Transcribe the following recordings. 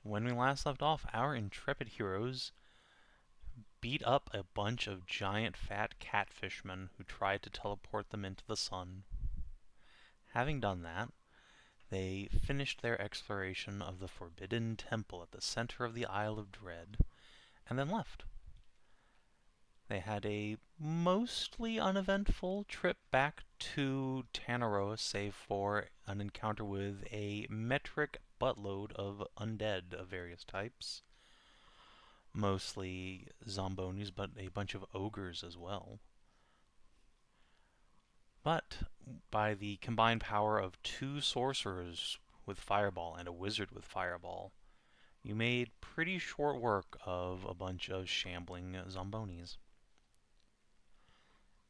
When we last left off, our intrepid heroes beat up a bunch of giant fat catfishmen who tried to teleport them into the sun. Having done that, they finished their exploration of the Forbidden Temple at the center of the Isle of Dread, and then left. They had a mostly uneventful trip back to Tanneroa, save for an encounter with a metric buttload of undead of various types. Mostly zombonis, but a bunch of ogres as well. But by the combined power of 2 sorcerers with Fireball and a wizard with Fireball, you made pretty short work of a bunch of shambling zombonis.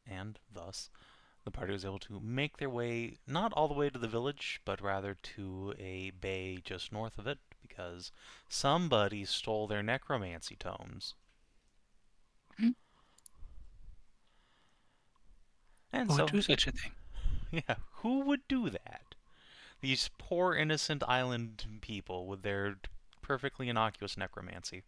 And thus, the party was able to make their way not all the way to the village, but rather to a bay just north of it, because somebody stole their necromancy tomes. And Who would so, do such a thing? yeah, who would do that? These poor innocent island people with their perfectly innocuous necromancy.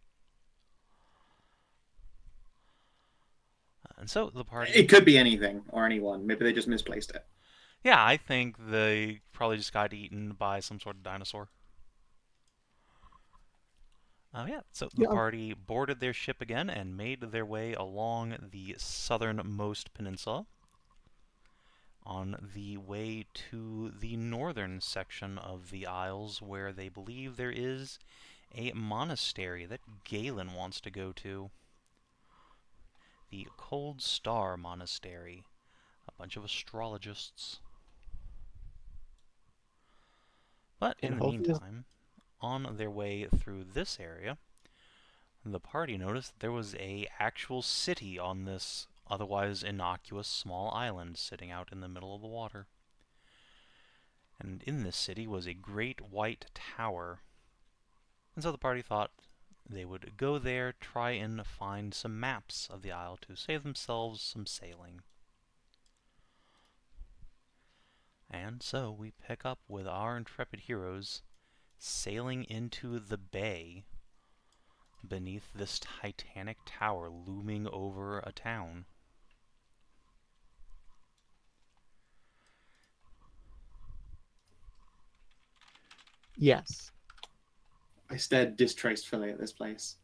And so the It party... could be anything or anyone. Maybe they just misplaced it. Yeah, I think they probably just got eaten by some sort of dinosaur. Yeah, so the Yeah. party boarded their ship again and made their way along the southernmost peninsula on the way to the northern section of the Isles, where they believe there is a monastery that Galen wants to go to. The Cold Star Monastery. A bunch of astrologists. But in And the hopefully, meantime, on their way through this area, the party noticed that there was a actual city on this otherwise innocuous small island sitting out in the middle of the water. And in this city was a great white tower. And so the party thought they would go there, try and find some maps of the isle to save themselves some sailing. And so we pick up with our intrepid heroes sailing into the bay beneath this titanic tower looming over a town. yes. I stared distastefully at this place.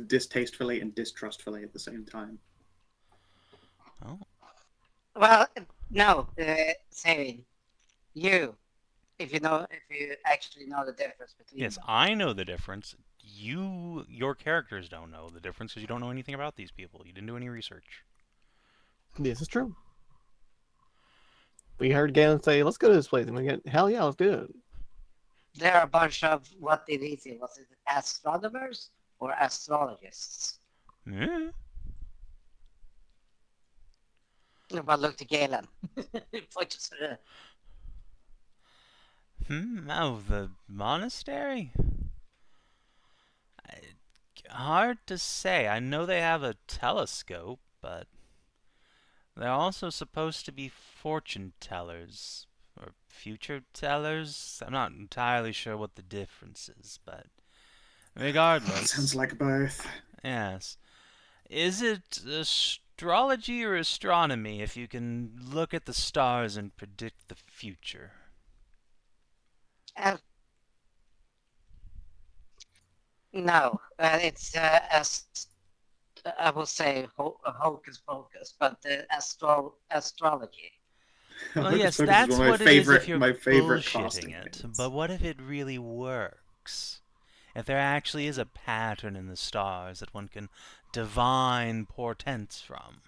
Distastefully and distrustfully at the same time. Oh, Well, no, Savin, you, if you actually know the difference between yes, them. I know the difference. Your characters don't know the difference because you don't know anything about these people. You didn't do any research. This is true. We heard Galen say, let's go to this place. And we get, hell yeah, let's do it. There are a bunch of, what did he say? Was it astronomers or astrologists? Eh? But look to Galen. Oh, the monastery? Hard to say. I know they have a telescope, but they're also supposed to be fortune tellers. Or future tellers? I'm not entirely sure what the difference is, but regardless. Sounds like both. Yes. Is it astrology or astronomy if you can look at the stars and predict the future? No, it's I will say hocus pocus, but astrology. Well, yes, Focus that's one of what it is if you're my favorite bullshitting casting it. hints. But what if it really works? If there actually is a pattern in the stars that one can divine portents from?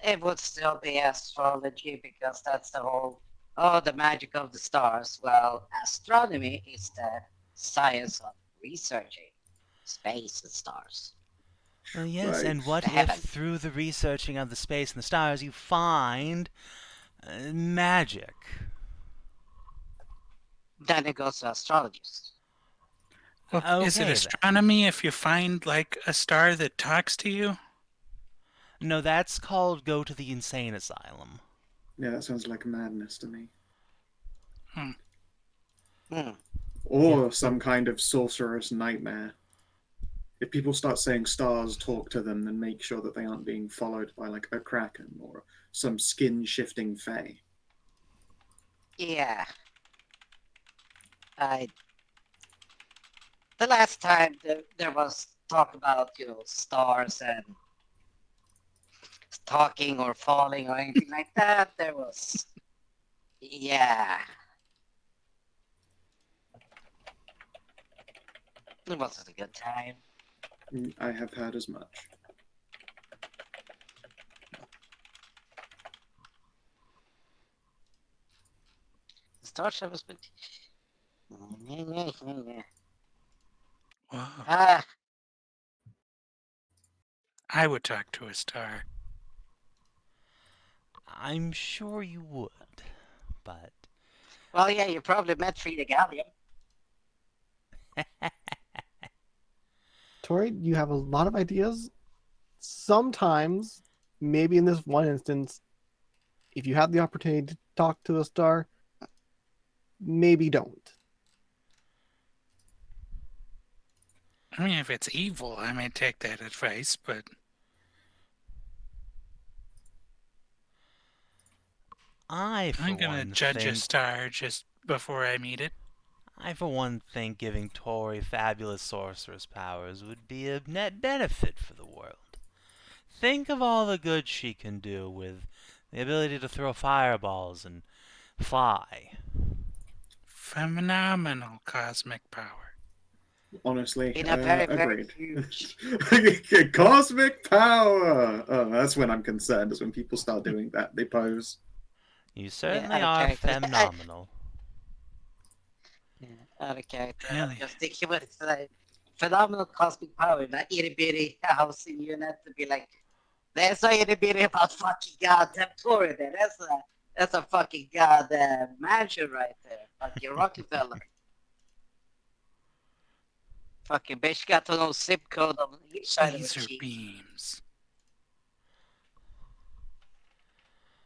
It would still be astrology because that's the whole, the magic of the stars. Well, astronomy is the science of researching space and stars. Well, yes, Right. and what The if heaven. through the researching of the space and the stars you find magic? Then it goes to astrologists. Well, is it Okay, then. astronomy if you find like a star that talks to you? No, that's called go to the insane asylum. Yeah, that sounds like madness to me. Or some kind of sorcerer's nightmare. If people start saying stars talk to them, then make sure that they aren't being followed by like a kraken or some skin-shifting fae. Yeah. The last time there was talk about, stars and talking or falling or anything like that, there was... Yeah. It wasn't a good time. I have heard as much. The star show was... Wow. Ah, I would talk to a star. I'm sure you would, but well, yeah, you probably met Frida Gallium. Tori, you have a lot of ideas. Sometimes, maybe in this one instance, if you have the opportunity to talk to a star, maybe don't. I mean, if it's evil, I may take that advice, but I, for I'm gonna one, judge a think star just before I meet it. I, for one, think giving Tori fabulous sorceress powers would be a net benefit for the world. Think of all the good she can do with the ability to throw fireballs and fly. Phenomenal cosmic power. Honestly, In a very, very agreed. huge... Cosmic power! Oh, that's when I'm concerned, is when people start doing that. They pose. You certainly out of are character. phenomenal. Yeah, out of character. Hell I'm yeah. just thinking with phenomenal cosmic power, that itty bitty housing unit to be like, there's no itty bitty about fucking goddamn Tory there. That's a fucking goddamn mansion right there. Fucking Rockefeller. Fucking bitch got to know zip code on each side of the Laser cheek. beams.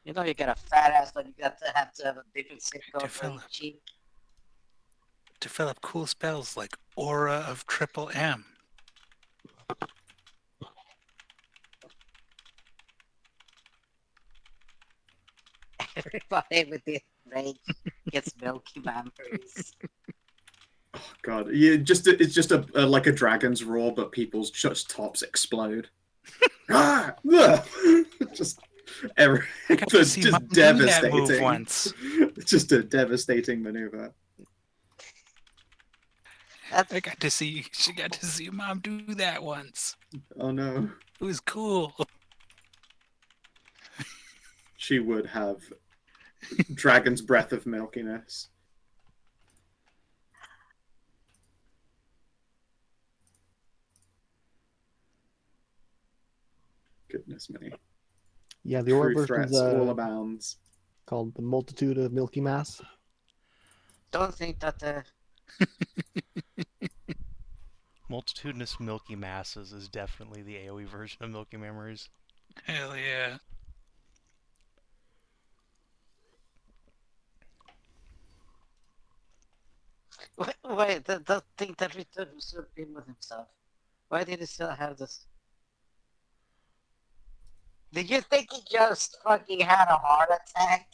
You know you got a fat ass, but you got to have a different zip code for Develop. each cheek. Develop cool spells like Aura of Triple M. Everybody with the rage gets milky memories. Oh god, yeah, it's just a like a dragon's roar, but people's just tops explode. Ah! Ugh! Just every, I got to see just Mom do that move devastating. once. Just a devastating maneuver. I got to see. She got to see Mom do that once. Oh no. It was cool. She would have dragon's breath of milkiness. Goodness me. Yeah, the Aura True version threats all abounds. called the Multitude of Milky Mass. Don't think that Multitudinous Milky Masses is definitely the AoE version of Milky Memories. Hell yeah. Wait, the thing that Richard was so been with himself. Why did he still have this? Did you think he just fucking had a heart attack?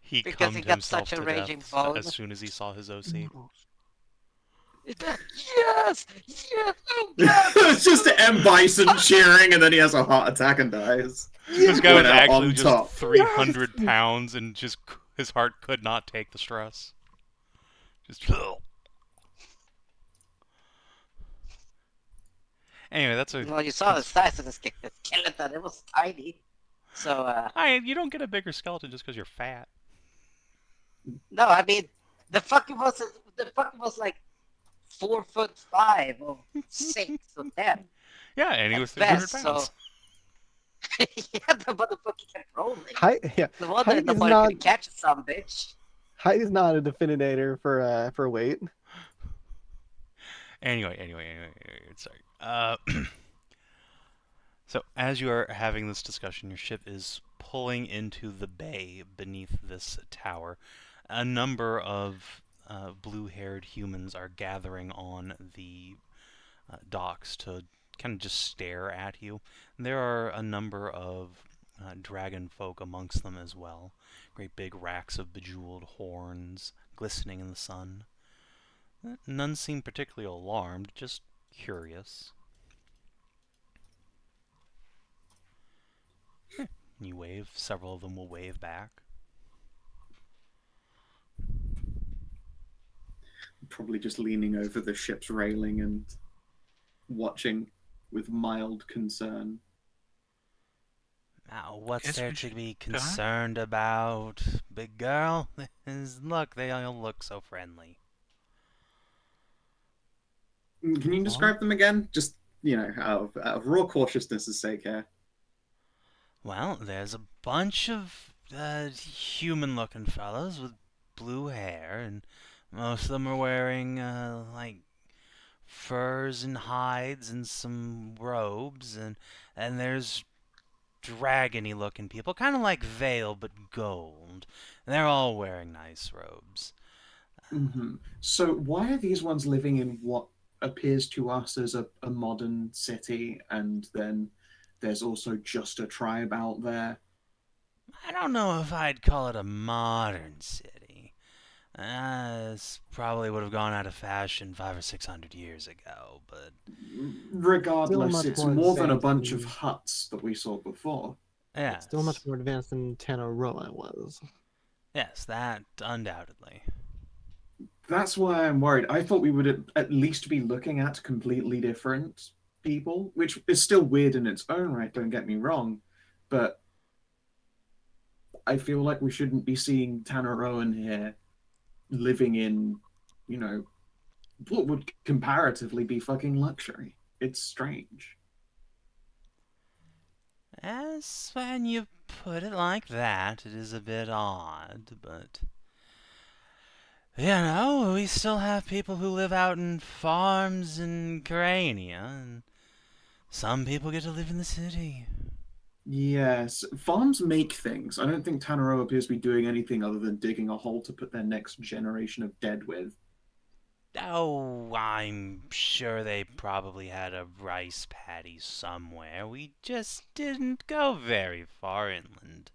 He Because he cummed got himself such a to raging death bone. as soon as he saw his OC. Yes! Yes! Oh god! It's just M. Bison cheering, and then he has a heart attack and dies. This guy was Went out actually on just top. 300 pounds and just his heart could not take the stress. Just. Anyway, that's a. Well, you saw the size of the skeleton. It was tiny. So, You don't get a bigger skeleton just because you're fat. no, I mean, the fucking was like 4'5" or 6 or 10. Yeah, and he At was 300 best, pounds. Yeah, the motherfucker kept rolling. Yeah, The one height that is nobody not could catch some bitch. height is not a definitor for weight. Anyway, sorry. So, as you are having this discussion, your ship is pulling into the bay beneath this tower. A number of blue-haired humans are gathering on the docks to kind of just stare at you. There are a number of dragon folk amongst them as well. Great big racks of bejeweled horns glistening in the sun. None seem particularly alarmed, just curious. You wave, several of them will wave back. Probably just leaning over the ship's railing and watching with mild concern. Now, what's Guess there we to should be die? concerned about, big girl? Look, they all look so friendly. Can you describe them again? Just, out of raw cautiousness' sake here. Well, there's a bunch of human-looking fellows with blue hair, and most of them are wearing, like, furs and hides and some robes, and there's dragony looking people, kind of like Veil but gold. They're all wearing nice robes. So why are these ones living in what appears to us as a modern city, and then there's also just a tribe out there? I don't know if I'd call it a modern city. This probably would have gone out of fashion 500 or 600 years ago, but Regardless, much it's more more than a advanced bunch of than- huts that we saw before. yes. Still much more advanced than Tanaroa was. Yes, that undoubtedly. That's why I'm worried. I thought we would at least be looking at completely different people, which is still weird in its own right, don't get me wrong. But I feel like we shouldn't be seeing Tanaroan here living in, what would comparatively be fucking luxury. It's strange. As when you put it like that, it is a bit odd, but we still have people who live out in farms in Crania, and some people get to live in the city. Yes, farms make things. I don't think Tanaro appears to be doing anything other than digging a hole to put their next generation of dead with. Oh, I'm sure they probably had a rice paddy somewhere. We just didn't go very far inland.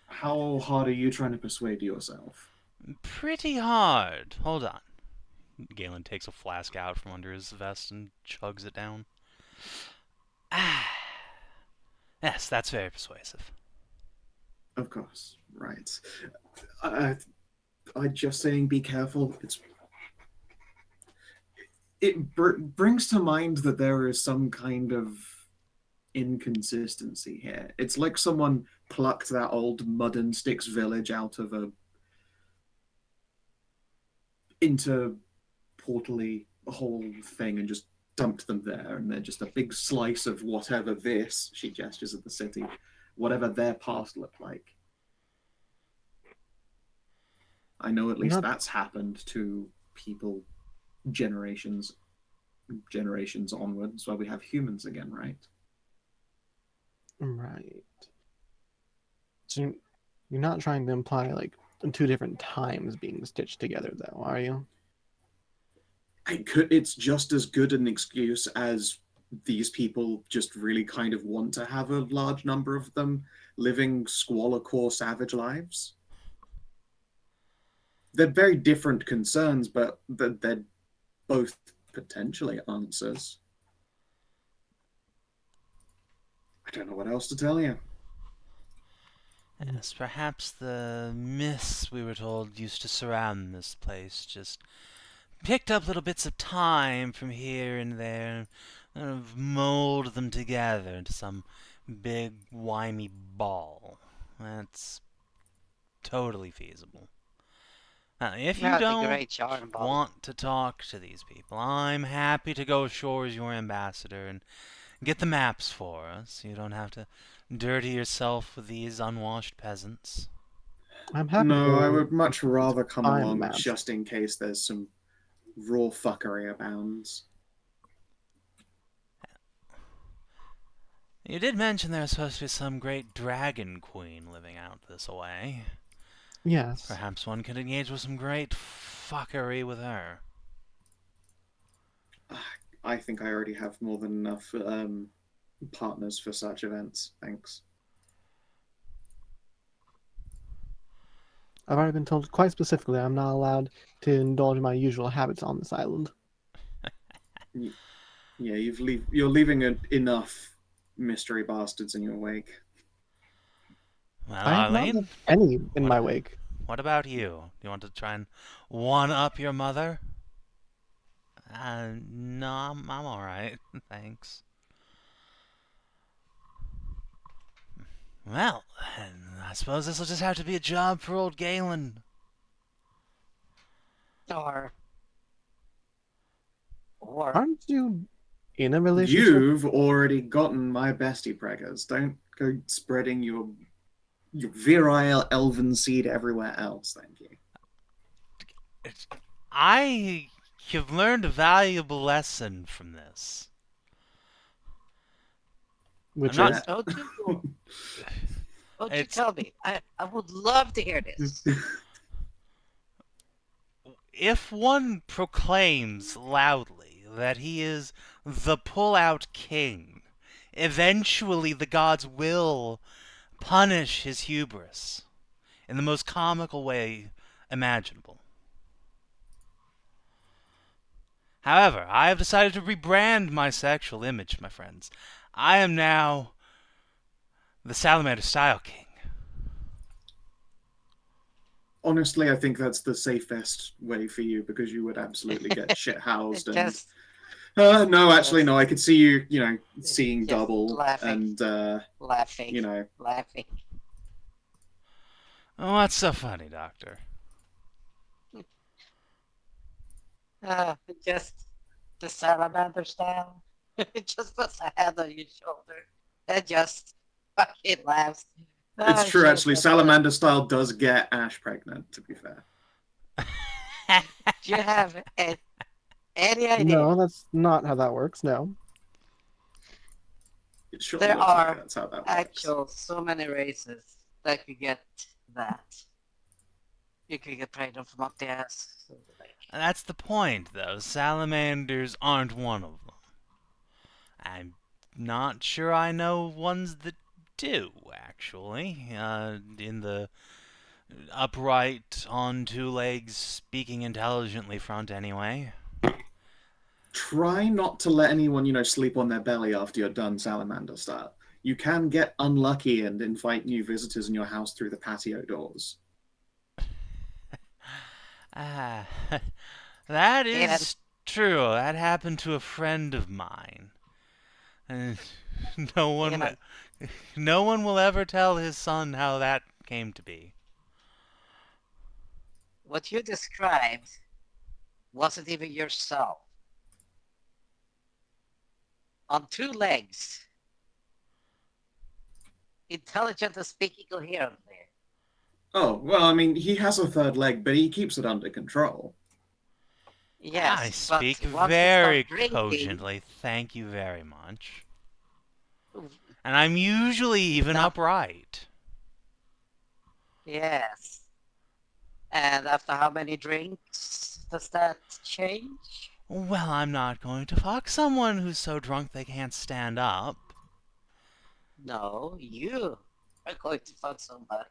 How hard are you trying to persuade yourself? Pretty hard. Hold on. Galen takes a flask out from under his vest and chugs it down. Ah. Yes, that's very persuasive. Of course, right. I just saying be careful. It brings to mind that there is some kind of inconsistency here. It's like someone plucked that old mud and sticks village out of a interportally whole thing and just dumped them there, and they're just a big slice of whatever this, she gestures at the city, whatever their past looked like. I know at least that's happened to people generations onwards, where we have humans again, right? Right. So you're not trying to imply like two different times being stitched together, though, are you? It's just as good an excuse as these people just really kind of want to have a large number of them living squalor core savage lives. They're very different concerns, but they're both potentially answers. I don't know what else to tell you. Yes, perhaps the mists we were told used to surround this place just picked up little bits of time from here and there and molded them together into some big, whimy ball. That's totally feasible. Now, if you That'd be don't great, Charm Ball. want to talk to these people, I'm happy to go ashore as your ambassador and get the maps for us. You don't have to dirty yourself with these unwashed peasants. I'm happy to No, go I would much rather come find along maps. just in case there's some raw fuckery abounds. You did mention there's supposed to be some great dragon queen living out this way. Yes. Perhaps one could engage with some great fuckery with her. I think I already have more than enough partners for such events. Thanks. I've already been told quite specifically I'm not allowed to indulge in my usual habits on this island. Yeah, you're leaving enough mystery bastards in your wake. Well, I have not Arlene, left any in what- my wake. what about you? Do you want to try and one-up your mother? No, I'm alright, thanks. Well, I suppose this will just have to be a job for old Galen. Or Aren't you in a relationship? You've already gotten my bestie preggers. Don't go spreading your virile elven seed everywhere else, thank you. I have learned a valuable lesson from this. Which I'm is not- don't you It's- tell me? I would love to hear this. If one proclaims loudly that he is the pull-out king, eventually the gods will punish his hubris in the most comical way imaginable. However, I have decided to rebrand my sexual image, my friends. I am now the Salamander style king. Honestly, I think that's the safest way for you because you would absolutely get shit housed. And Just no, actually, no. I could see you, seeing Just double laughing. and laughing, laughing. Oh, what's so funny, Doctor? Just the salamander style. It just puts a hand on your shoulder and just fucking laughs. It's Oh, true, shit, actually. that's Salamander style does get Ashe pregnant, to be fair. good. Do you have any idea? no, that's not how that works. No. It sure There looks like are that's how that works. Actual, so many races that could get that. You could get pregnant from up the ass. That's the point, though. Salamanders aren't one of them. I'm not sure I know ones that do, actually. In the upright, on two legs, speaking intelligently front, anyway. Try not to let anyone, sleep on their belly after you're done Salamander style. You can get unlucky and invite new visitors in your house through the patio doors. Ah, that Yeah. is true. That happened to a friend of mine. And no one, Yeah. no one will ever tell his son how that came to be. What you described wasn't even yourself. On two legs. Intelligent and speaking coherently. Oh, well, I mean, he has a third leg, but he keeps it under control. Yes, I but speak once you start very drinking- cogently. Thank you very much. And I'm usually even Now- upright. Yes. And after how many drinks does that change? Well, I'm not going to fuck someone who's so drunk they can't stand up. No, you are going to fuck somebody.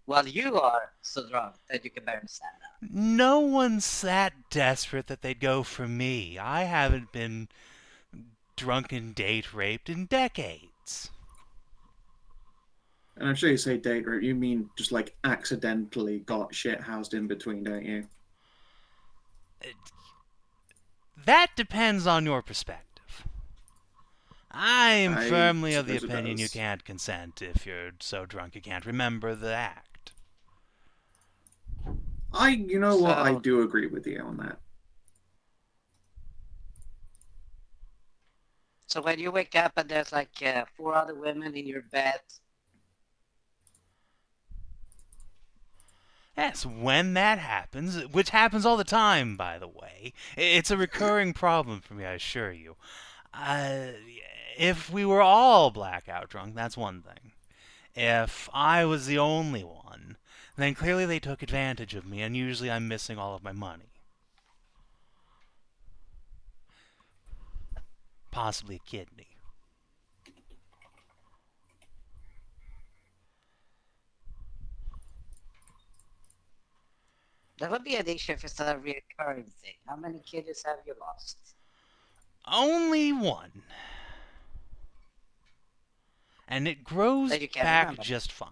While you are so drunk that you can barely stand up. No one's that desperate that they'd go for me. I haven't been drunken date raped in decades. And I'm sure you say date rape, you mean just like accidentally got shit housed in between, don't you? That depends on your perspective. I'm I firmly of the suppose it opinion you does. can't consent if you're so drunk you can't remember the act. You know what? I So- do agree with you on that. So when you wake up and there's like 4 other women in your bed, Yes, when that happens, which happens all the time, by the way. It's a recurring problem for me, I assure you. If we were all blackout drunk, that's one thing. If I was the only one, then clearly they took advantage of me, and usually I'm missing all of my money. Possibly a kidney. That would be an issue if it's a recurring thing. How many kidneys have you lost? Only one. And it grows That you can't back remember. just fine.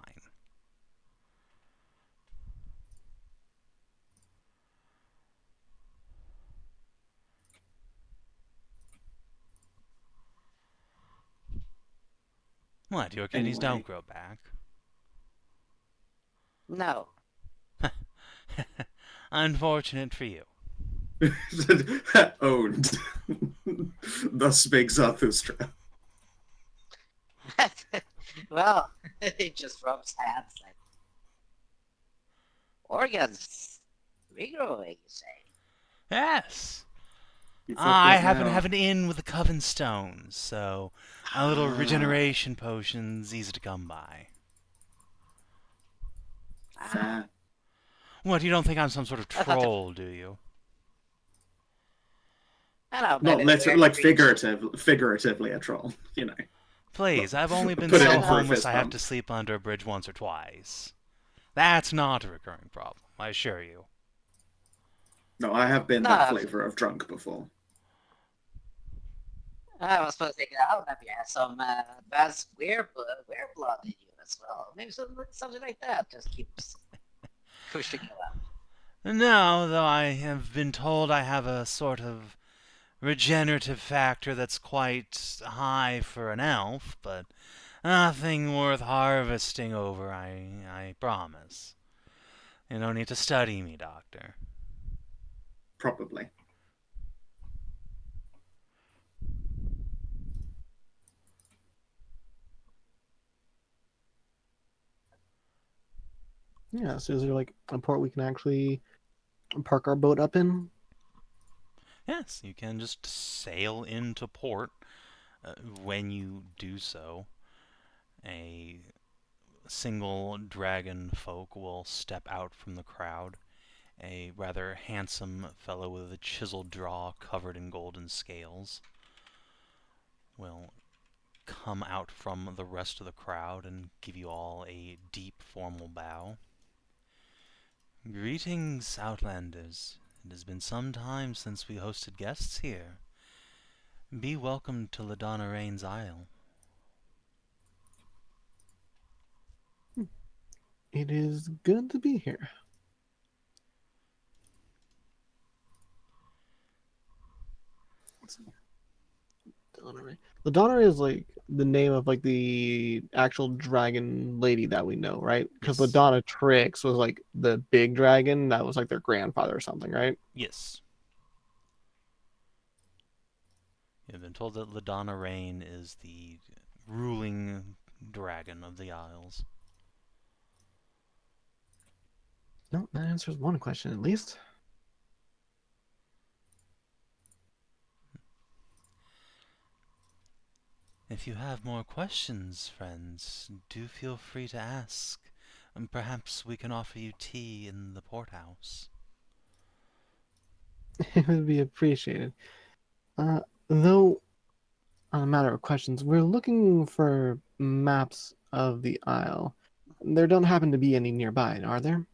What, your kidneys Anyway. don't grow back? No. Unfortunate for you. Owned. Thus spake Zarathustra. Well, he just rubs hands like organs regrowing, you say? Yes. You thought I that happen to now. have an inn with the Coven Stones, so a little Ah. regeneration potion's easy to come by. Fair. What, you don't think I'm some sort of I thought that- troll, do you? I don't know, Not maybe literally, weird like creature. figuratively a troll, you know. Please, I've only been Put it so in for a homeless fist I have bump. to sleep under a bridge once or twice. That's not a recurring problem, I assure you. No, I have been No, that I've- flavor of drunk before. I was supposed to think, I don't know if you had some advanced weird blood in you as well. Maybe something like that just keeps pushing you up. No, though I have been told I have a sort of regenerative factor that's quite high for an elf, but nothing worth harvesting over, I promise. You don't need to study me, Doctor. Probably. Yeah, so is there like a port we can actually park our boat up in? Yes, you can just sail into port. When you do so, a single dragon folk will step out from the crowd. A rather handsome fellow with a chiseled jaw covered in golden scales will come out from the rest of the crowd and give you all a deep formal bow. Greetings, Outlanders. It has been some time since we hosted guests here. Be welcome to Ladonna Rain's Isle. It is good to be here. Let's see. Ladonna is like the name of like the actual dragon lady that we know, right? Because Yes. Ladonna Trix was like the big dragon that was like their grandfather or something, right? Yes. You've been told that Ladonna Rain is the ruling dragon of the Isles. No, that answers one question at least. If you have more questions, friends, do feel free to ask. And perhaps we can offer you tea in the porthouse. It would be appreciated. Though, on a matter of questions, we're looking for maps of the Isle. There don't happen to be any nearby, are there?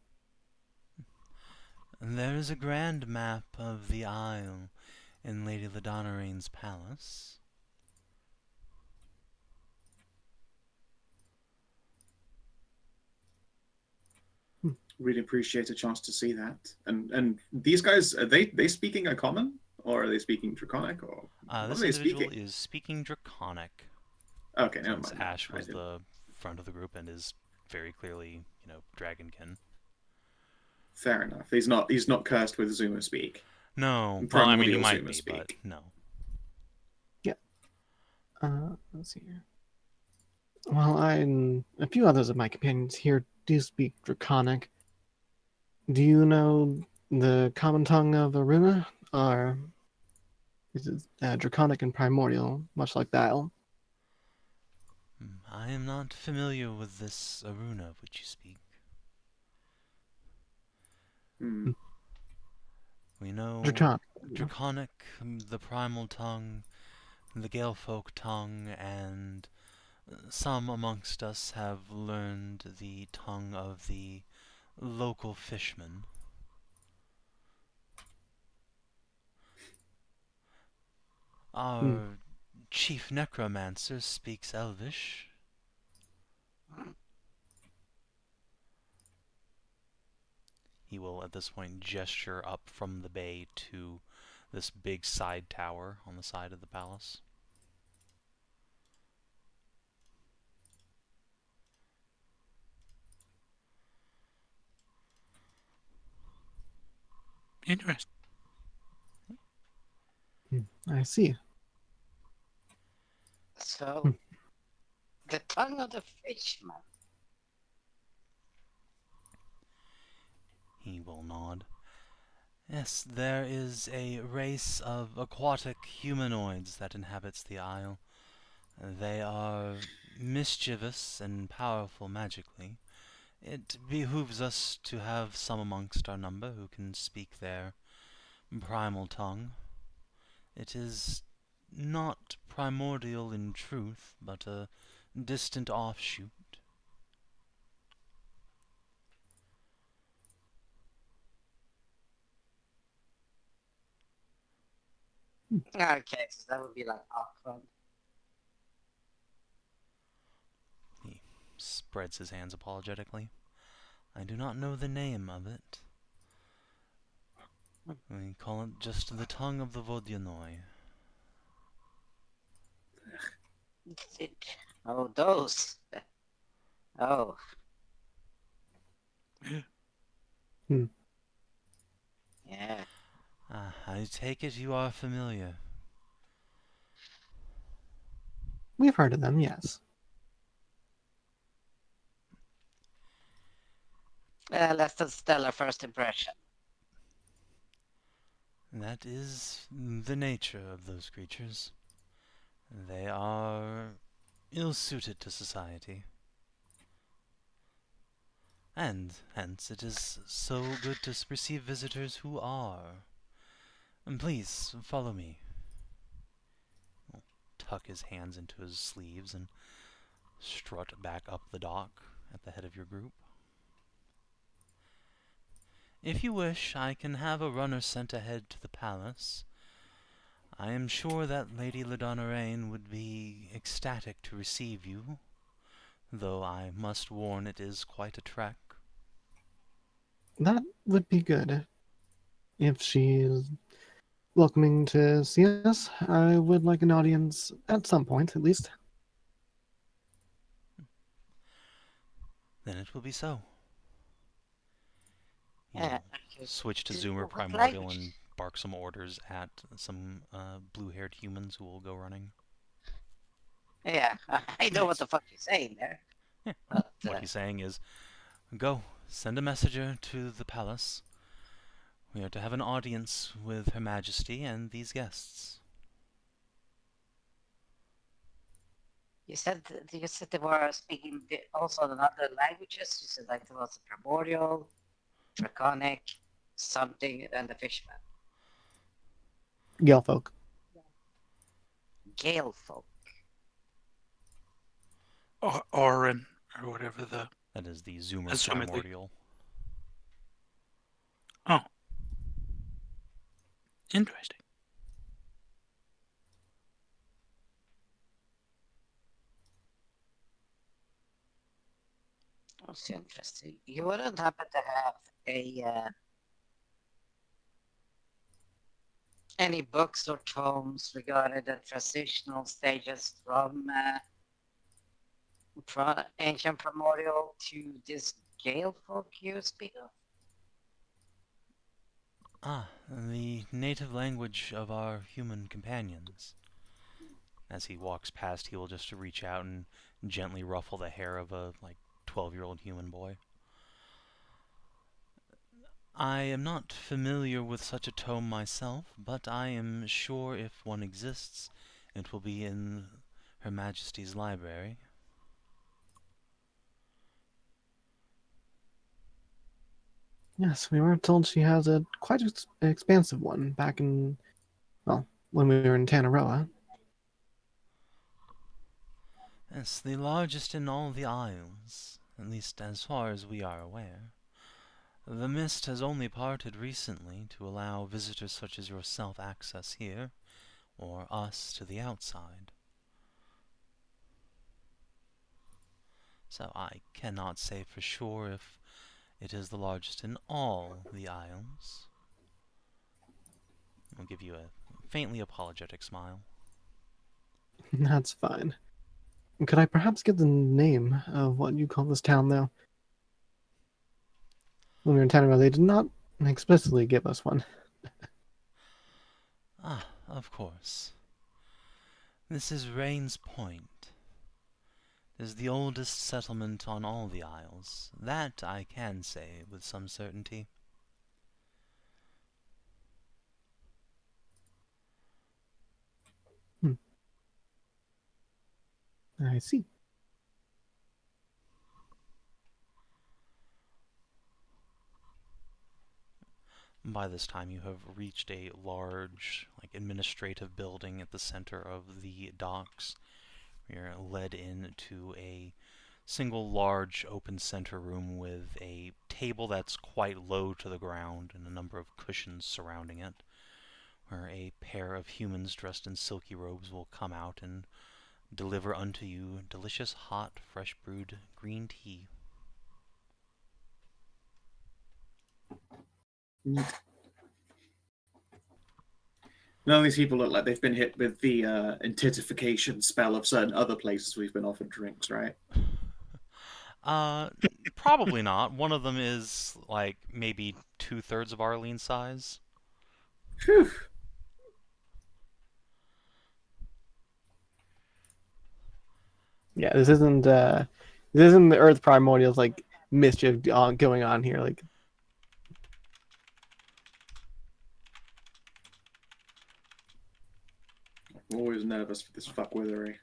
There is a grand map of the Isle in Lady Ladonna Rain's palace. Really appreciate a chance to see that. And these guys, are they speaking a common? Or are they speaking draconic? Or what This are they individual speaking? is speaking draconic, Okay, never since mind. Ashe I was didn't- the front of the group and is very clearly, dragonkin. Fair enough. He's not cursed with Zuma speak. No, well, I mean, you Primordial might Zuma be, speak. but no. Let's see here. Well, I and a few others of my companions here do speak Draconic. Do you know the common tongue of Aruna? Or is it Draconic and Primordial, much like that? I am not familiar with this Aruna of which you speak. Hmm. We know Draconic. draconic, the primal tongue, the Galefolk tongue, and some amongst us have learned the tongue of the local fishmen. Our chief necromancer speaks Elvish. He will at this point gesture up from the bay to this big side tower on the side of the palace. Interesting. I see. So, the tongue of the fishman. He will nod. Yes, there is a race of aquatic humanoids that inhabits the isle. They are mischievous and powerful magically. It behooves us to have some amongst our number who can speak their primal tongue. It is not primordial in truth, but a distant offshoot. Okay, so that would be like awkward. He spreads his hands apologetically. I do not know the name of it. We call it just the tongue of the Vodyanoi. Oh, those. Oh. Yeah. Yeah. I take it you are familiar. We've heard of them, yes. Less than stellar first impression. That is the nature of those creatures. They are ill-suited to society. And hence it is so good to receive visitors who are. And please, follow me. He'll tuck his hands into his sleeves and strut back up the dock at the head of your group. If you wish, I can have a runner sent ahead to the palace. I am sure that Lady Ledoneraine would be ecstatic to receive you, though I must warn it is quite a trek. That would be good. If she's welcoming to see us, I would like an audience at some point, at least. Then it will be so. Yeah. He'll switch to Zoomer What Primordial language? and bark some orders at some blue-haired humans who will go running. Yeah, I know what Nice. the fuck you're saying there. Yeah. But, What he's saying is, go, send a messenger to the palace. We are to have an audience with Her Majesty and these guests. you said they were speaking also in other languages. You said like there was a primordial, draconic, something, and the fishman. Galefolk. Galefolk. Or Orin, or whatever the. That is the Zoomer Assumedly. Primordial. Oh. Interesting. That's interesting. You wouldn't happen to have a any books or tomes regarding the transitional stages from ancient primordial to this Galefolk you speak of? Ah, the native language of our human companions. As he walks past, he will just reach out and gently ruffle the hair of a, 12-year-old human boy. I am not familiar with such a tome myself, but I am sure if one exists, it will be in Her Majesty's library. Yes, we were told she has a quite expansive one back in, well, when we were in Tanaroa. Yes, the largest in all the Isles, at least as far as we are aware. The mist has only parted recently to allow visitors such as yourself access here, or us to the outside. So I cannot say for sure if it is the largest in all the Isles. I'll give you a faintly apologetic smile. That's fine. Could I perhaps get the name of what you call this town, though? When we were in Tanaroa, they did not explicitly give us one. Ah, of course. This is Rain's Point. It is the oldest settlement on all the Isles. That I can say with some certainty. I see. By this time you have reached a large, administrative building at the center of the docks. You're led into a single large open center room with a table that's quite low to the ground and a number of cushions surrounding it, where a pair of humans dressed in silky robes will come out and deliver unto you delicious, hot, fresh brewed green tea. None of these people look like they've been hit with the intensification spell of certain other places we've been offered drinks, right? Probably not. One of them is, maybe 2/3 of Arlene's size. Phew. Yeah, this isn't the Earth Primordials mischief going on here. I'm always nervous for this fuckwithery.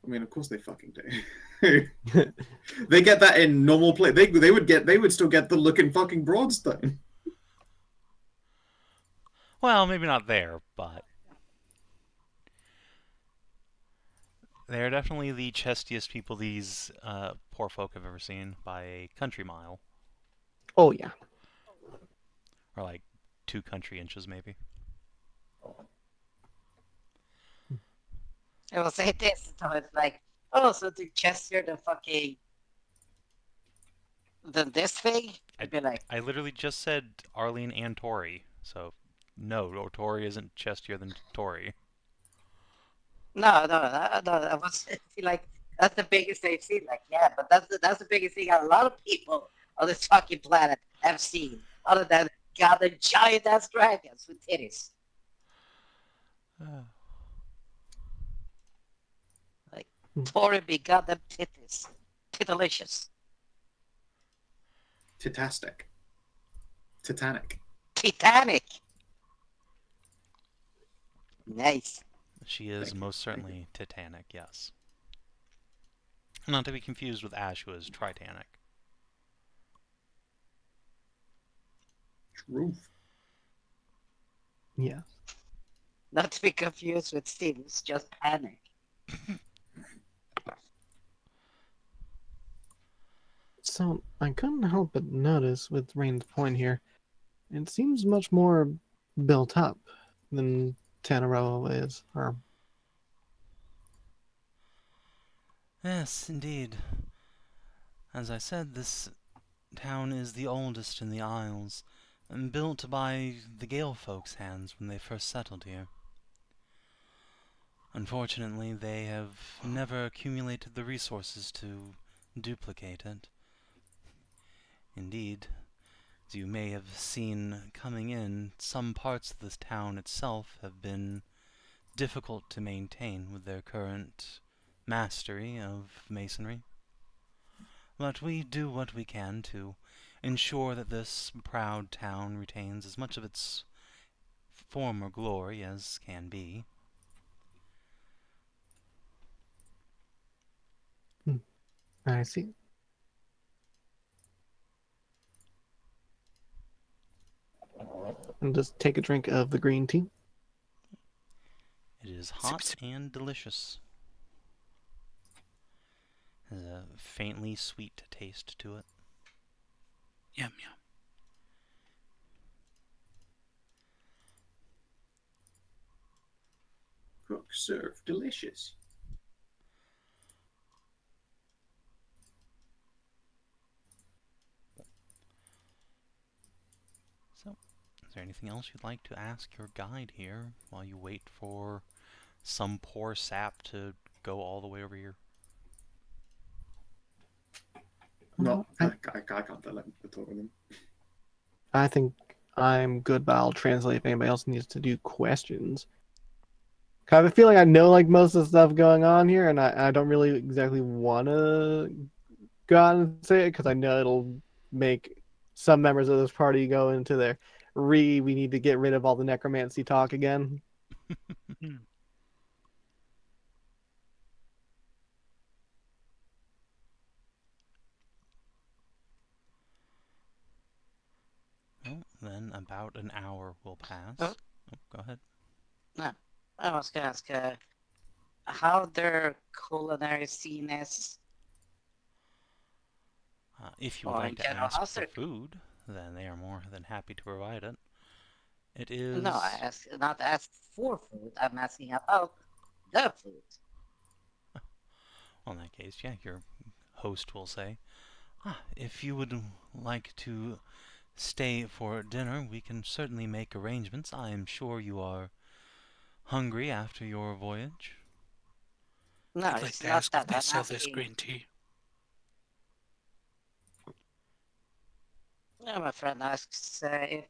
I mean, of course they fucking do. They get that in normal play. They would still get the look in fucking Broadstone. Well, maybe not there, but they're definitely the chestiest people these poor folk have ever seen by a country mile. Oh yeah. Or 2 country inches, maybe. I will say this, so it's like, oh, so the gesture, the fucking, this thing? I'd be like, I literally just said Arlene and Tori, so no, Tori isn't chestier than Tori. no, I was like, that's the biggest they've seen. Like, yeah, but that's the biggest thing a lot of people on this fucking planet have seen, other than goddamn giant ass dragons with titties. Like, Tori be goddamn titties. Titalicious. Titastic. Titanic. Titanic. Nice. She is Thank you, most thank you. certainly Titanic, yes. Not to be confused with Ashe, who is Tritanic. Truth. Yeah. Not to be confused with Steve, it's just panic. So I couldn't help but notice with Rain's Point here, it seems much more built up than Tanaroa is. Or Yes, indeed. As I said, this town is the oldest in the Isles, and built by the Galefolk's hands when they first settled here. Unfortunately, they have never accumulated the resources to duplicate it. Indeed, as you may have seen coming in, some parts of this town itself have been difficult to maintain with their current mastery of masonry. But we do what we can to ensure that this proud town retains as much of its former glory as can be. I see. And just take a drink of the green tea. It is Sip, hot sip. and delicious. Has a faintly sweet taste to it. Yum, yum. Cook, serve, delicious. So, is there anything else you'd like to ask your guide here while you wait for some poor sap to go all the way over here? No, I, I can't let him talk with him. I think I'm good, but I'll translate if anybody else needs to do questions. 'Cause I have a feeling I know like most of the stuff going on here, and I don't really exactly want to go out and say it because I know it'll make some members of this party go into their we need to get rid of all the necromancy talk again. Well, then about an hour will pass. Oh. Oh, go ahead. No, I was gonna ask how their culinary scene is. If you would Or like in to general, ask how's for their... food, then they are more than happy to provide it. It No, I is... ask not ask for food. I'm asking about the food. Well, in that case, yeah, your host will say, if you would like to stay for dinner, we can certainly make arrangements. I am sure you are hungry after your voyage. No, I'd like it's to not ask if that. they I'm sell this asking. green tea. Yeah, my friend asks if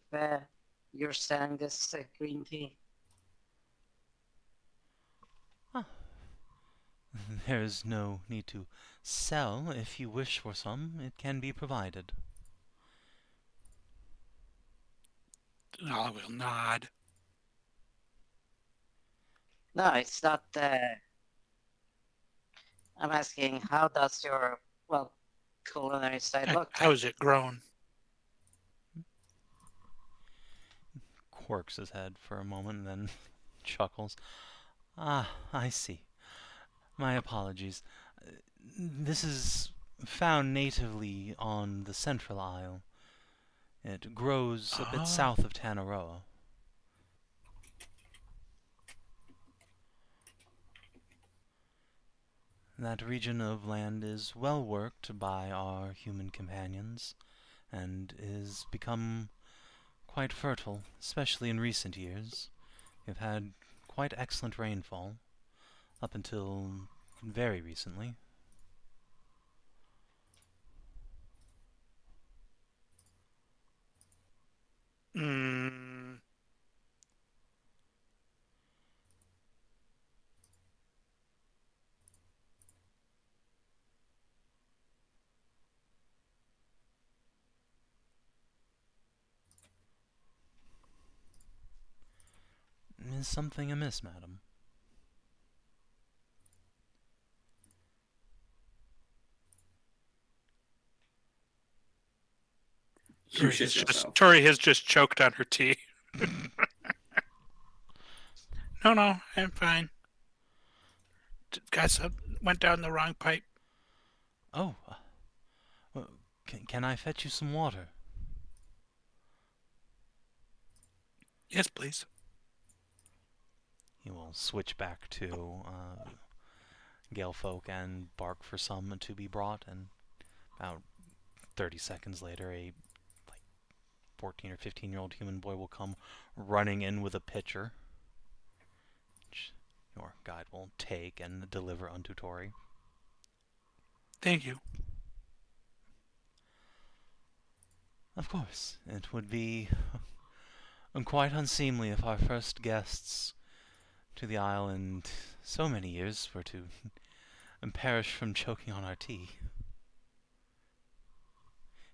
you're selling this green tea. There is no need to sell. If you wish for some, it can be provided. I will nod. No, it's not. I'm asking how does your culinary side look? How is it grown? Quirks his head for a moment and then chuckles. I see. My apologies. This is found natively on the Central Isle. It grows a bit south of Tangaroa. That region of land is well worked by our human companions, and is become quite fertile, especially in recent years. We've had quite excellent rainfall, up until very recently. Mm, Is something amiss, madam? You shit yourself. Tori has just choked on her tea. No, I'm fine. Went down the wrong pipe. Oh, can I fetch you some water? Yes, please. He will switch back to Galefolk and bark for some to be brought, and about 30 seconds later, a 14 or 15-year-old human boy will come running in with a pitcher, which your guide will take and deliver unto Tori. Thank you. Of course, it would be quite unseemly if our first guests to the isle in so many years were to perish from choking on our tea.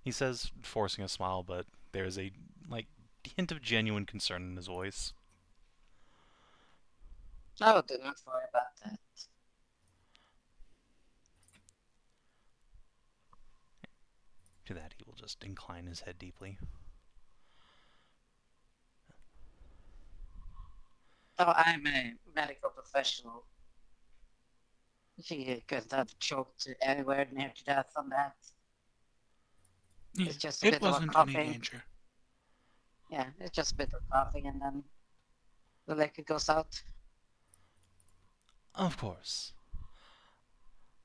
He says, forcing a smile, but there is a hint of genuine concern in his voice. No, do not worry about that. just incline his head deeply. Oh, I'm a medical professional. She couldn't have choked anywhere near to death on that. Yeah, It's just a it bit of a wasn't any coughing. danger. Yeah, it's just a bit of coughing and then the liquid goes out. Of course.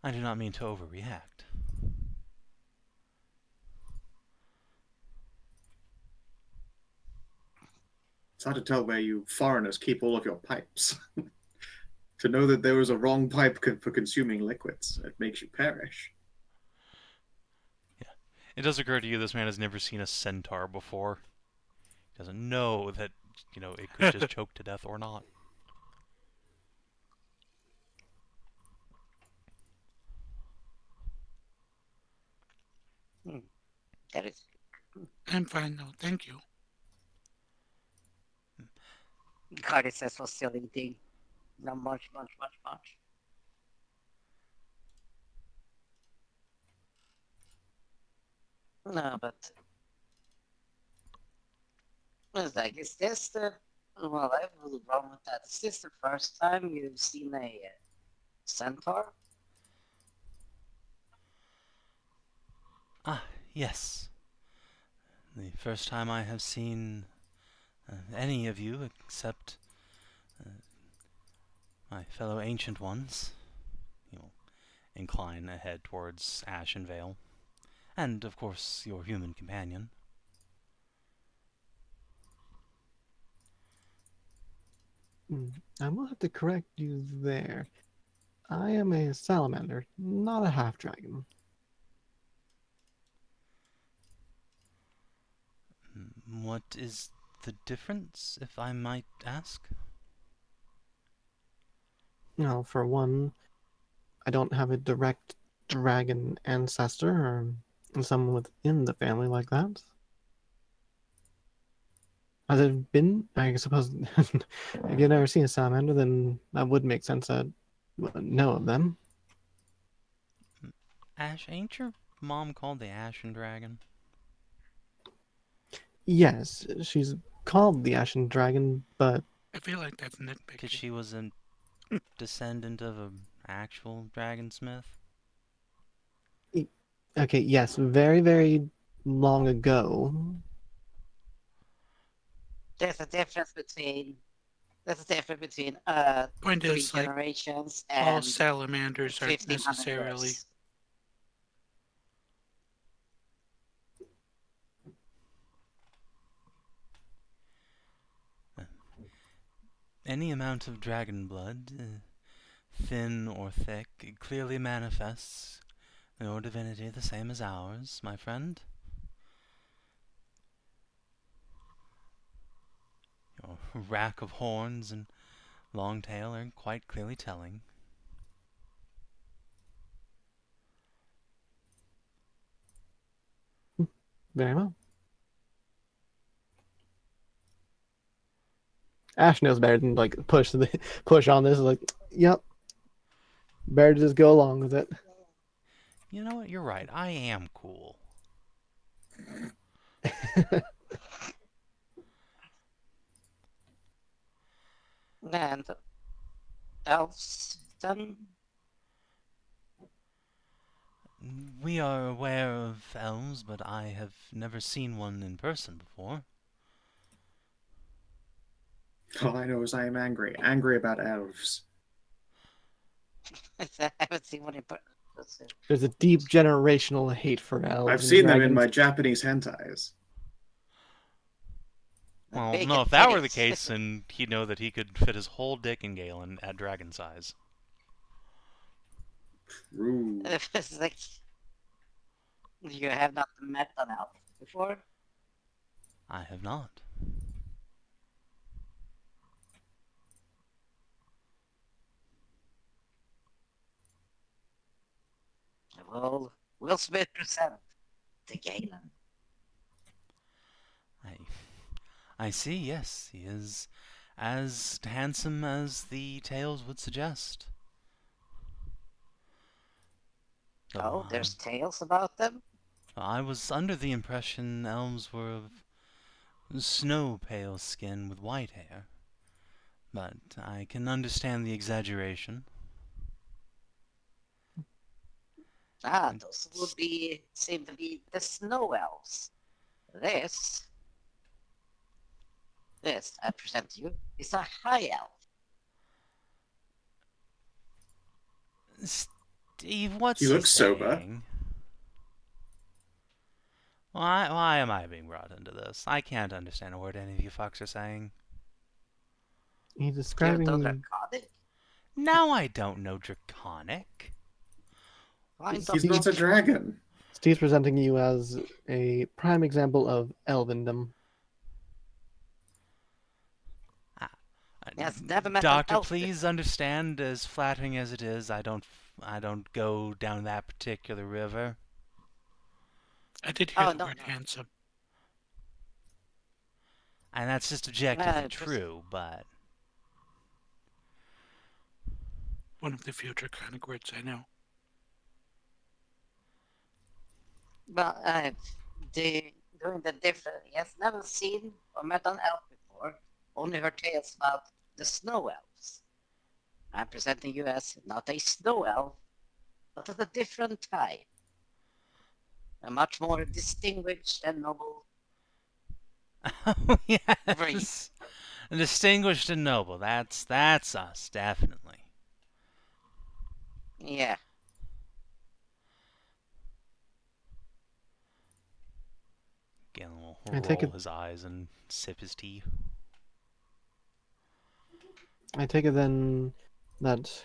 I do not mean to overreact. It's hard to tell where you foreigners keep all of your pipes. To know that there was a wrong pipe for consuming liquids, it makes you perish. It does occur to you this man has never seen a centaur before. He doesn't know that, it could just choke to death or not. That is. I'm fine now, thank you. Cardissus was still eating. Not much. No, but it's like, is this the? Well, I have a little problem with that. Is this the first time you've seen a centaur? Ah, yes. The first time I have seen any of you except my fellow ancient ones. You'll incline a head towards Ashe and Vale. And, of course, your human companion. I will have to correct you there. I am a salamander, not a half-dragon. What is the difference, if I might ask? Now, for one, I don't have a direct dragon ancestor or someone within the family like that. Has it been? I suppose if you've never seen a salamander, then that would make sense that you wouldn't know of them. Ashe, ain't your mom called the Ashen Dragon? Yes, she's called the Ashen Dragon, but I feel like that's Because nitpicky. she was a descendant of an actual dragonsmith? okay, yes, very, very long ago. There's a difference between. Point 3 is, like, generations all and salamanders aren't 1500 necessarily. years. Any amount of dragon blood, thin or thick, clearly manifests your divinity the same as ours, my friend. Your rack of horns and long tail are quite clearly telling. Very well. Ash knows better than like push on this. Like, yep, better to just go along with it. You know what? You're right. I am cool. And elves, then? We are aware of elves, but I have never seen one in person before. All I know is I am angry. Angry about elves. I haven't seen one in person. There's a deep generational hate for elves I've and seen them in dragons. my Japanese hentais. Well, Big no, if that were the titties. case, then he'd know that he could fit his whole dick in Galen at dragon size. True. It's like you have not met an elf before. I have not. Well, Will Smith present to Galen. I see, yes, he is as handsome as the tales would suggest. Oh, there's tales about them? I was under the impression elves were of snow pale skin with white hair, but I can understand the exaggeration. Ah, those would seem to be the snow elves. This, this I present to you is a high elf. Steve, what's He looks sober. saying? Why am I being brought into this? I can't understand a word any of you fucks are saying. He's You describing. don't draconic? Now I don't know draconic. Why He's don't not a dragon. Steve's presenting you as a prime example of elvendom. Yes, never met an Doctor, elf please understand, as flattering as it is, I don't go down that particular river. I did hear Oh, the no, word no. handsome. And that's just objectively just- true, but One of the few draconic words I know. But doing the different, he has never seen or met an elf before, only heard tales about the snow elves. I'm presenting you as not a snow elf, but of a different type. A much more distinguished and noble. oh yes, distinguished and noble. That's us, definitely. Yeah. Galen will I take roll it- his eyes and sip his tea. I take it then that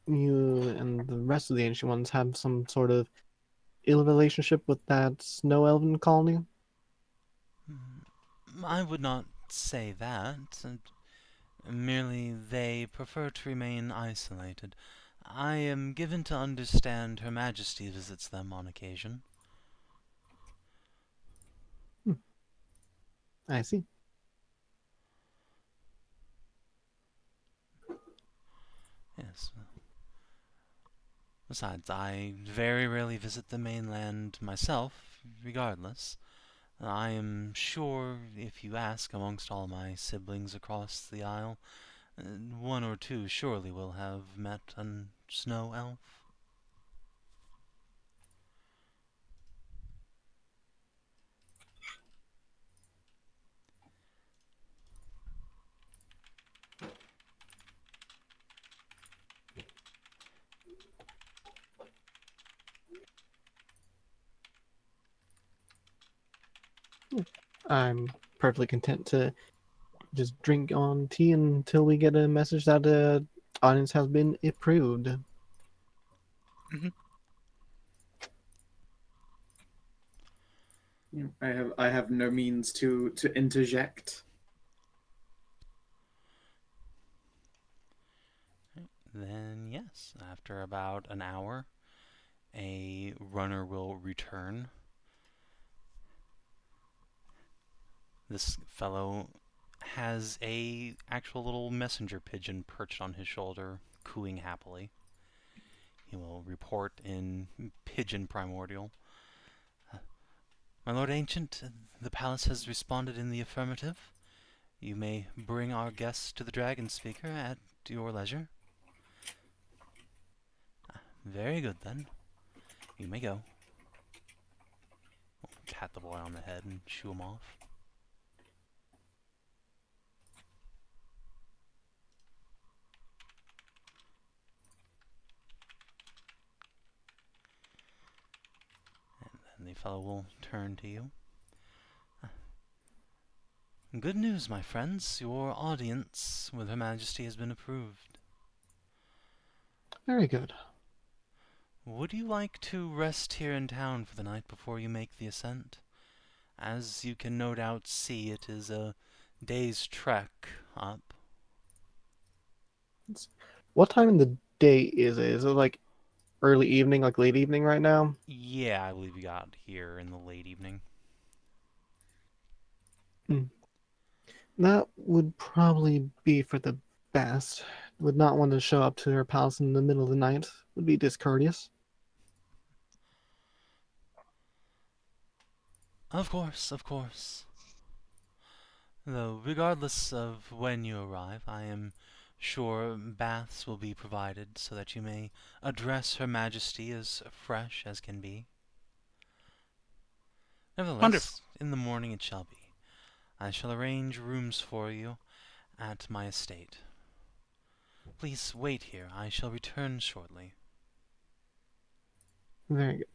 you and the rest of the Ancient Ones have some sort of ill relationship with that snow elven colony? I would not say that. Merely they prefer to remain isolated. I am given to understand Her Majesty visits them on occasion. I see. Yes. Besides, I very rarely visit the mainland myself, regardless. I am sure if you ask amongst all my siblings across the Isle, one or two surely will have met a snow elf. I'm perfectly content to just drink on tea until we get a message that the audience has been approved. I have no means to interject. Then, yes, after about an hour, a runner will return. This fellow has a actual little messenger pigeon perched on his shoulder, cooing happily. He will report in pigeon primordial. My Lord Ancient, the palace has responded in the affirmative. You may bring our guests to the Dragon Speaker at your leisure. Very good, then. You may go. We'll pat the boy on the head and shoo him off. And then the fellow will turn to you. Good news, my friends. Your audience with Her Majesty has been approved. Very good. Would you like to rest here in town for the night before you make the ascent? As you can no doubt see, it is a day's trek up. What time in the day is it? Is it like early evening, like late evening right now? Yeah, I believe you got here in the late evening. That would probably be for the best. Would not want to show up to her palace in the middle of the night. Would be discourteous. Of course, of course. Though, regardless of when you arrive, I am sure baths will be provided so that you may address Her Majesty as fresh as can be. Wonderful. Nevertheless, in the morning it shall be. I shall arrange rooms for you at my estate. Please wait here. I shall return shortly. Very good.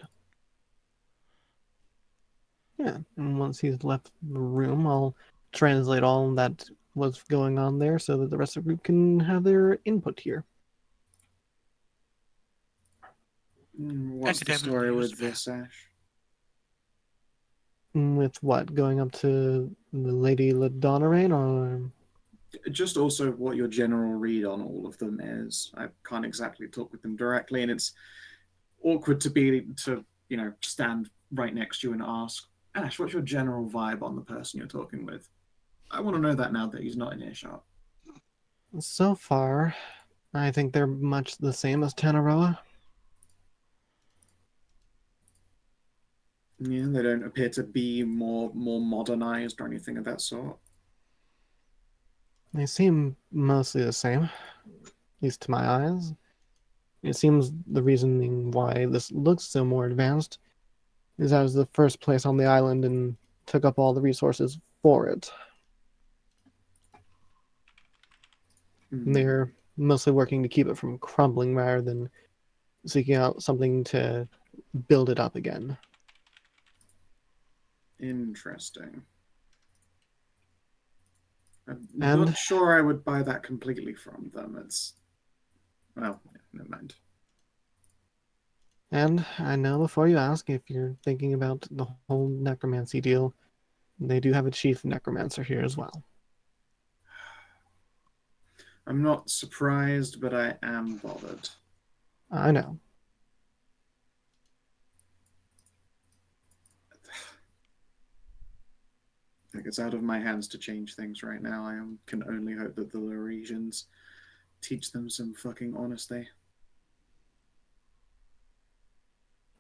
Yeah, and once he's left the room, I'll translate all that was going on there so that the rest of the group can have their input here. What's the Academically story with used this, Ash? With what? Going up to the Lady Ladonnarain, or Just also what your general read on all of them is. I can't exactly talk with them directly, and it's awkward to stand right next to you and ask, Ash, what's your general vibe on the person you're talking with? I want to know that now that he's not in earshot. so far, I think they're much the same as Tanaroa. Yeah, they don't appear to be more modernized or anything of that sort. They seem mostly the same, at least to my eyes. It seems the reasoning why this looks so more advanced is that it was the first place on the island and took up all the resources for it. They're mostly working to keep it from crumbling rather than seeking out something to build it up again. Interesting. I'm And- not sure I would buy that completely from them. Well, never mind. And I know before you ask if you're thinking about the whole necromancy deal, they do have a chief necromancer here as well. I'm not surprised, but I am bothered. I know. I think it's out of my hands to change things right now. Can only hope that the Thelerians teach them some fucking honesty.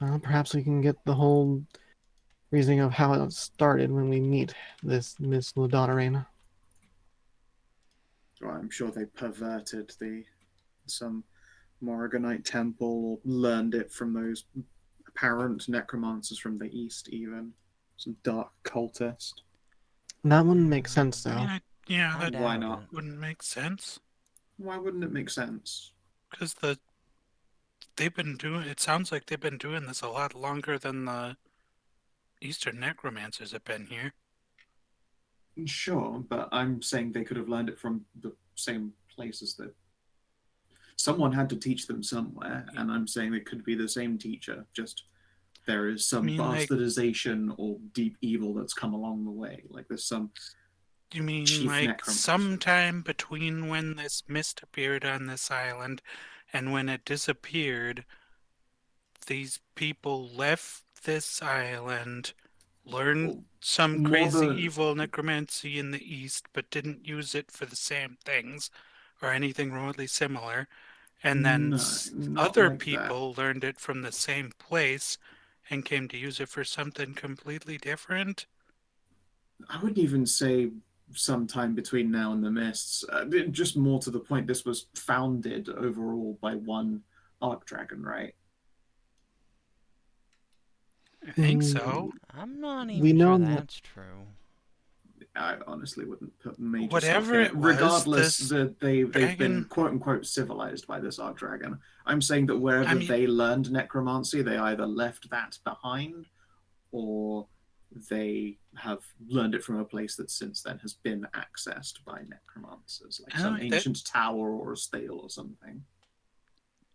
Well, perhaps we can get the whole reasoning of how it started when we meet this Miss Ladonnarain. Well, I'm sure they perverted some Morriganite temple or learned it from those apparent necromancers from the east, even some dark cultist. That wouldn't make sense, though. Yeah, I that Why doubt not? it. wouldn't make sense. Why wouldn't it make sense? Because it sounds like they've been doing this a lot longer than the Eastern necromancers have been here. Sure, but I'm saying they could have learned it from the same places that someone had to teach them somewhere, and I'm saying it could be the same teacher, just there is some mean, like- bastardization or deep evil that's come along the way. Like there's some You mean Chief like necromancer. sometime between when this mist appeared on this island and when it disappeared, these people left this island, learned Well, some more crazy the- evil necromancy in the east, but didn't use it for the same things or anything remotely similar. And then No, not other like that. people learned it from the same place and came to use it for something completely different. I wouldn't even say sometime between now and the mists. Just more to the point, this was founded overall by one Archdragon, right? I think so. I'm not We even know sure that- that's true. I honestly wouldn't put major Whatever stock in it was, regardless this that they've been dragon- quote unquote civilized by this Archdragon. I'm saying that wherever they learned necromancy, they either left that behind or they have learned it from a place that since then has been accessed by necromancers, like some ancient tower or a stale or something.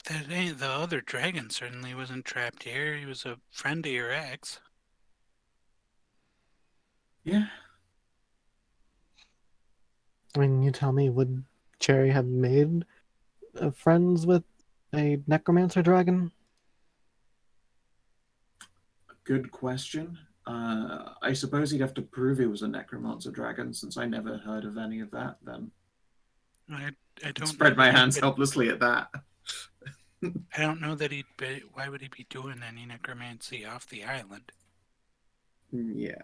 That ain't the other dragon. Certainly wasn't trapped here. He was a friend of your ex. Yeah, I mean, you tell me, would Cherry have made friends with a necromancer dragon? good question. I suppose he'd have to prove he was a necromancer dragon, since I never heard of any of that. Then I don't spread know my that hands he'd helplessly at that. I don't know that he'd be. Why would he be doing any necromancy off the island? Yeah.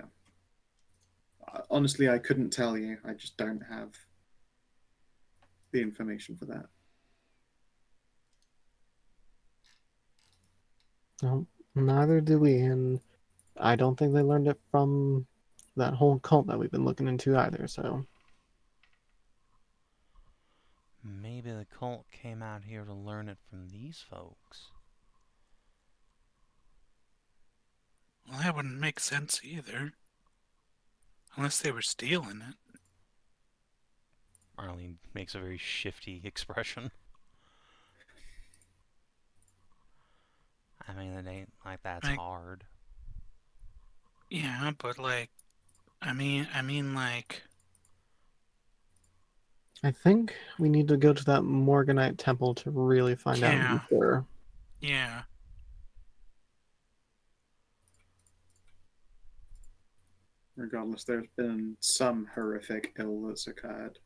Honestly, I couldn't tell you. I just don't have the information for that. No, neither do we, and I don't think they learned it from that whole cult that we've been looking into either, so. Maybe the cult came out here to learn it from these folks. Well, that wouldn't make sense either. Unless they were stealing it. Arlene makes a very shifty expression. I mean, it ain't like that's Like, hard. yeah, but like, I mean, like, I think we need to go to that Morganite temple to really find out yeah, for sure. yeah. Regardless, there's been some horrific ill that's occurred.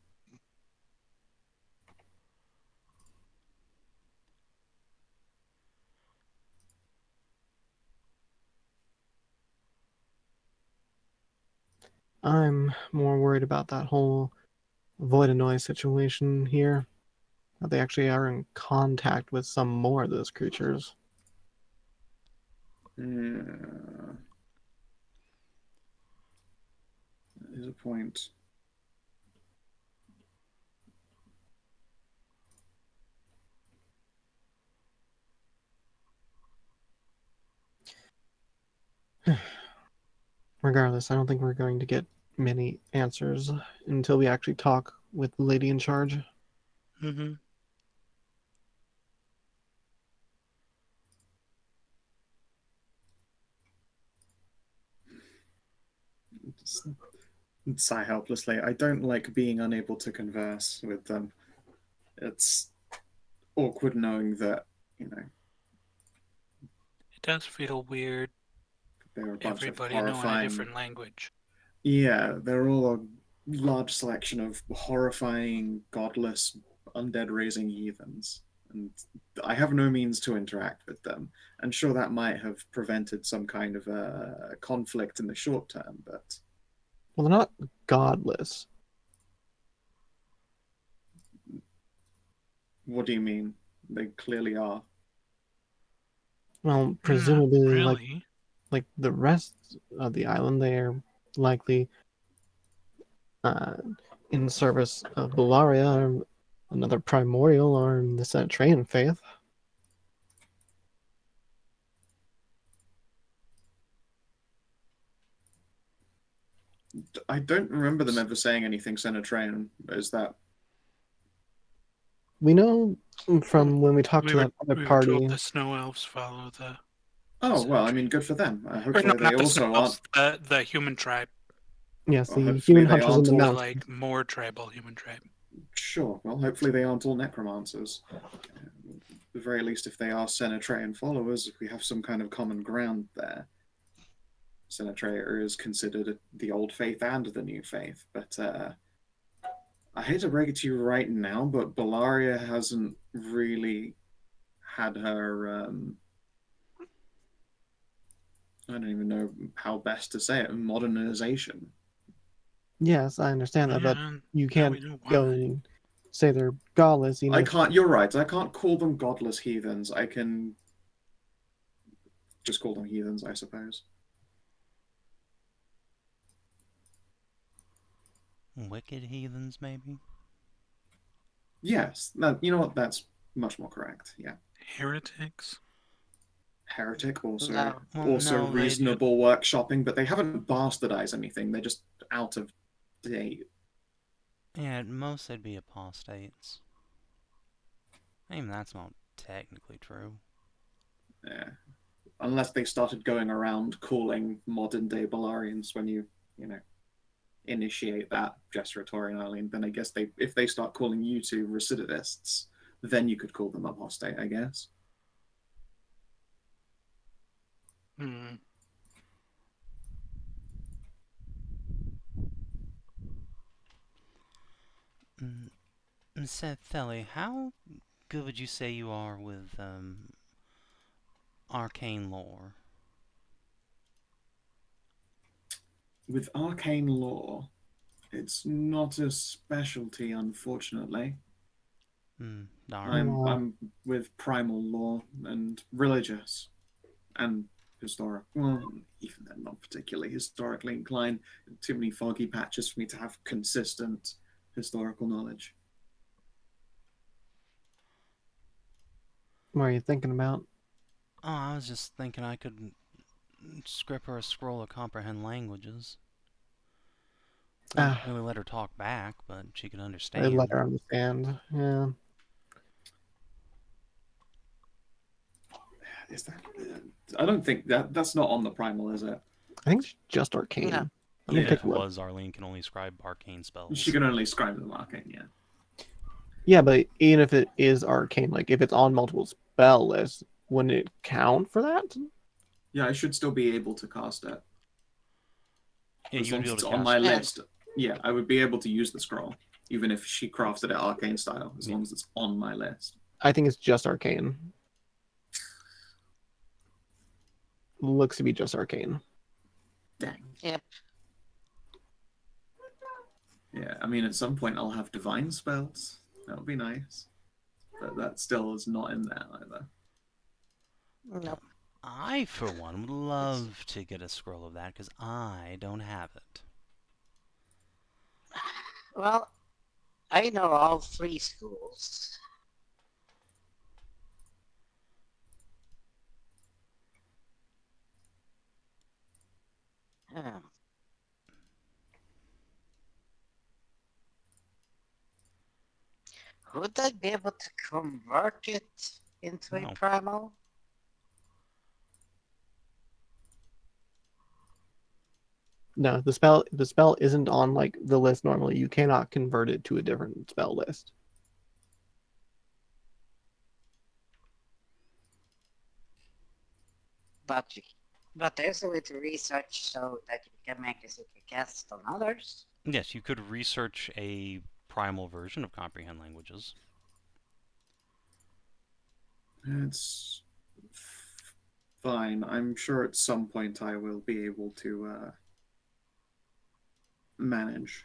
I'm more worried about that whole Voidanoid situation here. That they actually are in contact with some more of those creatures. Yeah. That is a point. Regardless, I don't think we're going to get many answers until we actually talk with the lady in charge. Mm-hmm. Sigh helplessly. I don't like being unable to converse with them. It's awkward knowing that, It does feel weird. they're a bunch of Everybody knowing a horrifying. different language. Yeah, they're all a large selection of horrifying, godless, undead raising heathens. And I have no means to interact with them. And sure, that might have prevented some kind of a conflict in the short term, but Well, they're not godless. what do you mean? They clearly are. Well, Not presumably, really. like the rest of the island, they are likely uh, in service of Bellaria or another primordial or in the Centaurian faith. I don't remember them ever saying anything Senatrian. Is that? We know from when we talked We to were that other we were told party. the snow elves follow the Oh well, I Centaur. mean, good for them. Or no, Hopefully, they not the snow also aren't. elves. The human tribe. Yes, Well, the hopefully, human they hunters in aren't the all. The mountain. like more tribal human tribe. Sure. Well, hopefully, they aren't all necromancers. At the very least, if they are Senatrian followers, if we have some kind of common ground there. Senatria is considered the old faith and the new faith, but I hate to break it to you right now, but Bellaria hasn't really had her. I don't even know how best to say it. Modernization. Yes, I understand that, but Yeah, you now we can't know why. go and say they're godless, even I if can't. You're right. I can't call them godless heathens. I can just call them heathens, I suppose. Wicked heathens, maybe? Yes. No, you know what? That's much more correct. Yeah. Heretics. Heretic also No. Well, also no, they... reasonable workshopping, but they haven't bastardized anything. They're just out of date. Yeah, at most they'd be apostates. Even that's not technically true. Yeah. Unless they started going around calling modern day Bellarians when you know, initiate that Gesturatorian Island, then I guess if they start calling you two recidivists, then you could call them apostate, I guess. Hmm. Said Theli, how good would you say you are with arcane lore? With arcane lore, it's not a specialty, unfortunately. Darn. I'm with primal lore and religious and historic. Well, even then, not particularly historically inclined. Too many foggy patches for me to have consistent historical knowledge. What are you thinking about? Oh, I was just thinking I could script her a scroll of comprehend languages. Wouldn't really let her talk back, but she could I understand. let her understand. Yeah. Is that? I don't think that's not on the primal, is it? I think it's just arcane. No. Let me Even take if a it look. was, Arlene can only scribe arcane spells. She can only scribe them arcane, yeah. Yeah, but even if it is arcane, like if it's on multiple spell lists, wouldn't it count for that? Yeah, I should still be able to cast it. Yeah, As you would long be as able it's to on cast my it. list. Yeah, I would be able to use the scroll, even if she crafted it arcane style, as Yeah. long as it's on my list. I think it's just arcane. Looks to be just arcane. Dang. Yep. Yeah, I mean, at some point I'll have divine spells. That would be nice. But that still is not in there either. Nope. I, for one, would love to get a scroll of that, because I don't have it. Well, I know all 3 schools. Hmm. Would I be able to convert it into a No. primal? No, the spell isn't on like the list normally. You cannot convert it to a different spell list. But there's a way to research so that you can make a secret cast on others. Yes, you could research a primal version of comprehend languages. It's fine. I'm sure at some point I will be able to manage.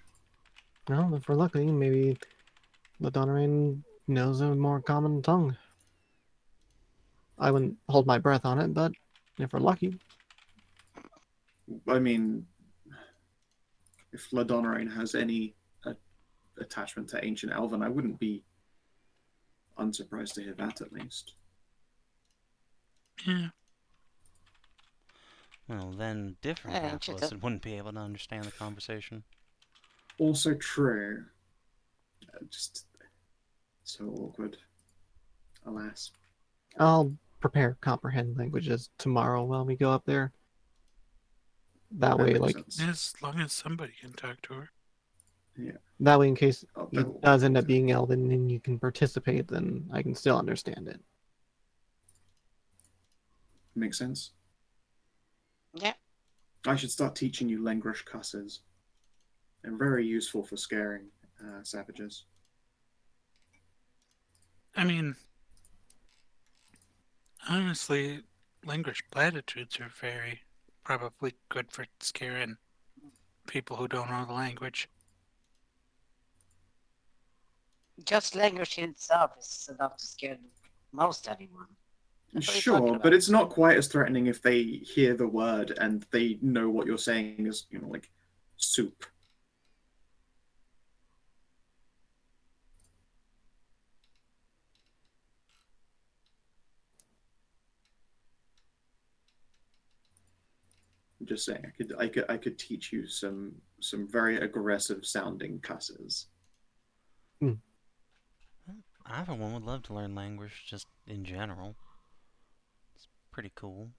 Well, if we're lucky, maybe Ladonnarain knows a more common tongue. I wouldn't hold my breath on it, but if we're lucky. I mean, if Ladonnarain has any attachment to ancient Elven, I wouldn't be unsurprised to hear that at least. Yeah. Well, then different Yeah, path you listed wouldn't be able to understand the conversation. Also true. Just so awkward. Alas. I'll prepare comprehend languages tomorrow while we go up there. That way, makes like sense. As long as somebody can talk to her. that way, in case Oh, he that will does be end up good. being Elven and you can participate, then I can still understand it. Makes sense. Yeah. I should start teaching you Lengrish cusses. They're very useful for scaring savages. I mean, honestly, language platitudes are very probably good for scaring people who don't know the language. Just language in itself is enough to scare most anyone. What are you talking Sure, about? but it's not quite as threatening if they hear the word and they know what you're saying is, like soup. I'm just saying, I could teach you some very aggressive sounding cusses. I, for one, would love to learn language just in general. It's pretty cool.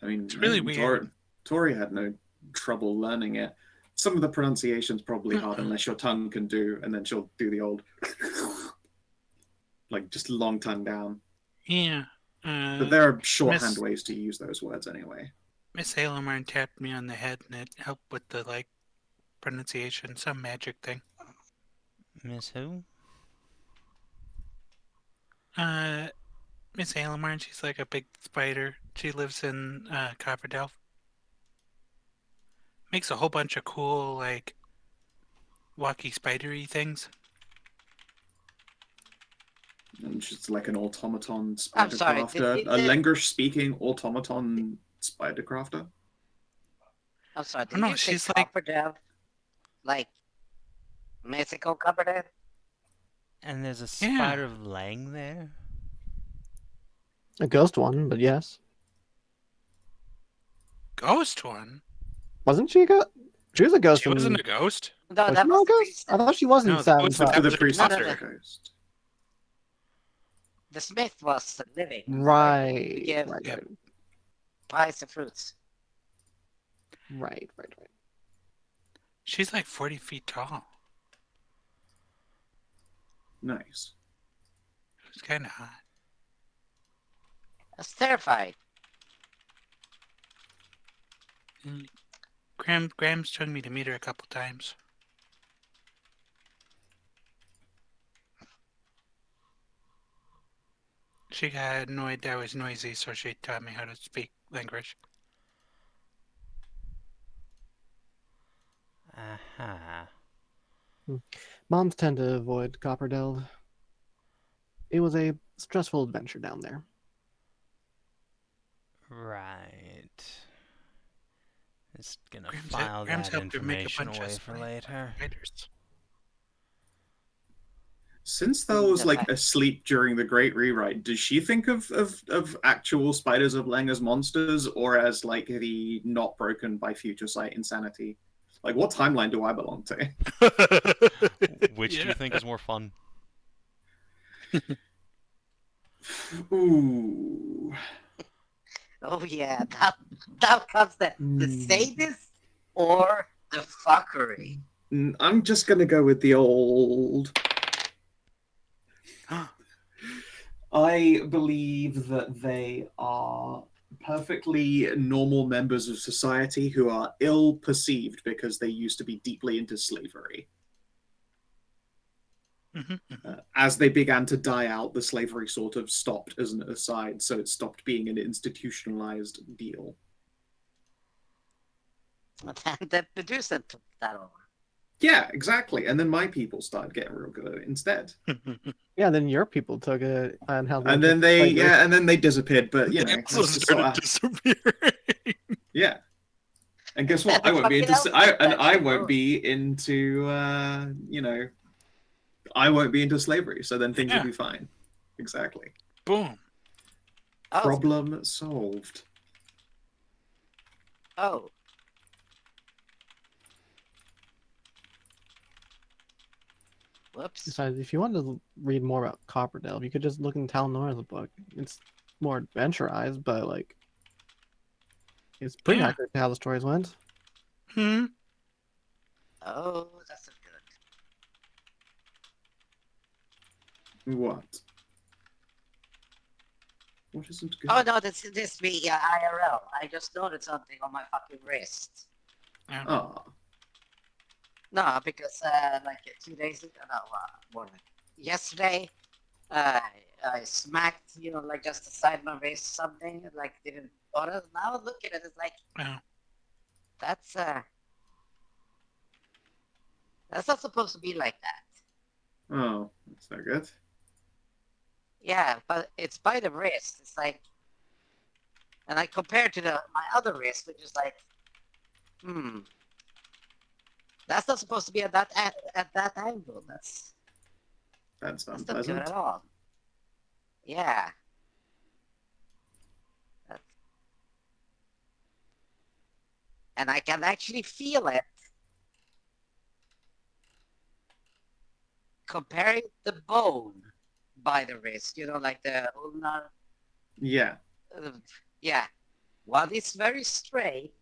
I mean, It's really weird. Tori had no trouble learning it. Some of the pronunciation's probably hard unless your tongue can do, and then she'll do the old, like just long tongue down. Yeah. But there are shorthand Miss- ways to use those words anyway. Miss Salamar tapped me on the head and it helped with the pronunciation, some magic thing. Miss who? Miss Salamar, she's like a big spider. She lives in Copperdale. Makes a whole bunch of cool, like, walkie spidery things. And just like an automaton I'm spider sorry, crafter. A did Lengush-speaking automaton spider crafter. I'm sorry, Oh did no, you say she's like, Copperdelve? Like, mythical Copperdelve? And there's a Yeah. spider of Lang there? A ghost one, but yes. ghost one? Wasn't she a ghost? She was a ghost. She wasn't a ghost. No, Was that she not was a the ghost? priest. I thought she was in No, that Savin. was the- To the was a priest No, of no, the no. ghost. The smith was living. Right, Yeah. right, Yeah. right, Pies and fruits. right, right, right. She's like 40 feet tall. Nice. It's kind of hot. I was terrified. And Graham's took me to meet her a couple times. She got annoyed that I was noisy, so she taught me how to speak language. Aha. Moms tend to avoid Copperdelve. It was a stressful adventure down there. Right. Just gonna Graham's file Graham's that helped her make a information bunch away of for later. spiders. Since Thel was The like fact- asleep during the Great Rewrite, does she think of actual spiders of Leng as monsters or as like the not broken by future sight insanity? Like, what timeline do I belong to? Which do you think is more fun? Ooh. Oh yeah, that comes the sadist or the fuckery. I'm just gonna go with the old. I believe that they are perfectly normal members of society who are ill perceived because they used to be deeply into slavery. As they began to die out, the slavery sort of stopped as an aside, so it stopped being an institutionalized deal. And the Medusa took that over. Yeah, exactly. And then my people started getting real good at it instead. Yeah, then your people took it and held And then they disappeared, but you know, They also that's just started sort of, disappearing. yeah. And guess what? The I won't be fucking into elephant I that won't shit be into you know, I won't be into slavery, so then things Yeah. will be fine. Exactly. Boom. Oh, Problem solved. oh. Whoops. Besides, if you wanted to read more about Copperdelve, you could just look in Talnora's book. It's more adventurized, but like it's pretty Yeah. accurate to how the stories went. Hmm. Oh, that's a good. What? What isn't good? Oh no, this me IRL. I just noticed something on my fucking wrist. Ah. No, because like 2 days ago, no, more like yesterday, I smacked, you know, like just the side of my wrist something, and, like didn't bother. Now look at it, it's like Oh. that's not supposed to be like that. Oh, that's not good. Yeah, but it's by the wrist. It's like, and I compare to my other wrist, which is like, that's not supposed to be at that angle. That's That's not good unpleasant. at all. Yeah. And I can actually feel it. Comparing the bone by the wrist, you know, like the ulnar. Yeah. Yeah. One is very straight,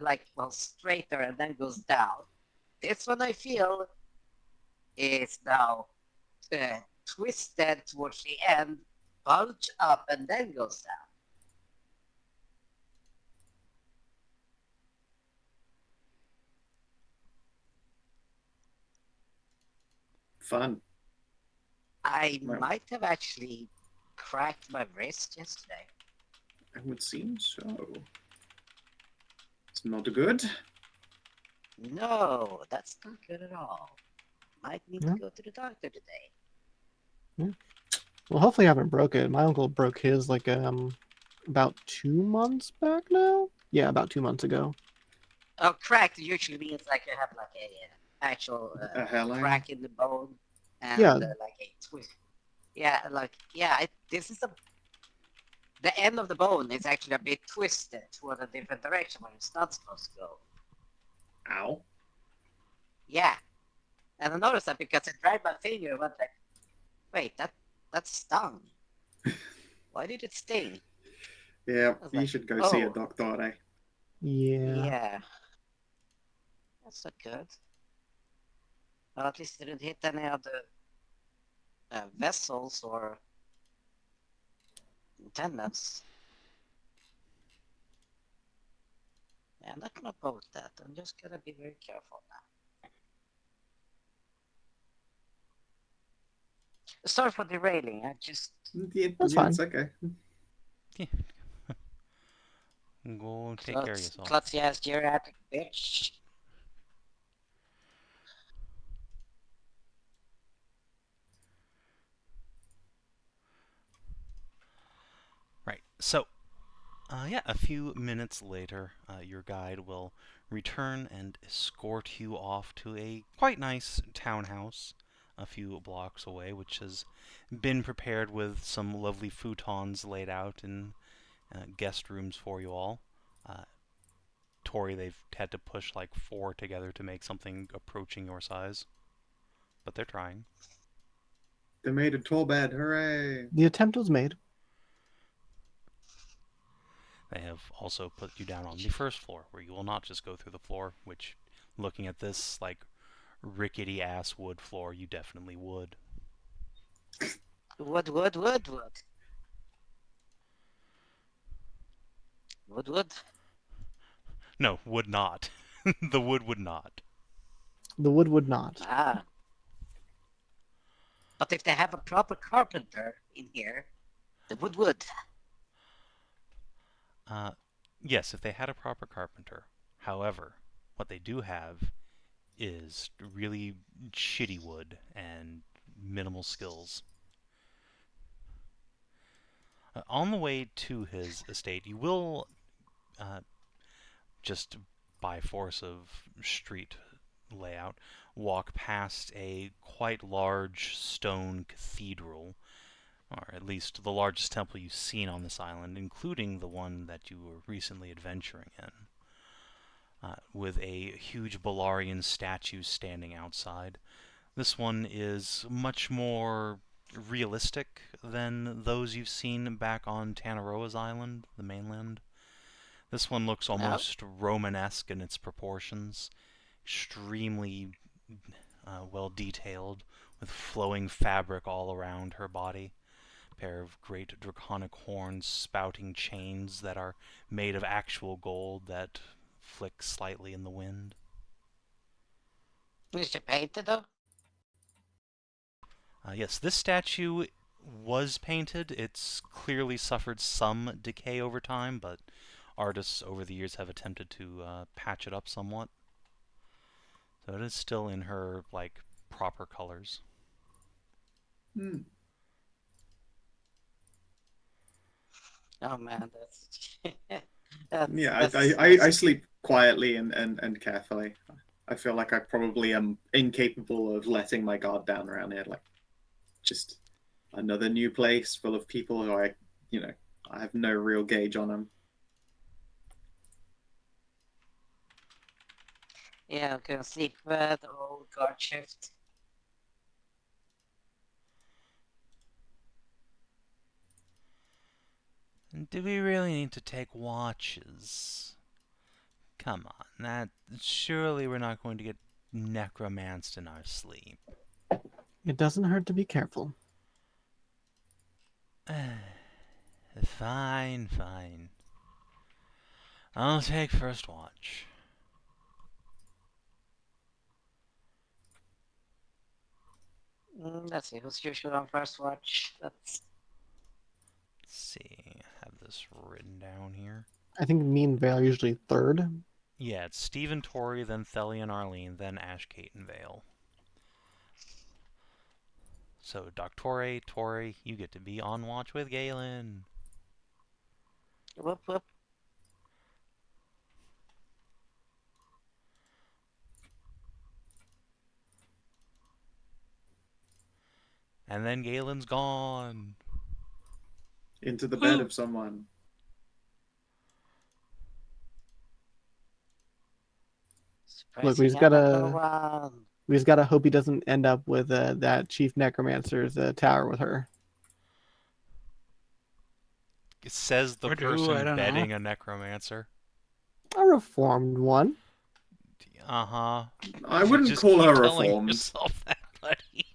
like, well, straighter and then goes down. This one I feel is now twisted towards the end, bulge up and then goes down. Fun. I Well. might have actually cracked my wrist yesterday. It would seem so. It's not good. No, that's not good at all. Might need Yeah. to go to the doctor today. Well, hopefully I haven't broke it. My uncle broke his like about 2 months back now. Yeah, about 2 months ago. Oh, cracked usually means like you have like a actual A hairline? crack in the bone and Yeah, like a twist. Yeah, like this is the end of the bone is actually a bit twisted toward a different direction where it's not supposed to go. Ow. Yeah, and I noticed that because I dragged my finger and went like, wait, that stung. Why did it sting? Yeah, I was you like, should go see a oh, doctor, eh? yeah. yeah, that's not good. Well, at least it didn't hit any of the vessels or tendons. Yeah, I'm not gonna post that. I'm just gonna be very careful now. Sorry for derailing. I just Yeah, That's yeah, fine. it's okay. Yeah. Go take care of yourself. klutzy ass geriatric bitch. Right. So, yeah, a few minutes later, your guide will return and escort you off to a quite nice townhouse a few blocks away, which has been prepared with some lovely futons laid out in guest rooms for you all. Tori, they've had to push like 4 together to make something approaching your size, but they're trying. They made a tour bed, hooray! The attempt was made. They have also put you down on the first floor, where you will not just go through the floor, which, looking at this, like, rickety ass wood floor, you definitely would. Wood, wood, wood, wood. Wood, wood. No, would not. The wood would not. The wood would not. Ah. But if they have a proper carpenter in here, the wood would. Yes, if they had a proper carpenter. However, what they do have is really shitty wood and minimal skills. On the way to his estate, you will, just by force of street layout, walk past a quite large stone cathedral, or at least the largest temple you've seen on this island, including the one that you were recently adventuring in, with a huge Balarian statue standing outside. This one is much more realistic than those you've seen back on Tanaroa's island, the mainland. This one looks No? almost Romanesque in its proportions, extremely well detailed, with flowing fabric all around her body. A pair of great draconic horns spouting chains that are made of actual gold that flick slightly in the wind. Is it painted though? Yes, this statue was painted. It's clearly suffered some decay over time, but artists over the years have attempted to patch it up somewhat. So it is still in her, like, proper colors. Hmm. Oh man, that's Yeah, that's I sleep quietly and carefully. I feel like I probably am incapable of letting my guard down around here. Like, just another new place full of people who I have no real gauge on them. yeah. I'm gonna sleep with old guard shift. Do we really need to take watches? Come on, that surely we're not going to get necromanced in our sleep. It doesn't hurt to be careful. Fine, fine. I'll take first watch. Let's see who's usually on first watch. That's Let's see, I have this written down here. I think me and Vale are usually third. Yeah, it's Stephen, Tori, then Thelian, Arlene, then Ashe, Kate, and Vale. So, Doctore, Tori, you get to be on watch with Galen. Whoop whoop. And then Galen's gone. Into the bed of someone. Look, we Suppressing just chemical gotta one. we just gotta hope he doesn't end up with that chief necromancer's tower with her. It says the Or do, I person don't know. bedding a necromancer. A reformed one. Uh-huh. I You wouldn't just call keep her telling reformed. yourself that, buddy.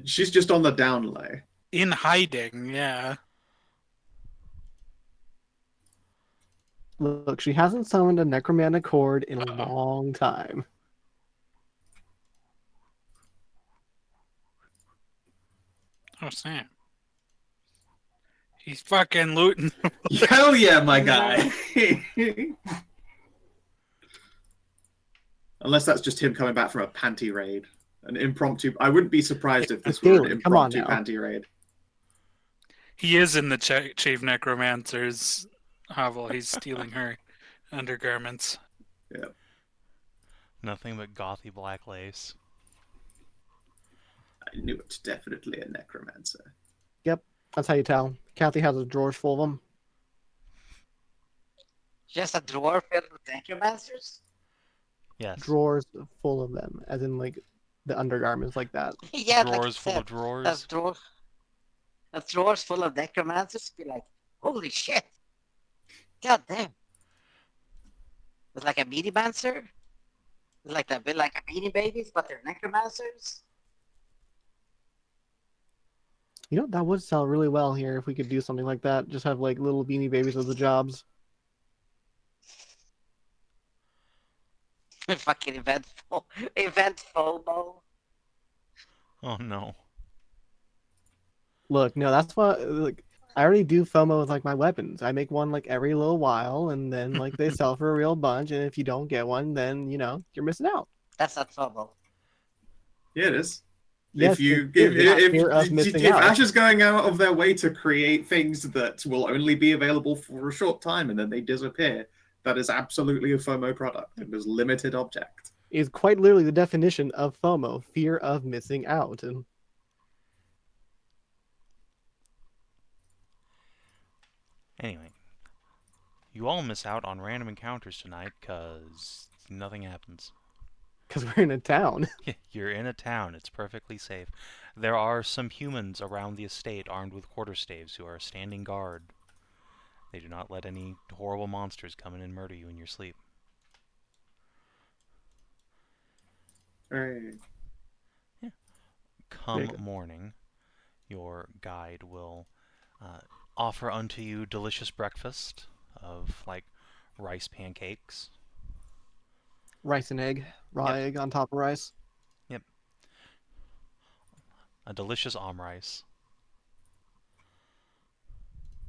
She's just on the down low. In hiding, yeah. Look, she hasn't summoned a necromantic horde in a Uh-oh. long time. Oh, snap. He's fucking looting. Hell yeah, my guy. Unless that's just him coming back from a panty raid. An impromptu. I wouldn't be surprised if this were an Galen, come on impromptu now. panty raid. He is in the Chief Necromancer's hovel. He's stealing her undergarments. Yeah. Nothing but gothy black lace. I knew it's definitely a necromancer. Yep, that's how you tell. Kathy has a drawer full of them. Just a drawer filled with necromancers? Yes. Drawers full of them, as in like the undergarments like that. Yeah, like Drawers I full said, of drawers. a drawers full of necromancers. Be like, holy shit! God damn! It's like a meaty mancer. It's like a bit like a beanie babies, but they're necromancers. You know, that would sell really well here if we could do something like that. Just have like little beanie babies as the jobs. Fucking event FOMO. Oh no. Look, no, that's what. Like, I already do FOMO with like my weapons. I make one like every little while, and then like they sell for a real bunch. And if you don't get one, then you know you're missing out. That's not FOMO. Yeah, it is. Yes, if it's fear of missing out. Ashe is going out of their way to create things that will only be available for a short time and then they disappear, that is absolutely a FOMO product. It is limited object. Is quite literally the definition of FOMO: fear of missing out. And Anyway. You all miss out on random encounters tonight, because nothing happens. because we're in a town. You're in a town. It's perfectly safe. There are some humans around the estate armed with quarterstaves who are standing guard. They do not let any horrible monsters come in and murder you in your sleep. Right. Come morning, your guide will offer unto you delicious breakfast of, like, rice pancakes. Rice and egg, raw Yep. egg on top of rice. Yep. A delicious rice.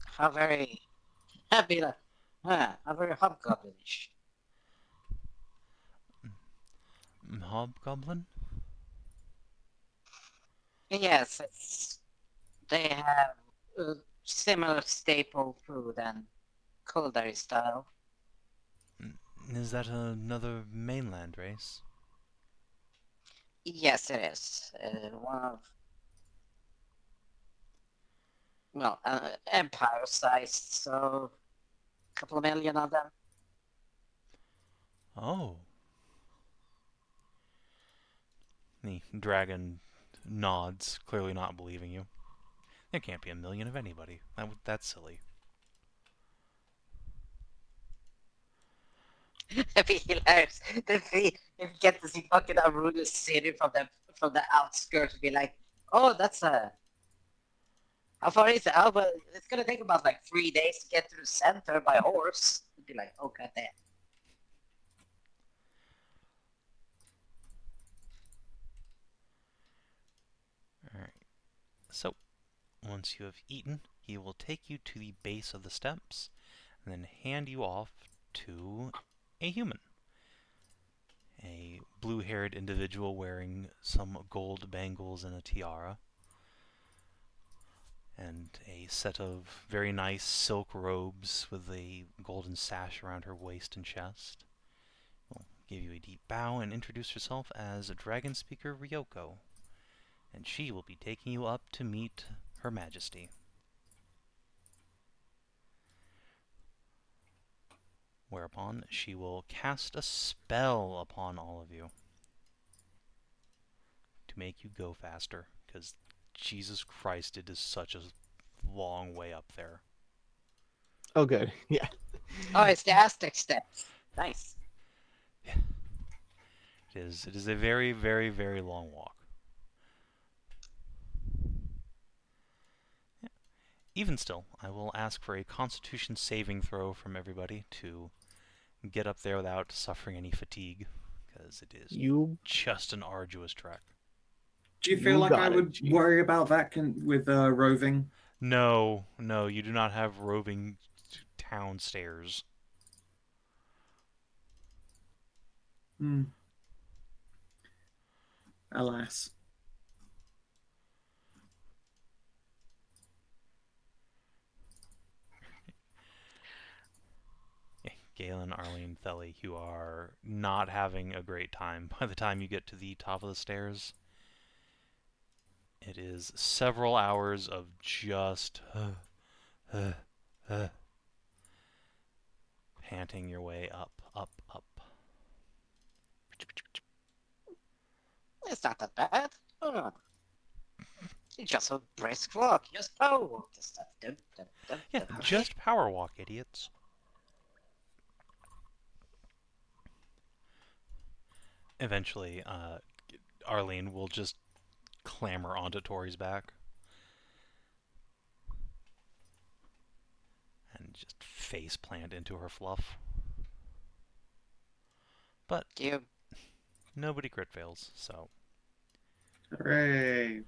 How very, how very hobgoblinish. Hobgoblin? Yes, they have similar staple food and culinary style. Is that another mainland race? Yes, it is. One of, well, empire-sized, so a couple of million of them. Oh. The dragon nods, clearly not believing you. There can't be a million of anybody. That's silly. It'd be hilarious. If you get to see fucking Aruna city from the outskirts, be like, oh, that's a. How far is it? Oh, but it's gonna take about like 3 days to get to the center by horse. It'd be like, oh goddamn. Alright. So, once you have eaten, he will take you to the base of the steps, and then hand you off to a human. A blue-haired individual wearing some gold bangles and a tiara, and a set of very nice silk robes with a golden sash around her waist and chest. Will give you a deep bow and introduce herself as Dragon Speaker Ryoko, and she will be taking you up to meet Her Majesty. Whereupon she will cast a spell upon all of you to make you go faster, because Jesus Christ, it is such a long way up there. Oh, good. Yeah. Oh, it's the Aztec steps. Nice. It is a very, very, very long walk. Yeah. Even still, I will ask for a Constitution saving throw from everybody to get up there without suffering any fatigue, because it is just an arduous trek. Do you feel like I would worry about that with roving? No, you do not have roving town stairs. Alas. Galen, Arlene, Theli, you are not having a great time by the time you get to the top of the stairs. It is several hours of just panting your way up. It's not that bad. It's just a brisk walk. Just power walk this stuff. Yeah, just power walk, idiots. Eventually, Arlene will just clamber onto Tori's back and just face plant into her fluff. But nobody crit fails, so. Hooray!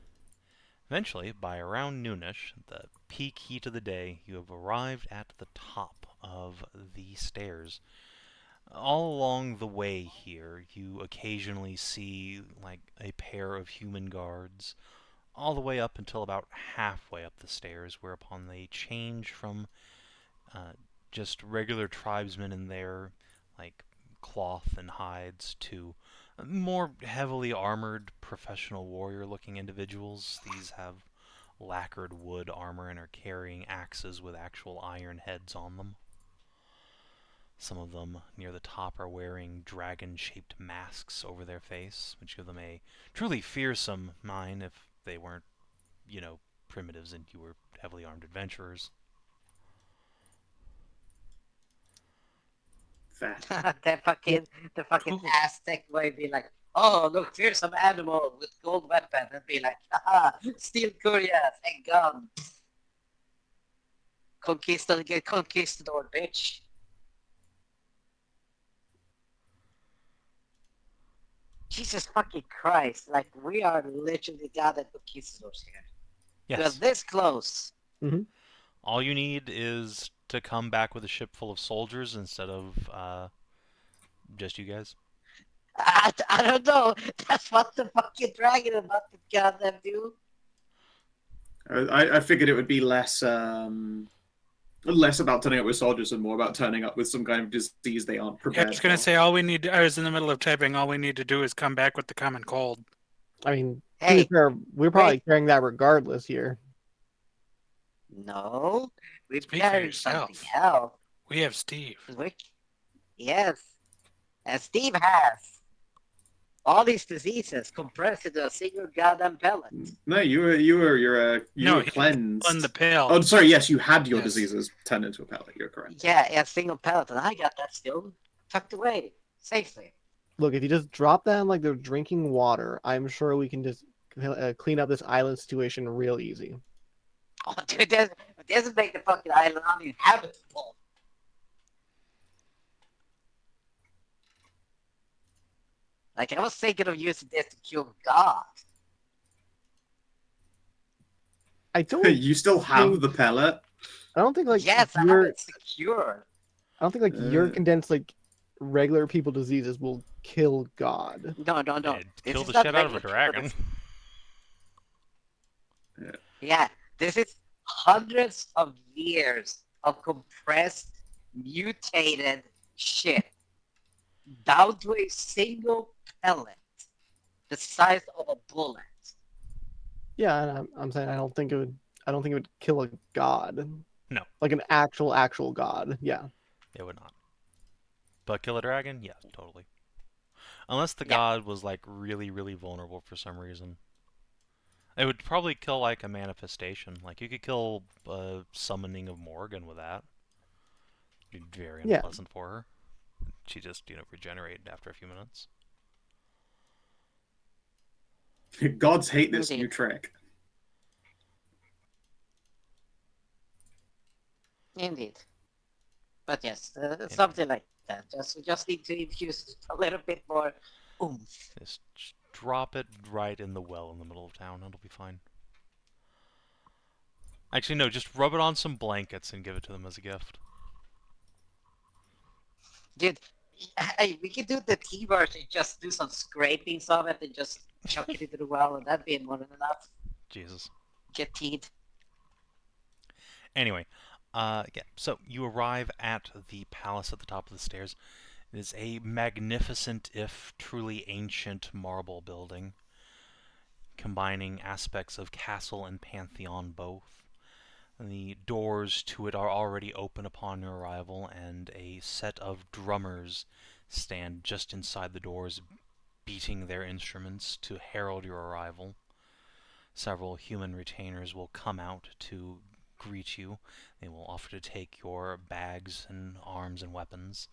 Eventually, by around noonish, the peak heat of the day, you have arrived at the top of the stairs. All along the way here, you occasionally see like a pair of human guards, all the way up until about halfway up the stairs, whereupon they change from just regular tribesmen in their like cloth and hides to more heavily armored professional warrior-looking individuals. These have lacquered wood armor and are carrying axes with actual iron heads on them. Some of them near the top are wearing dragon-shaped masks over their face, which give them a truly fearsome mien if they weren't, primitives and you were heavily armed adventurers. the fucking Aztec way be like, oh look, here's some animal with gold weapon, and be like, haha, steel curious and gun. Conquistador, bitch. Jesus fucking Christ, like we are literally goddamn conquistadors here. Yes. We're this close. Mm-hmm. All you need is to come back with a ship full of soldiers instead of just you guys. I don't know. That's what the fucking dragon about to goddamn do. I figured it would be less about turning up with soldiers and more about turning up with some kind of disease they aren't prepared I was going to say, I was in the middle of typing, all we need to do is come back with the common cold. I mean, to Hey, be fair, we're probably carrying that regardless here. No, we've Speak for carried something yourself. else. We have Steve. Yes, and Steve has all these diseases compressed into a single goddamn pellet. No, you were cleansed. On the pill. Oh, sorry. Yes, you had your diseases turned into a pellet. You're correct. Yeah, a single pellet, and I got that still tucked away safely. Look, if you just drop that in like they're drinking water, I'm sure we can just clean up this island situation real easy. Oh, dude, it doesn't make the fucking island uninhabitable. Like, I was thinking of using this to kill God. I don't. You still have the pellet? I don't think like Yes, I have it secured. I don't think like your Uh. condensed like regular people diseases will kill God. No, no, no. It'd This kill is the not shit out of a regular people dragon. disease. Yeah, this is hundreds of years of compressed, mutated shit down to a single pellet the size of a bullet. Yeah, and I'm saying I don't think it would. I don't think it would kill a god. No. Like an actual god. Yeah. It would not. But kill a dragon? Yeah, totally. Unless the Yeah. god was like really, really vulnerable for some reason. It would probably kill like a manifestation. Like you could kill a summoning of Morgan with that. It'd be very Yeah. unpleasant for her. She just, regenerated after a few minutes. Gods hate this Indeed. new trick. Indeed. But yes, something like that. We just need to infuse a little bit more oomph. Just drop it right in the well in the middle of town. It'll be fine. Actually, no, just rub it on some blankets and give it to them as a gift. Dude, hey, we could do the tea version, just do some scrapings of it and just chuck it into the well, and that'd be more than enough. Jesus. Get teed. Anyway, yeah, so you arrive at the palace at the top of the stairs. It is a magnificent, if truly ancient, marble building, combining aspects of castle and pantheon both. The doors to it are already open upon your arrival, and a set of drummers stand just inside the doors, beating their instruments to herald your arrival. Several human retainers will come out to greet you. They will offer to take your bags and arms and weapons.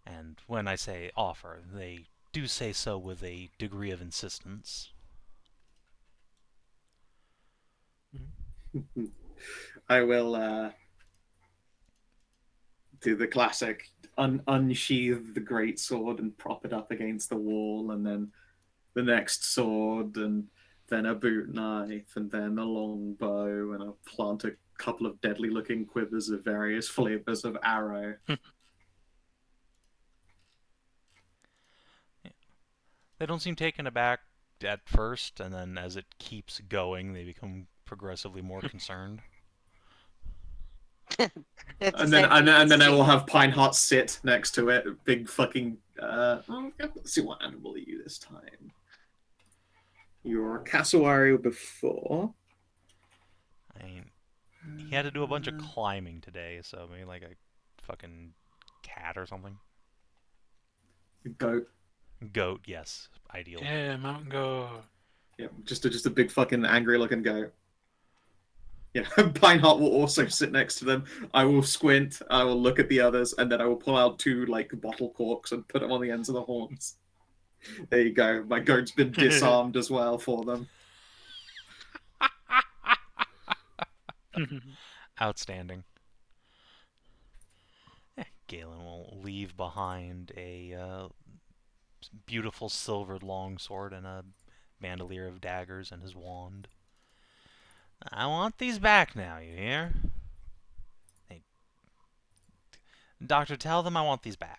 And when I say offer, they do say so with a degree of insistence. I will do the classic unsheathe the great sword and prop it up against the wall, and then the next sword, and then a boot knife, and then a long bow, and I'll plant a couple of deadly looking quivers of various flavors of arrow. They don't seem taken aback at first, and then as it keeps going, they become progressively more concerned. And then I will have Pineheart sit next to it. Big fucking. Let's see, what animal are you this time? You're a cassowary before. I mean, he had to do a bunch of climbing today, so maybe like a fucking cat or something. Goat. Goat, yes, ideal. Yeah, mountain goat. Yeah, just a big fucking angry looking goat. Yeah, Pineheart will also sit next to them. I will squint, I will look at the others, and then I will pull out two like bottle corks and put them on the ends of the horns. There you go. My goat's been disarmed as well for them. Outstanding. Galen will leave behind a beautiful silvered longsword and a bandolier of daggers and his wand. I want these back now, you hear? Hey, Doctor, tell them I want these back.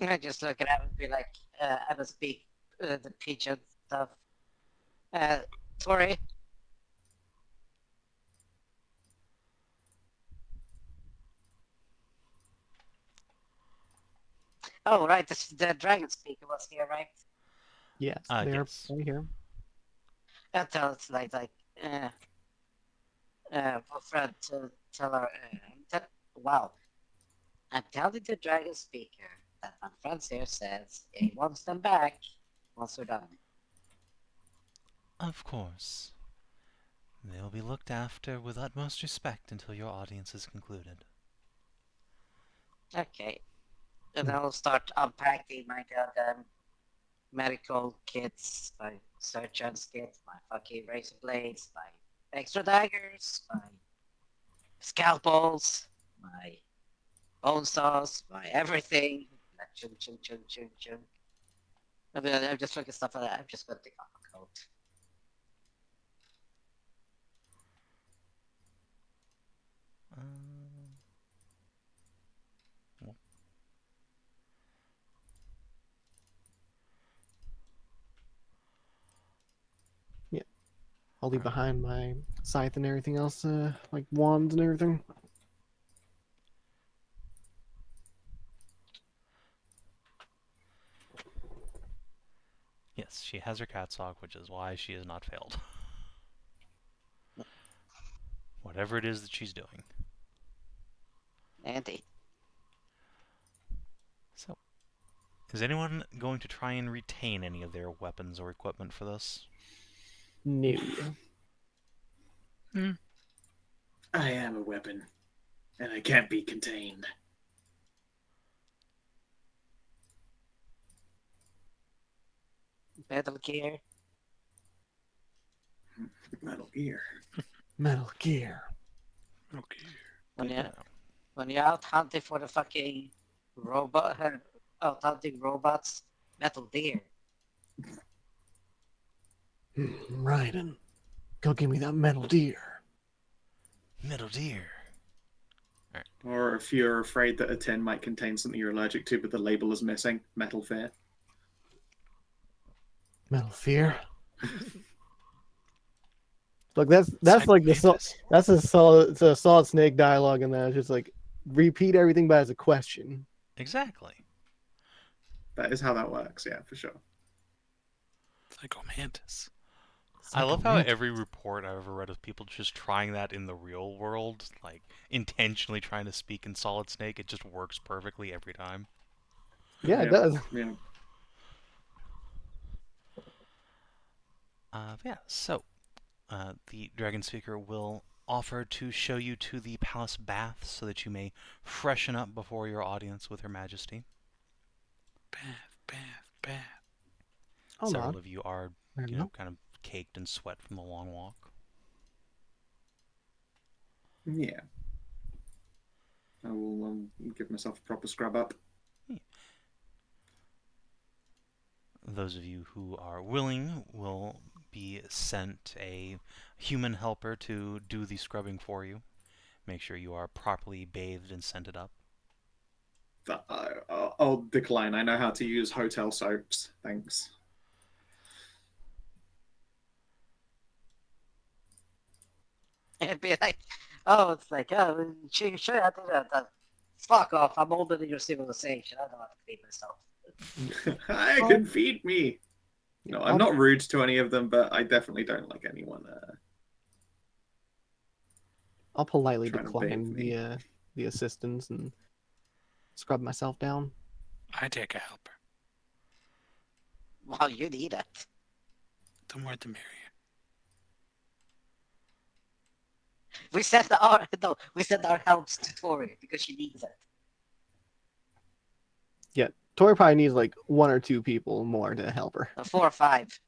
I just look at him and be like, I don't speak the pigeon stuff. Sorry. Oh, right, the dragon speaker was here, right? Yes. They're Yes. right here. I'll tell it's my friend to tell her, wow. I'm telling the dragon speaker that my friend here says he wants them back once we're done. Of course. They will be looked after with utmost respect until your audience is concluded. Okay. And I'll start unpacking my goddamn medical kits, my surgeon's kits, my fucking razor blades, my extra daggers, my scalpels, my bone saws, my everything. Like, chung, chung, chung, chung, chung. I mean, I'm just looking stuff like that. I'm just gonna take off a coat. Well, I'll leave behind my scythe and everything else, like wands and everything. yes, she has her catsock, which is why she has not failed. Whatever it is that she's doing. Andy. So, is anyone going to try and retain any of their weapons or equipment for this? No. I am a weapon, and I can't be contained. Metal Gear. Metal Gear. Metal Gear. Okay. When you're out hunting for the fucking robot, out hunting robots, Metal Gear. Raiden, go give me that metal deer. Metal Gear. Or if you're afraid that a tin might contain something you're allergic to, but the label is missing, Metal Fear. Metal Fear. Look, that's like that's a solid Snake dialogue in that. It's just like repeat everything but as a question. Exactly. That is how that works, yeah, for sure. Psychomantis. I love how every report I've ever read of people just trying that in the real world, like intentionally trying to speak in Solid Snake, it just works perfectly every time. Yeah, it does. Yeah. So the Dragon Speaker will offer to show you to the palace bath so that you may freshen up before your audience with Her Majesty. Bath. Several of you are, No. kind of caked in sweat from the long walk. Yeah. I will give myself a proper scrub up. Those of you who are willing will be sent a human helper to do the scrubbing for you. Make sure you are properly bathed and scented up. I'll decline. I know how to use hotel soaps. Thanks. It'd be like, oh, it's like, oh, sure, I do that. Fuck off, I'm older than your civilization. I don't have to feed myself. I can feed me. No, I'm not rude to any of them, but I definitely don't like anyone I'll politely trying to decline bathe the assistance and scrub myself down. I take a helper. Well, you need it. The more the merrier. We sent our helps to Tori because she needs it. Yeah, Tori probably needs like one or two people more to help her. 4 or 5.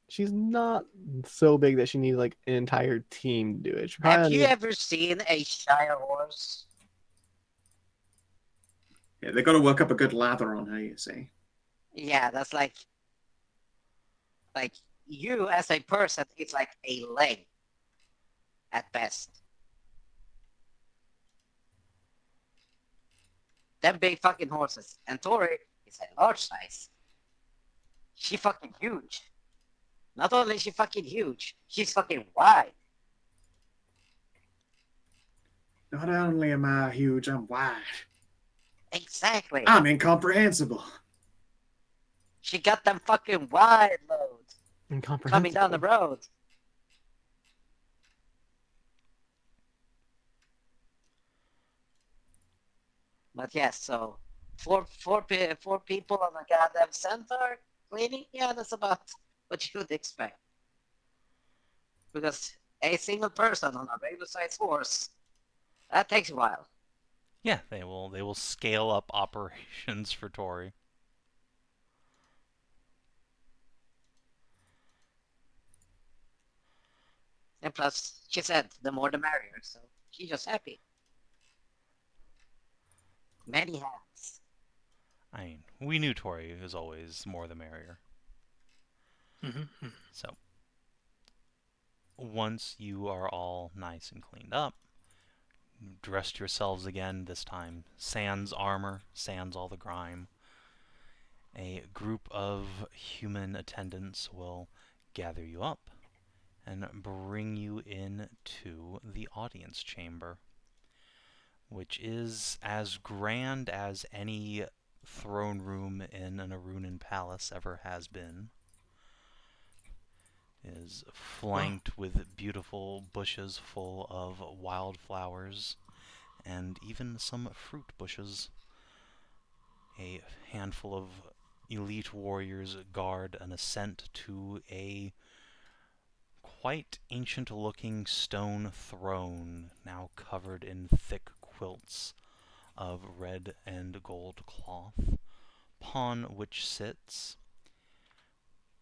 She's not so big that she needs like an entire team to do it. She Have probably you needs... ever seen a Shire horse? Yeah, they got to work up a good lather on her, you see. Yeah, that's like you as a person, it's like a leg at best. Them big fucking horses. And Tori is a large size. She fucking huge. Not only is she fucking huge, she's fucking wide. Not only am I huge, I'm wide. Exactly. I'm incomprehensible. She got them fucking wide loads coming down the road. But yes, so four people on a goddamn Centaur cleaning, yeah, that's about what you would expect. Because a single person on a regular-sized horse, that takes a while. Yeah, they will scale up operations for Tori. And plus, she said, the more the merrier, so she's just happy. Many hats. I mean, we knew Tori is always more the merrier. Mm-hmm. So, once you are all nice and cleaned up, dressed yourselves again, this time sans armor, sans all the grime. A group of human attendants will gather you up and bring you into the audience chamber, which is as grand as any throne room in an Arunan palace ever has been. It is flanked with beautiful bushes full of wildflowers and even some fruit bushes. A handful of elite warriors guard an ascent to a quite ancient-looking stone throne, now covered in thick quilts of red and gold cloth, upon which sits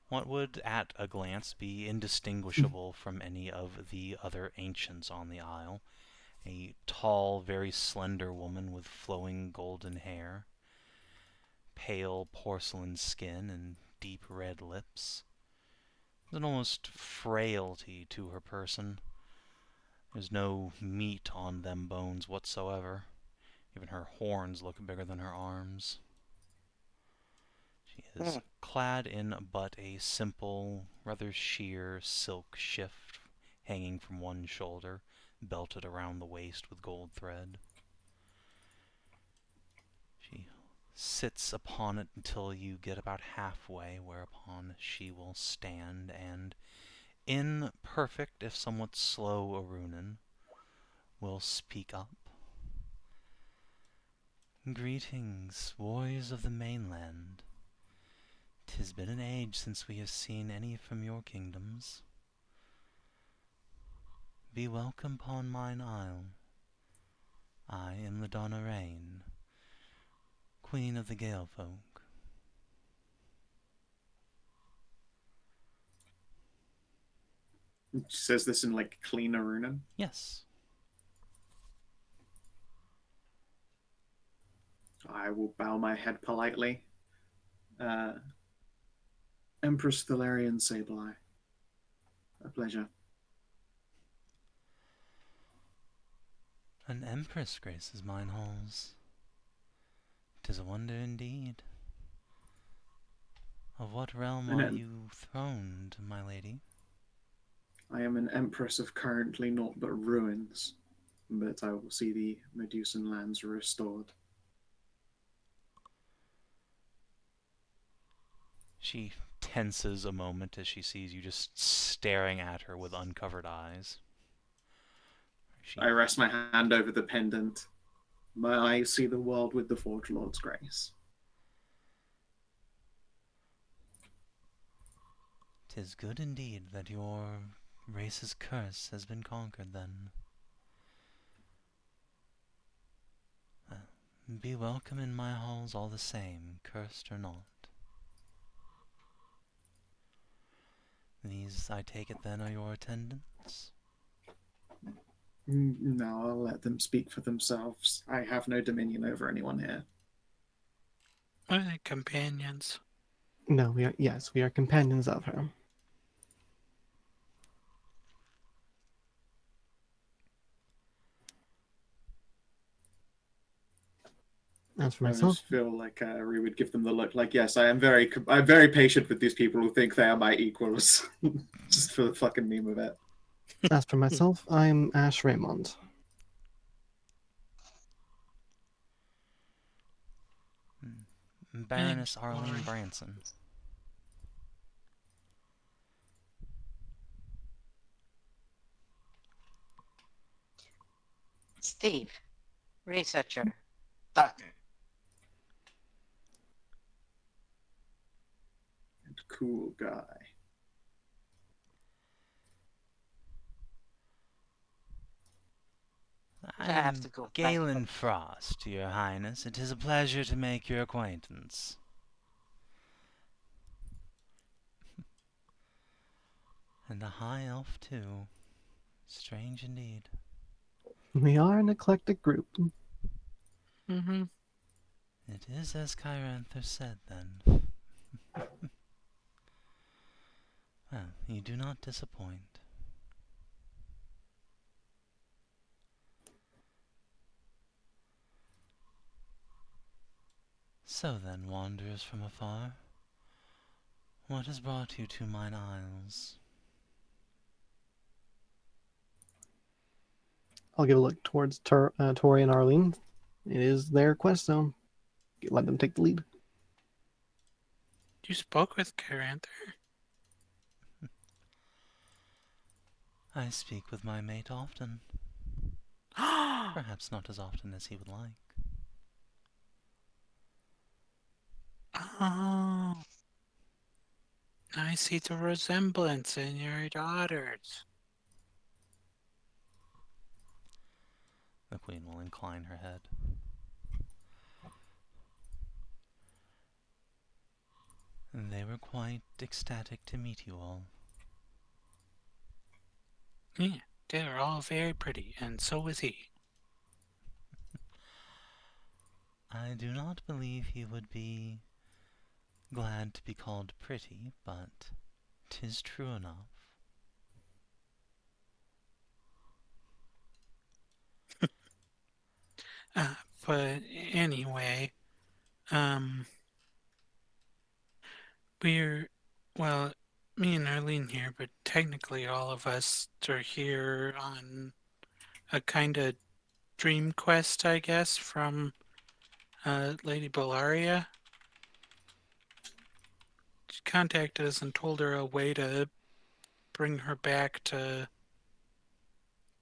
what would at a glance be indistinguishable from any of the other ancients on the isle. A tall, very slender woman with flowing golden hair, pale porcelain skin, and deep red lips. There's an almost frailty to her person. There's no meat on them bones whatsoever. Even her horns look bigger than her arms. She is clad in but a simple, rather sheer silk shift hanging from one shoulder, belted around the waist with gold thread. She sits upon it until you get about halfway, whereupon she will stand and, in perfect if somewhat slow Arunan, will speak up. Greetings, warriors of the mainland. 'Tis been an age since we have seen any from your kingdoms. Be welcome upon mine isle. I am the Donna Rain, Queen of the Galefolk. She says this in like clean Arunan. Yes. I will bow my head politely. Empress Thelerien Sableye. A pleasure. An empress graces mine halls. 'Tis a wonder indeed. Of what realm are you throned, my lady? I am an empress of currently naught but ruins, but I will see the Medusan lands restored. She tenses a moment as she sees you just staring at her with uncovered eyes. I rest my hand over the pendant. My eyes see the world with the Forge Lord's grace. 'Tis good indeed that your race's curse has been conquered, then. Be welcome in my halls all the same, cursed or not. These, I take it then, are your attendants? No, I'll let them speak for themselves. I have no dominion over anyone here. Are they companions? No, we are companions of her. As for I myself, just feel like we would give them the look. Like, yes, I'm very patient with these people who think they are my equals, just for the fucking meme of it. as for myself, I'm Ashe Raymont. Baroness Thanks, Arlene Lauren. Branson. Steve, researcher, Dutton. And cool guy. I have I'm to go back. Galen Frost, your highness. It is a pleasure to make your acquaintance. And a high elf, too. Strange indeed. We are an eclectic group. Mm-hmm. It is as Chiranther said, then. Well, you do not disappoint. So then, wanderers from afar, what has brought you to mine isles? I'll give a look towards Tori and Arlene. It is their quest, so let them take the lead. You spoke with Caranther? I speak with my mate often. Perhaps not as often as he would like. Oh, I see the resemblance in your daughters. The queen will incline her head. They were quite ecstatic to meet you all. Yeah, they're all very pretty, and so is he. I do not believe he would be glad to be called pretty, but 'tis true enough. But anyway, um, we're, well, me and Arlene here, but technically all of us are here on a kind of dream quest, I guess, from Lady Bellaria. She contacted us and told her a way to bring her back to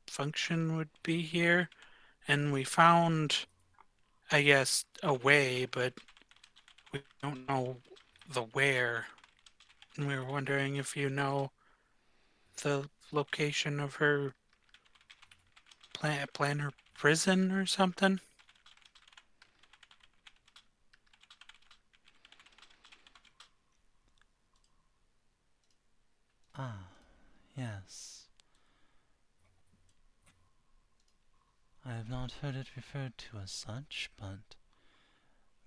function would be here. And we found, I guess, a way, but we don't know the where. And we were wondering if you know the location of her planner prison or something. Ah, yes. I have not heard it referred to as such, but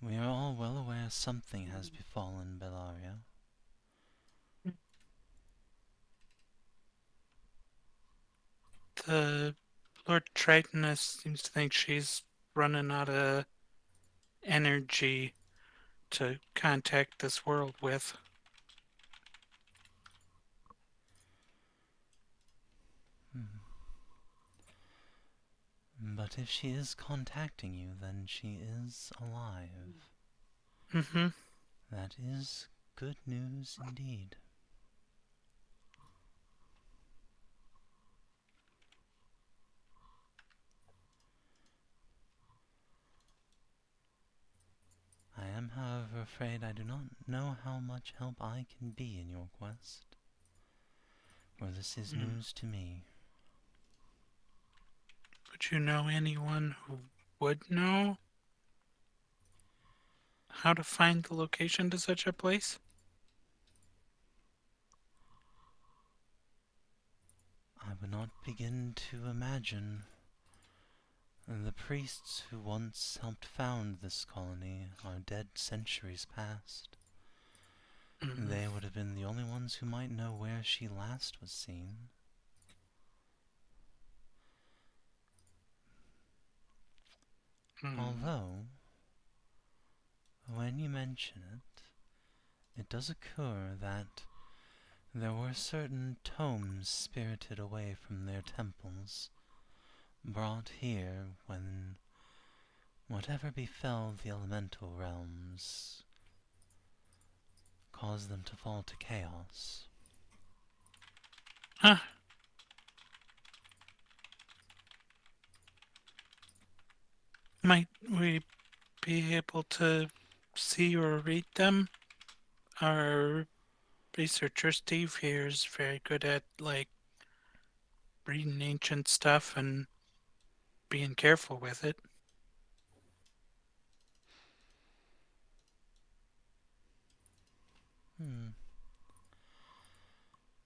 we are all well aware something has befallen Bellaria. The Lord Tritonus seems to think she's running out of energy to contact this world with. But if she is contacting you, then she is alive. Mm-hmm. That is good news indeed. I am, however, afraid I do not know how much help I can be in your quest, for this is news to me. Would you know anyone who would know how to find the location to such a place? I would not begin to imagine. The priests who once helped found this colony are dead centuries past. They would have been the only ones who might know where she last was seen. Although, when you mention it, it does occur that there were certain tomes spirited away from their temples, brought here when whatever befell the elemental realms caused them to fall to chaos. Huh. Might we be able to see or read them? Our researcher Steve here is very good at, like, reading ancient stuff and being careful with it.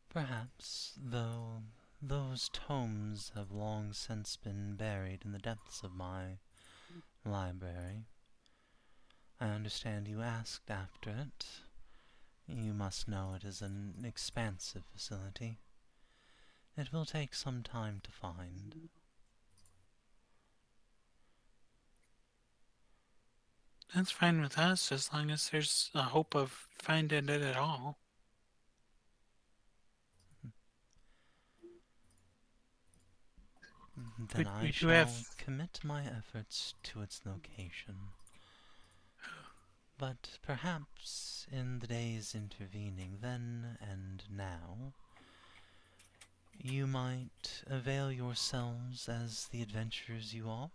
Perhaps, though those tomes have long since been buried in the depths of my library. I understand you asked after it. You must know it is an expansive facility. It will take some time to find. That's fine with us as long as there's a hope of finding it at all. Then I We do shall have. commit my efforts to its location. But perhaps in the days intervening then and now, you might avail yourselves as the adventurers you are.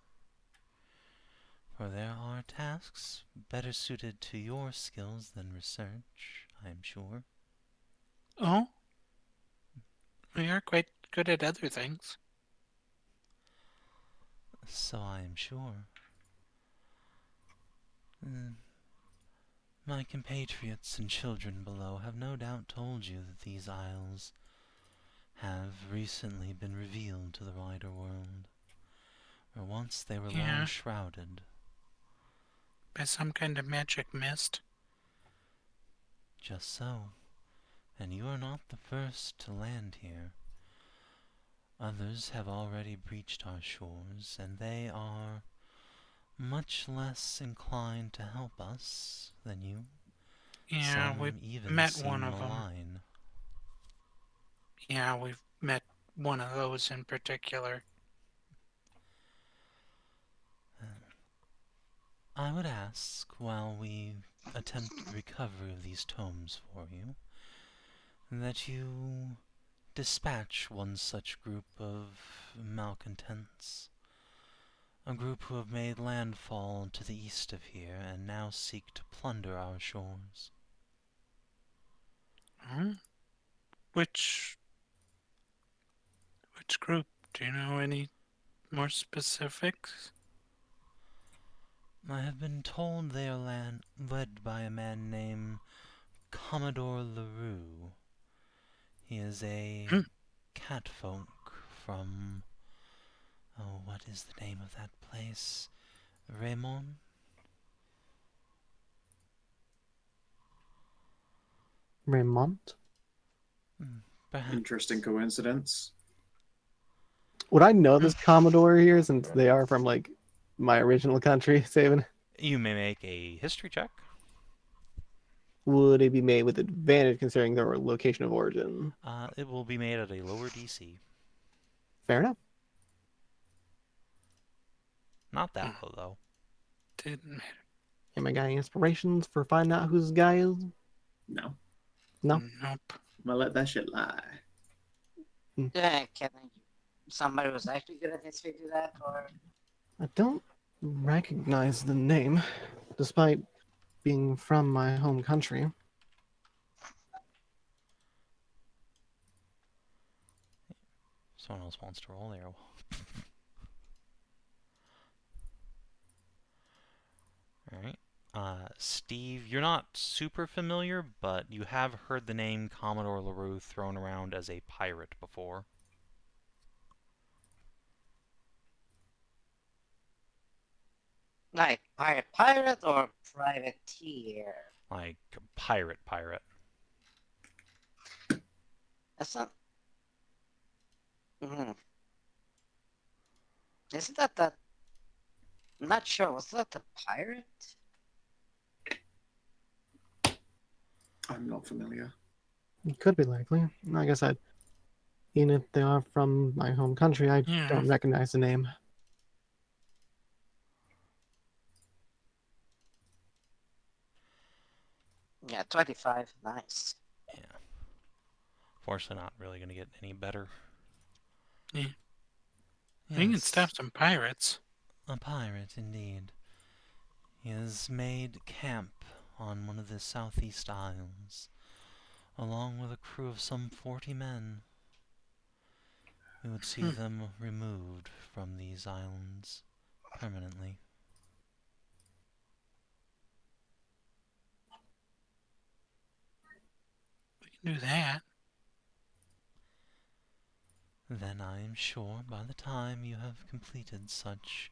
For there are tasks better suited to your skills than research, I am sure. Oh? We are quite good at other things. So I am sure. My compatriots and children below have no doubt told you that these isles have recently been revealed to the wider world, where once they were long Yeah. shrouded. By some kind of magic mist. Just so. And you are not the first to land here. Others have already breached our shores, and they are much less inclined to help us than you. Yeah, we've Some even met one seem of them. malign. Yeah, we've met one of those in particular. I would ask, while we attempt the recovery of these tomes for you, that you dispatch one such group of malcontents. A group who have made landfall to the east of here and now seek to plunder our shores. Hmm? Which group? Do you know any more specifics? I have been told they are led by a man named Commodore LaRue. He is a Hmm. catfolk from... Oh, what is the name of that place? Raymont? Raymont? Perhaps. Interesting coincidence. Would I know this Commodore here since they are from like my original country, Savin? You may make a history check. Would it be made with advantage considering their location of origin? It will be made at a lower DC. Fair enough. Not that low, though. Didn't matter. Am I got any inspirations for finding out who this guy is? No. No. Nope. I'm gonna let that shit lie. Yeah, can somebody who's actually good at history do that? Or I don't recognize the name, despite being from my home country. Someone else wants to roll there. Alright. Steve, you're not super familiar, but you have heard the name Commodore LaRue thrown around as a pirate before. like pirate or privateer? Like, pirate. That's not. Mm. Isn't that the? I'm not sure. Was that the pirate? I'm not familiar. It could be likely. Like I said, even if they are from my home country, I Yeah. don't recognize the name. Yeah, 25. Nice. Yeah. Fortunately, not really going to get any better. Yeah. Yes, We can stop some pirates. a pirate, indeed. He has made camp on one of the southeast isles, along with a crew of some 40 men. We would see them removed from these islands permanently. We can do that. Then I am sure by the time you have completed such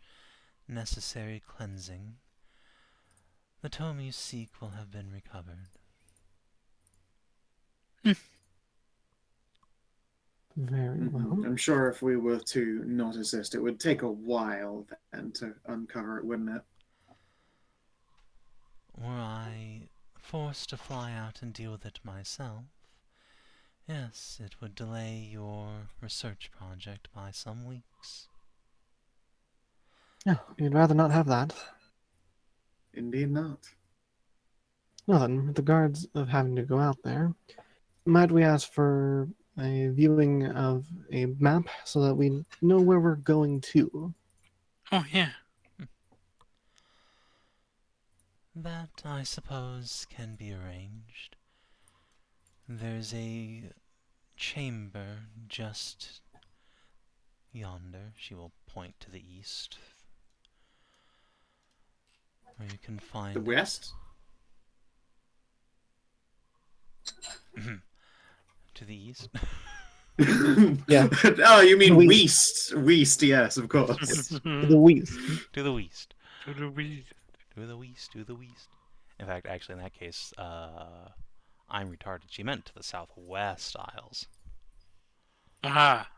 necessary cleansing, the tome you seek will have been recovered. Very well. I'm sure if we were to not assist, it would take a while then to uncover it, wouldn't it? were I forced to fly out and deal with it myself, yes, it would delay your research project by some weeks. Yeah, you'd rather not have that. Indeed not. Well then, with the guards of having to go out there, might we ask for a viewing of a map so that we know where we're going to? Oh, yeah. That, I suppose, can be arranged. There's a chamber just yonder, she will point to the east, where you can find The west? to the east. Yeah. Oh, you mean We- Weast. Weast, yes, of course. The West. To the west. To the weed. To the west, to the west. In fact, actually, in that case, I'm retarded. She meant to the southwest Isles. Aha.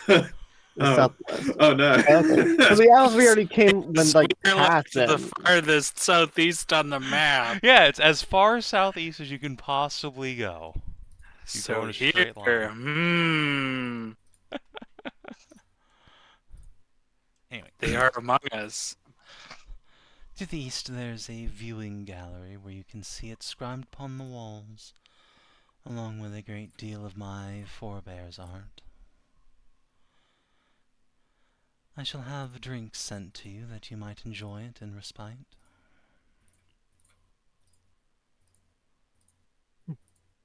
The Oh. southwest. Oh no. Okay. So the Isles we already came when like We're past to the them. farthest southeast on the map. Yeah, it's as far southeast as you can possibly go. You go So in a here, straight line. Anyway, They are among us. to the east there's a viewing gallery where you can see it scribed upon the walls, along with a great deal of my forebears' art. I shall have drinks sent to you that you might enjoy it in respite.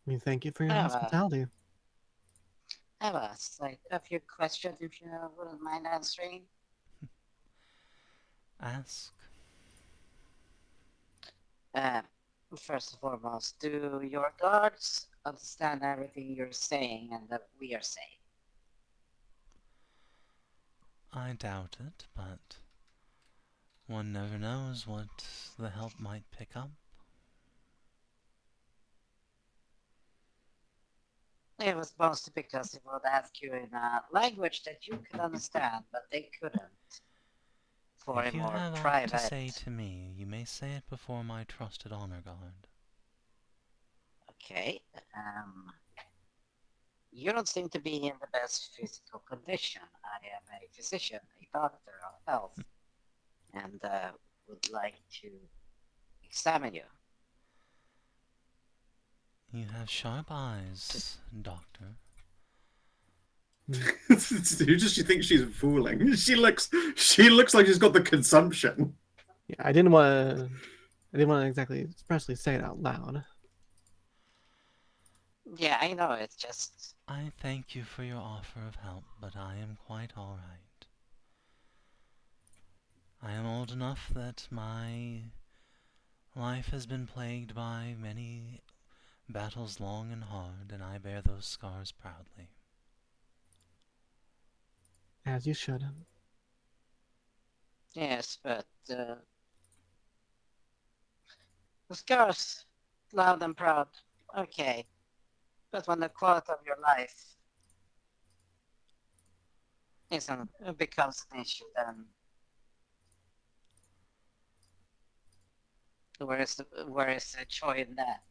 We thank you for your Oh, hospitality. I have a few questions if you wouldn't mind answering. Ask. Uh, First and foremost, do your guards understand everything you're saying and that we are saying? I doubt it, but one never knows what the help might pick up. It was mostly because it would ask you in a language that you could understand, but they couldn't. For If a you more have aught private. to say to me, you may say it before my trusted honor guard. Okay. You don't seem to be in the best physical condition. I am a physician, a doctor of health, and would like to examine you. You have sharp eyes, doctor. Who does she think she's fooling? She looks like she's got the consumption. Yeah, I didn't want to exactly expressly say it out loud. Yeah, I know, it's just... I thank you for your offer of help, but I am quite all right. I am old enough that my life has been plagued by many battles long and hard, and I bear those scars proudly. As you should. Yes, but the scars, loud and proud, okay. But when the quality of your life isn't becomes an issue, then where is the joy in that?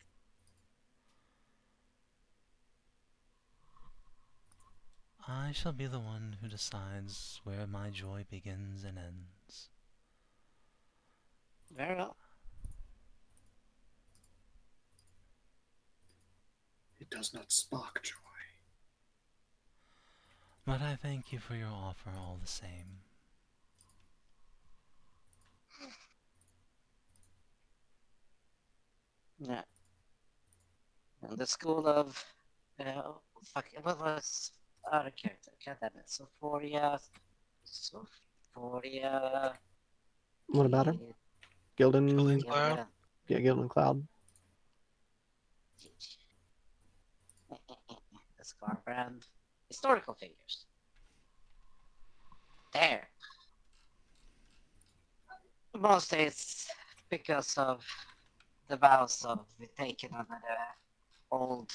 I shall be the one who decides where my joy begins and ends. Very well. It does not spark joy. But I thank you for your offer all the same. Yeah. And the school of what was out of character? God damn it. Sophoria. What about her? Gildan. Gildan Cloud? Gildan. Yeah, Gildan Cloud. The Scar brand. Historical figures. There. Mostly it's because of the vows of taken under the old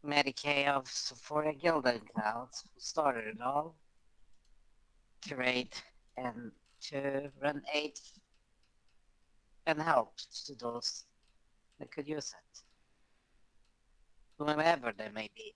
Medicaid of Sophoria Gildan Clouds, who started it all. To raid and to run 8 and help to those that could use it. Whomever they may be.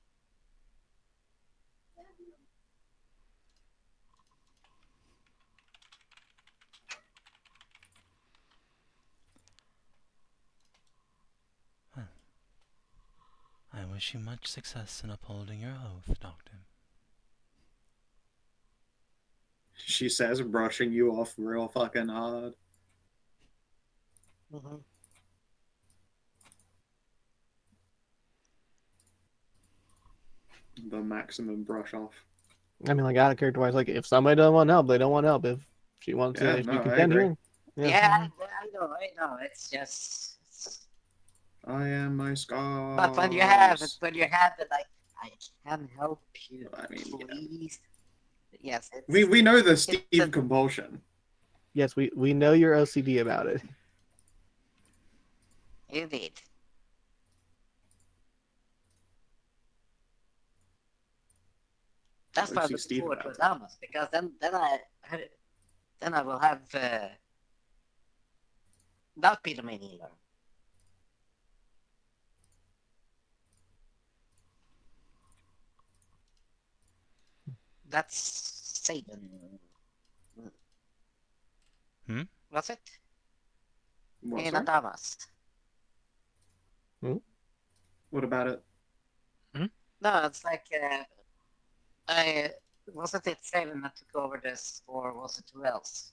I wish you much success in upholding your oath, Doctor. She says, brushing you off real fucking hard. Mm-hmm. The maximum brush off. I mean, like, out of character wise, like, if somebody doesn't want help, they don't want help. If she wants Yeah, to, if no, you I contend agree. here. Yeah, I know. It's just. I am my scars. But when you have it, like, I can help you, I mean, please. Yes, it's. We know the it's Steve a- compulsion. Yes, we know you're OCD about it. Indeed. That's why I'm OC looking Steve forward to about it. Adamas, because then I will have not be the main healer. That's Savin. Hmm? Was it? What, In sorry? Adamas. What about it? No, it's like wasn't it Savin that took over this, or was it who else?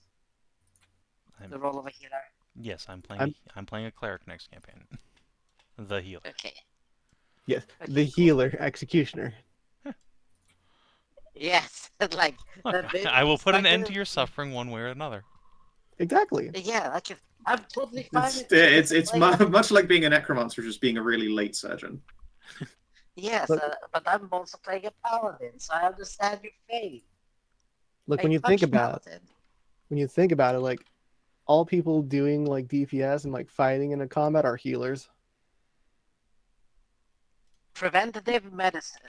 I'm- The role of a healer. Yes, I'm playing a cleric next campaign. The healer. Okay. Yes, Okay, the cool. healer, executioner. Yes, like Look, the I will it's put an like end to your suffering one way or another. Exactly. Yeah, like I'm totally fine It's with it's, it. it's Like, much like being a necromancer, just being a really late surgeon. yes, Look- but I'm also playing a paladin, so I understand your fate. Look, I when you think touch about it, like, all people doing like DPS and like fighting in a combat are healers. preventative medicine.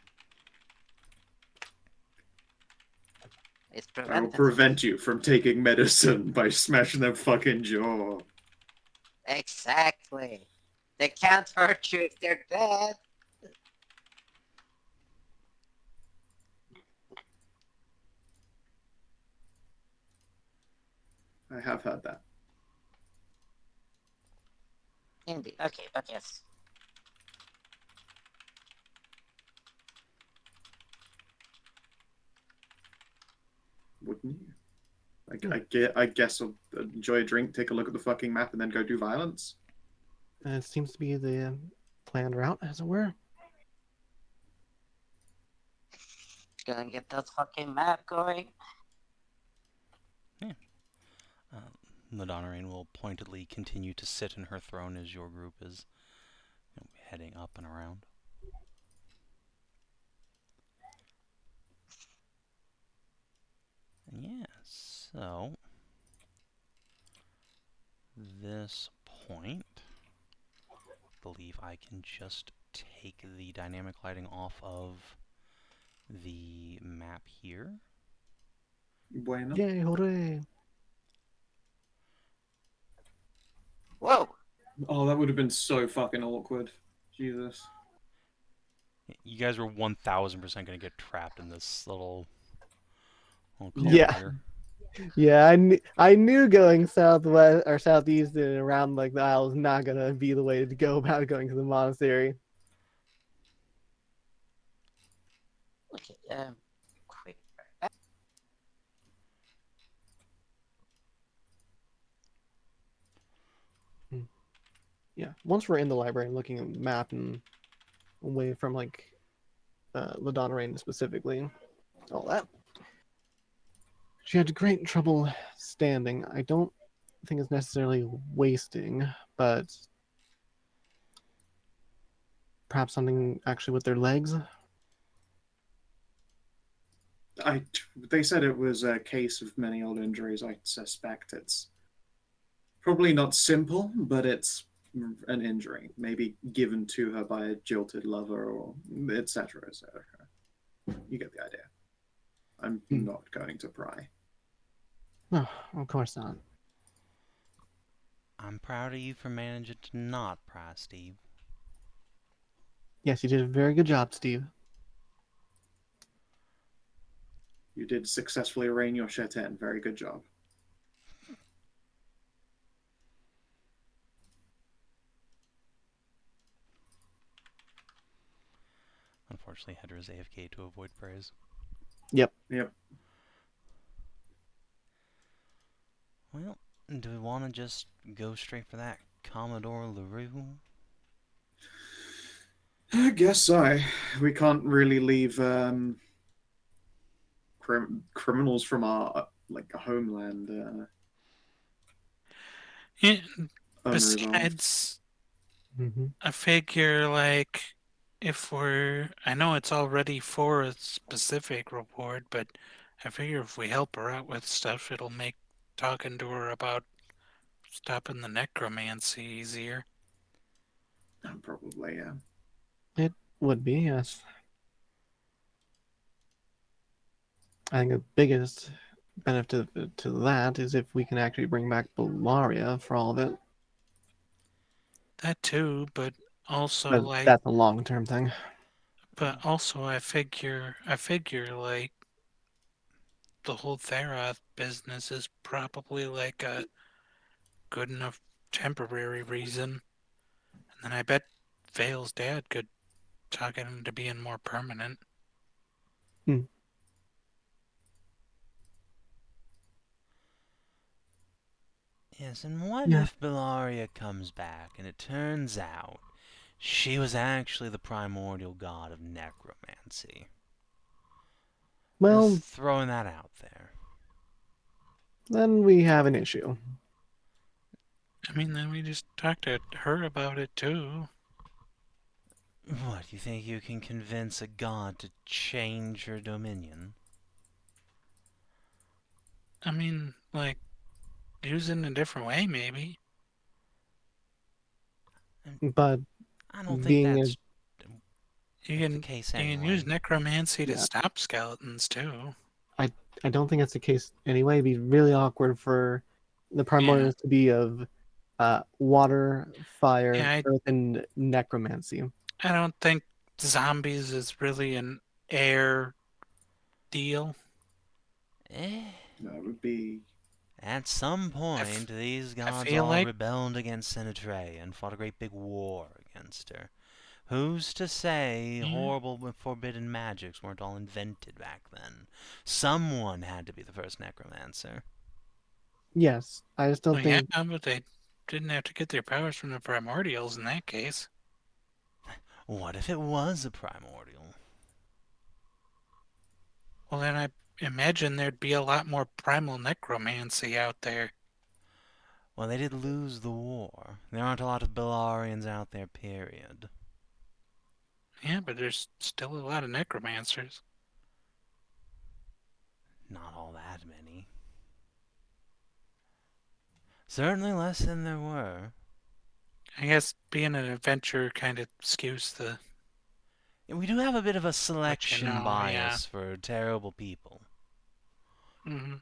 It's I will preventative. prevent you from taking medicine by smashing their fucking jaw. Exactly. They can't hurt you if they're dead. I have heard that. Indeed. Okay, but yes. Wouldn't you? I guess I'll enjoy a drink, take a look at the fucking map, and then go do violence. And it seems to be the planned route, as it were. Gonna get that fucking map going. The Donnerine will pointedly continue to sit in her throne as your group is heading up and around. Yeah, so this point, I believe I can just take the dynamic lighting off of the map here. Bueno. Yay, hooray! Whoa! Oh, that would have been so fucking awkward. Jesus. You guys are 1000% going to get trapped in this little cone Yeah. here. Yeah, I knew going southwest or southeast and around like the Isle was not gonna be the way to go about going to the monastery. Okay, quick. Yeah, once we're in the library and looking at the map and away from like Ladonna Rain specifically, all that. She had great trouble standing. I don't think it's necessarily wasting, but perhaps something actually with their legs. They said it was a case of many old injuries. I suspect it's probably not simple, but it's an injury, maybe given to her by a jilted lover, or etc. etc. You get the idea. I'm not going to pry. No, of course not. I'm proud of you for managing to not pry, Steve. Yes, you did a very good job, Steve. You did successfully arraign your Shetan. Very good job. Unfortunately, Hedrah's AFK to avoid praise. Yep. Yep. Well, do we want to just go straight for that Commodore LaRue? I guess so. We can't really leave criminals from our homeland Yeah, unresolved. besides, Mm-hmm. I figure like I know it's already for a specific reward, but I figure if we help her out with stuff, it'll make talking to her about stopping the necromancy easier. Probably, yeah. It would be, yes. I think the biggest benefit to that is if we can actually bring back Bellaria for all of it. That too, but also But like, that's a long-term thing. I figure like the whole Theroth business is probably like a good enough temporary reason. And then I bet Vale's dad could talk him into being more permanent. Hmm. Yes, and what Yeah. if Bellaria comes back and it turns out she was actually the primordial god of necromancy? Well, Just throwing that out there. then we have an issue. I mean, then we just talk to her about it too. What, you think you can convince a god to change her dominion? I mean, like, use it in a different way, maybe. But I don't think being a that's You the can case you can use anyway. necromancy to Yeah. stop skeletons too. I don't think that's the case anyway. It'd be really awkward for the Yeah, primordials to be of water, fire, yeah. I earth, and necromancy. I don't think zombies is really an air deal. Eh, That would be. at some I, f- point, these I gods feel all like rebelled against Sinatray and fought a great big war against her. Who's to say yeah. horrible forbidden magics weren't all invented back then? Someone had to be the first necromancer. Yes, I just don't Well, yeah, think. but they didn't have to get their powers from the primordials in that case. What if it was a primordial? Well, then I imagine there'd be a lot more primal necromancy out there. Well, they did lose the war. There aren't a lot of Bellarians out there, period. Yeah, but there's still a lot of necromancers. Not all that many. Certainly less than there were. I guess being an adventurer kind of skews the We do have a bit of a what you selection know. Yeah. bias for terrible people. hmm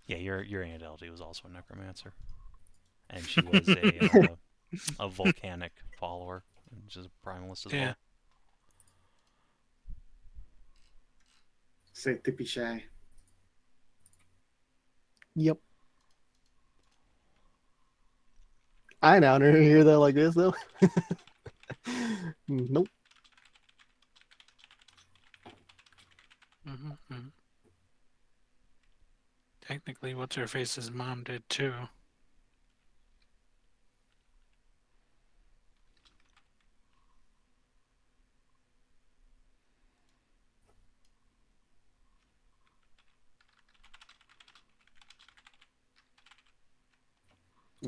Yeah, your Aunt Elsie was also a necromancer, and she was a volcanic follower, which is a primalist as Yeah. well. Say tippy shy. Yep. I never hear that like this though. Nope. hmm Technically, what's her face's mom did too.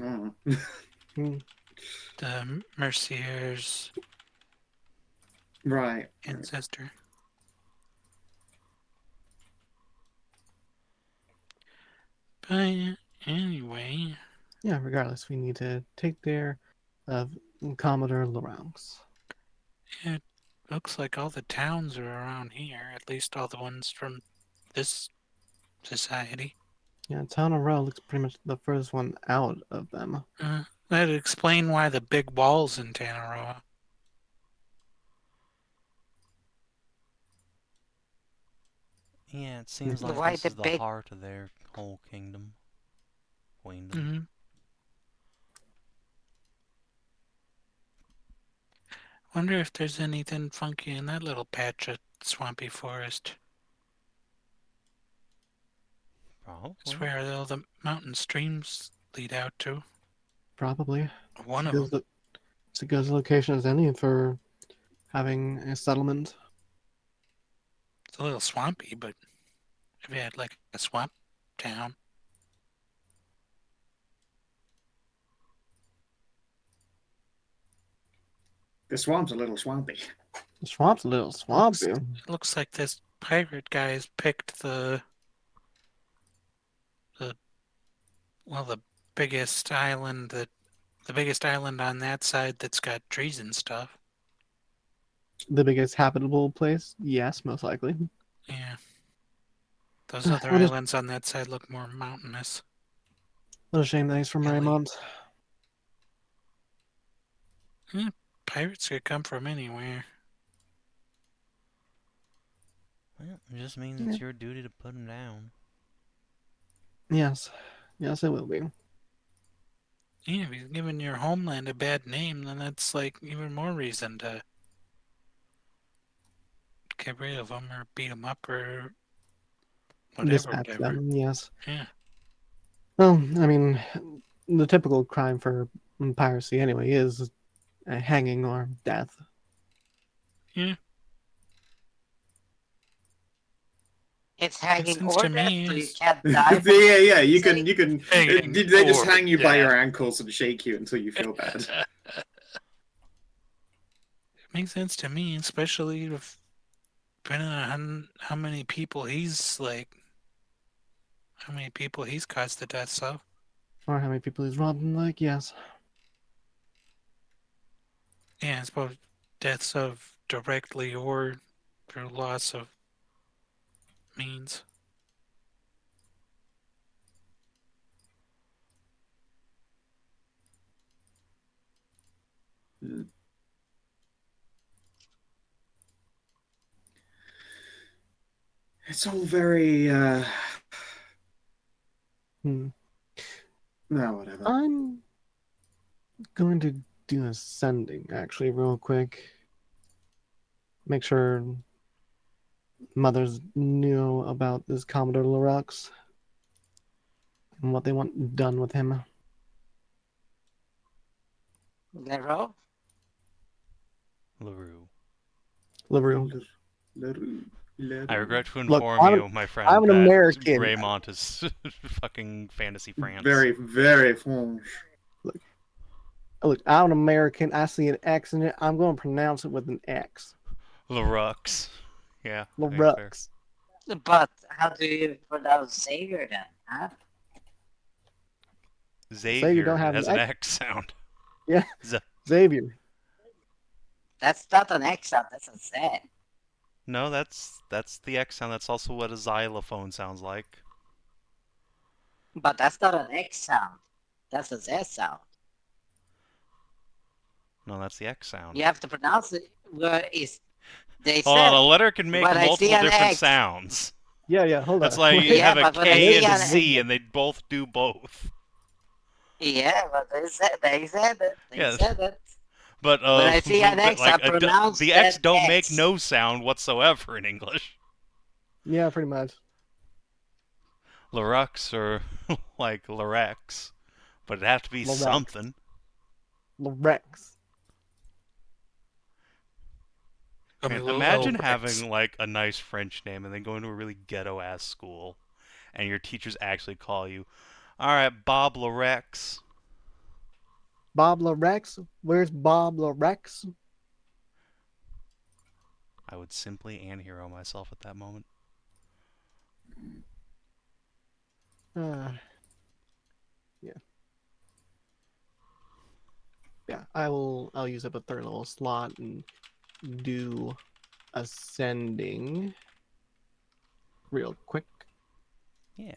Oh. Mm. The Mercier's Right. ancestor. But Anyway, Yeah, regardless, we need to take care of Commodore Loranx. it looks like all the towns are around here, at least all the ones from this society. Yeah, Town of Row looks pretty much the first one out of them. That'd explain why the big walls in Tanaroa. Yeah, it seems like Why this the is the big... heart of their whole kingdom. Queendom. Mm-hmm. Wonder if there's anything funky in that little patch of swampy forest. Probably. It's where all the mountain streams lead out to. Probably. One of them. It's a good location as any for having a settlement. It's a little swampy, but if you had like a swamp town, The swamp's a little swampy. The swamp's a little swampy. it looks like this pirate guy's picked the well the biggest island on that side that's got trees and stuff. The biggest habitable place? Yes, most likely. Yeah. Those other What a, islands on that side look more mountainous. what a shame that he's from Hilly. Raymont. Pirates could come from anywhere. Well, it just means Yeah. it's your duty to put them down. Yes. Yes, it will be. Yeah, if you've given your homeland a bad name, then that's like even more reason to get rid of them or beat them up or Dispatch whatever. them, yes. Yeah. Well, I mean, the typical crime for piracy anyway is hanging or death. Yeah. It's hanging seems or to death, me so you is- can't die. Yeah, you can. Hanging They just or hang you by your death. ankles and shake you until you feel bad. It makes sense to me, especially if depending on how many people he's caused the deaths of. Or how many people he's robbed and like, yes. Yeah, it's both deaths of directly or through loss of means. It's all very. Hmm. No, whatever. I'm going to do a sending, actually, real quick. Make sure mothers knew about this Commodore Lorax and what they want done with him. Nero? LaRue. LaRue. I regret to Look, inform you, my friend, I'm an that American. Raymont is fucking fantasy France. Very, very French. Look, I'm an American. I see an X in it. I'm going to pronounce it with an X. Larux. Yeah. fair. Lorax. But how do you pronounce Savior then, huh? Xavier don't have has an an X sound. Yeah. Z- Xavier. That's not an X sound, that's a Z. No, that's the X sound. That's also what a xylophone sounds like. But that's not an X sound. That's a Z sound. No, that's the X sound. You have to pronounce it where is they Hold on, said a letter can make when I see multiple an different X. sounds. Yeah, hold That's on. why you Yeah, have a but when I K see and a an Z, and they both do both. Yeah, but they said it. They Yeah. said it. But When I see an X, I pronounce the X that don't make X. no sound whatsoever in English. Yeah, pretty much. Larux or like Larex, but it'd have to be Lorax. something. Lorax. Man, imagine having like a nice French name and then going to a really ghetto ass school, and your teachers actually call you, "All right, Bob Larex." Bob Lorax? Where's Bob Lorax? I would simply anhero myself at that moment. Yeah, I'll use up a third level slot and do ascending real quick. Yeah.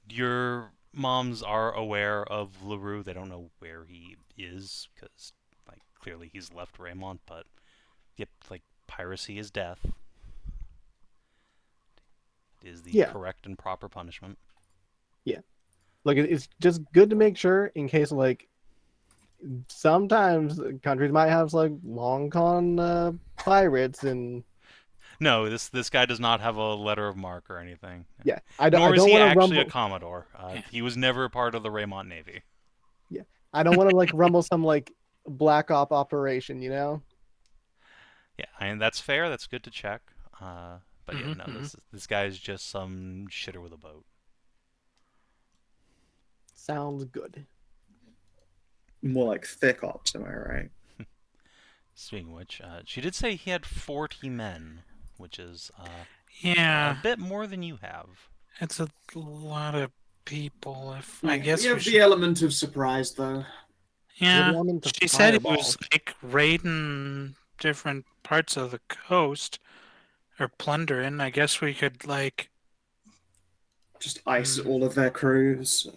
Your moms are aware of LaRue. They don't know where he is because, like, clearly he's left Raymont. But yep, like, piracy is death. It is the Yeah. correct and proper punishment. Like it's just good to make sure in case like sometimes countries might have like long con pirates and No, this guy does not have a letter of marque or anything. yeah, I Nor is don't he want to actually a rumble. commodore. He was never a part of the Raymont Navy. Yeah, I don't want to like rumble some like black op operation, you know? Yeah, and that's fair. That's good to check. But yeah, Mhm, no, mhm. this guy is just some shitter with a boat. Sounds good. More like thick ops, am I right? Speaking of which, she did say he had 40 men, which is a Yeah, bit more than you have. it's a lot of people. If I Yeah, we guess we have the should. element of surprise, though. Yeah, Element of she said he was fireball. like raiding different parts of the coast or plundering. I guess we could like Just ice mm, all of their crews.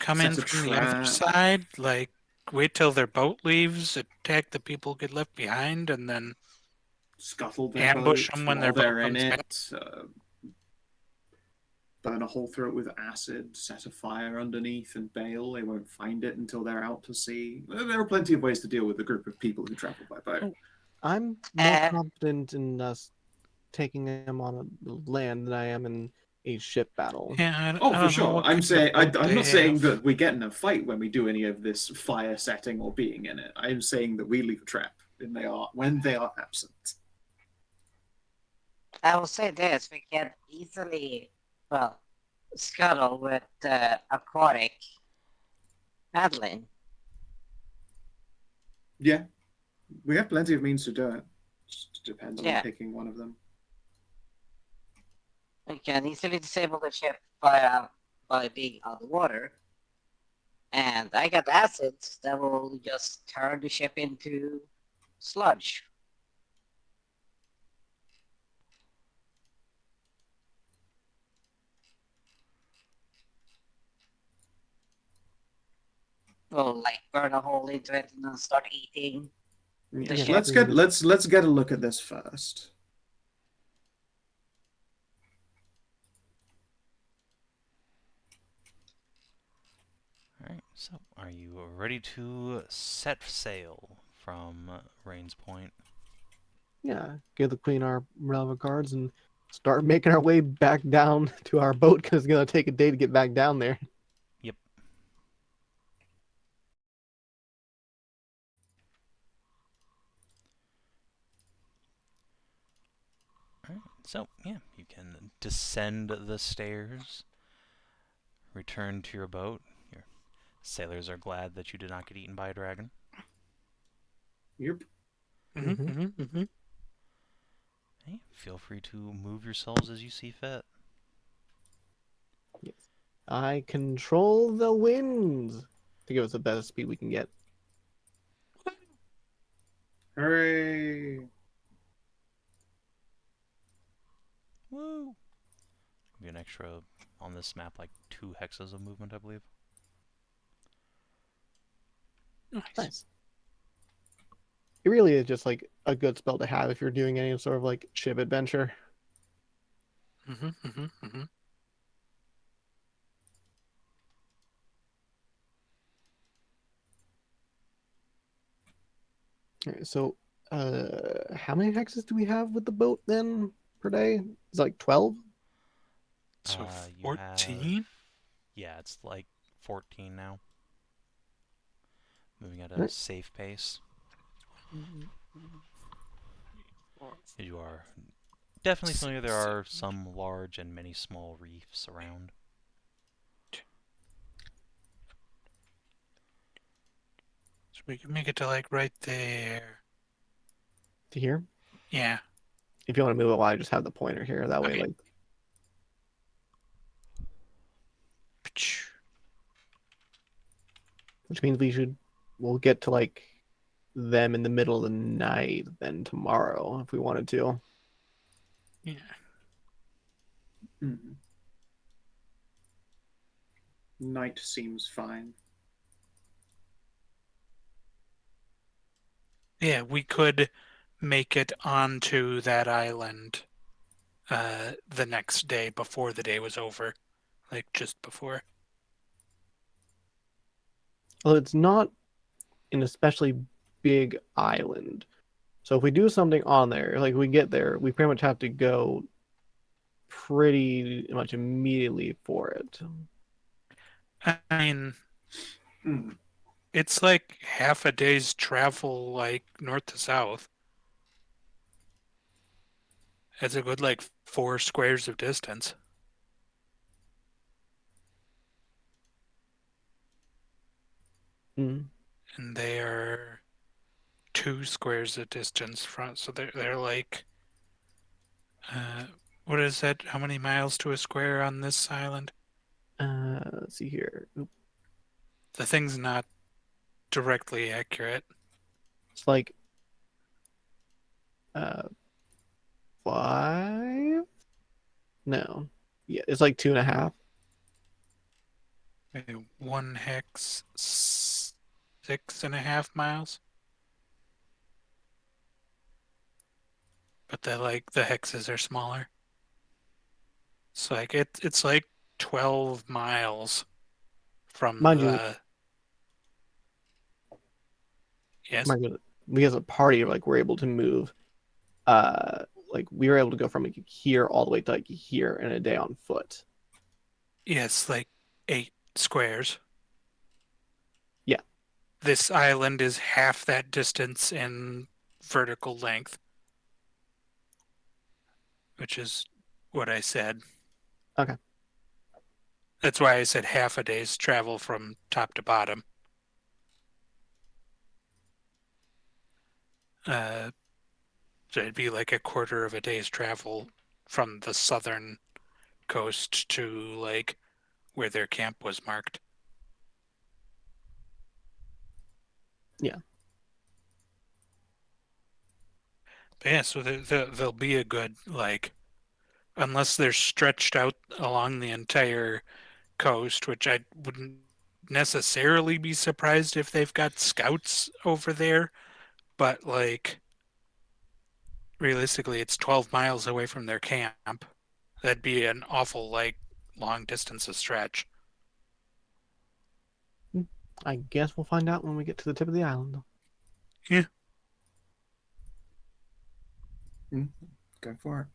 come in Set a from the other trap. side, like wait till their boat leaves, attack the people get left behind, and then Scuttle their ambush boat them when their while boat they're in comes back. it. Burn a hole through it with acid, set a fire underneath, and bail. They won't find it until they're out to sea. There are plenty of ways to deal with a group of people who travel by boat. Oh. I'm more Uh, confident in us taking them on land than I am in a ship battle. Yeah, Oh, I for don't know sure. what kind of boat I'm they not saying have. that we get in a fight when we do any of this fire setting or being in it. I'm saying that we leave a trap when they are absent. I will say this: we can easily, well, scuttle with aquatic paddling. Yeah, we have plenty of means to do it. Just depends on Yeah, picking one of them. we can easily disable the ship by being on the water. And I got acids that will just turn the ship into sludge. We'll like burn a hole into it and then start eating the Yeah, Yeah, ship. let's get a look at this first. Alright, so are you ready to set sail from Rain's Point? yeah, give the queen our relevant cards and start making our way back down to our boat because it's gonna take a day to get back down there. Yep. Alright, so yeah, you can descend the stairs, return to your boat. Your sailors are glad that you did not get eaten by a dragon. Yep. Hey, feel free to move yourselves as you see fit. Yes. I control the winds to give us the best speed we can get. Hooray! Woo! Be an extra on this map, like 2 hexes of movement, I believe. Nice. It really is just like a good spell to have if you're doing any sort of like ship adventure. All right, so how many hexes do we have with the boat then per day? It's like 12? So You have... 14? Yeah, it's like 14 now. Moving at a Right. safe pace. As you are definitely familiar, there are some large and many small reefs around. So we can make it to like right there. To here? Yeah. If you want to move it, I just have the pointer here. That way, Okay. like which means we'll get to like them in the middle of the night then tomorrow if we wanted to. Yeah. Mhm. Night seems fine. Yeah, we could make it onto that island the next day before the day was over. Like just before. Well, it's not an especially big island. So if we do something on there, like we get there, we pretty much have to go pretty much immediately for it. I mean, Mm. it's like half a day's travel, like north to south. It's a good like 4 squares of distance, Mm. and they are 2 squares of distance from. So they're like, uh, what is that? How many miles to a square on this island? Let's see here. Oop. The thing's not directly accurate. It's like 5? No. Yeah, it's like 2.5. Maybe 1 hex, 6.5 miles. But the hexes are smaller. So like it's like 12 miles from Mind you, the yes. mind you, we as a party like we're able to move. Like we were able to go from like here all the way to like here in a day on foot. Yes, like 8 squares. Yeah. This island is half that distance in vertical length, which is what I said. Okay. That's why I said half a day's travel from top to bottom. Uh, so it'd be like a quarter of a day's travel from the southern coast to like where their camp was marked. Yeah. But yeah, so there'll be a good like unless they're stretched out along the entire coast, which I wouldn't necessarily be surprised if they've got scouts over there, but like realistically, it's 12 miles away from their camp. That'd be an awful like long distance of stretch. I guess we'll find out when we get to the tip of the island. Yeah. Go for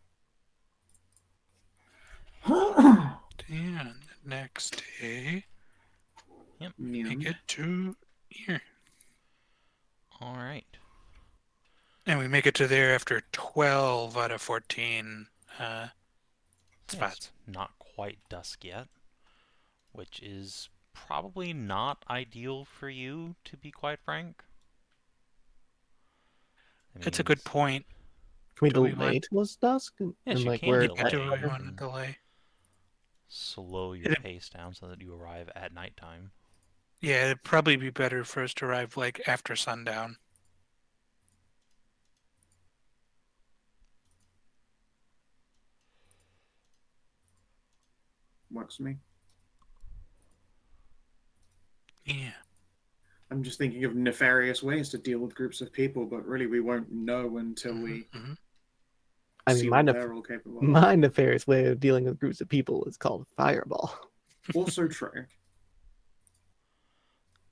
And next day, it. make Yeah. it to here. All right. And we make it to there after 12 out of 14 Yeah, spots. it's not quite dusk yet, which is probably not ideal for you, to be quite frank. That It's a good means, point. Can we Do we delay want? till it's dusk yes, and you like can where Yeah, it's do we delay want to and delay? slow your It, pace down so that you arrive at nighttime. yeah, it'd probably be better for us to arrive like after sundown. Works for me. Yeah. I'm just thinking of nefarious ways to deal with groups of people, but really we won't know until Mm-hmm, we mm-hmm. I mean, see what they're all capable of. my nefarious way of dealing with groups of people is called fireball. Also true.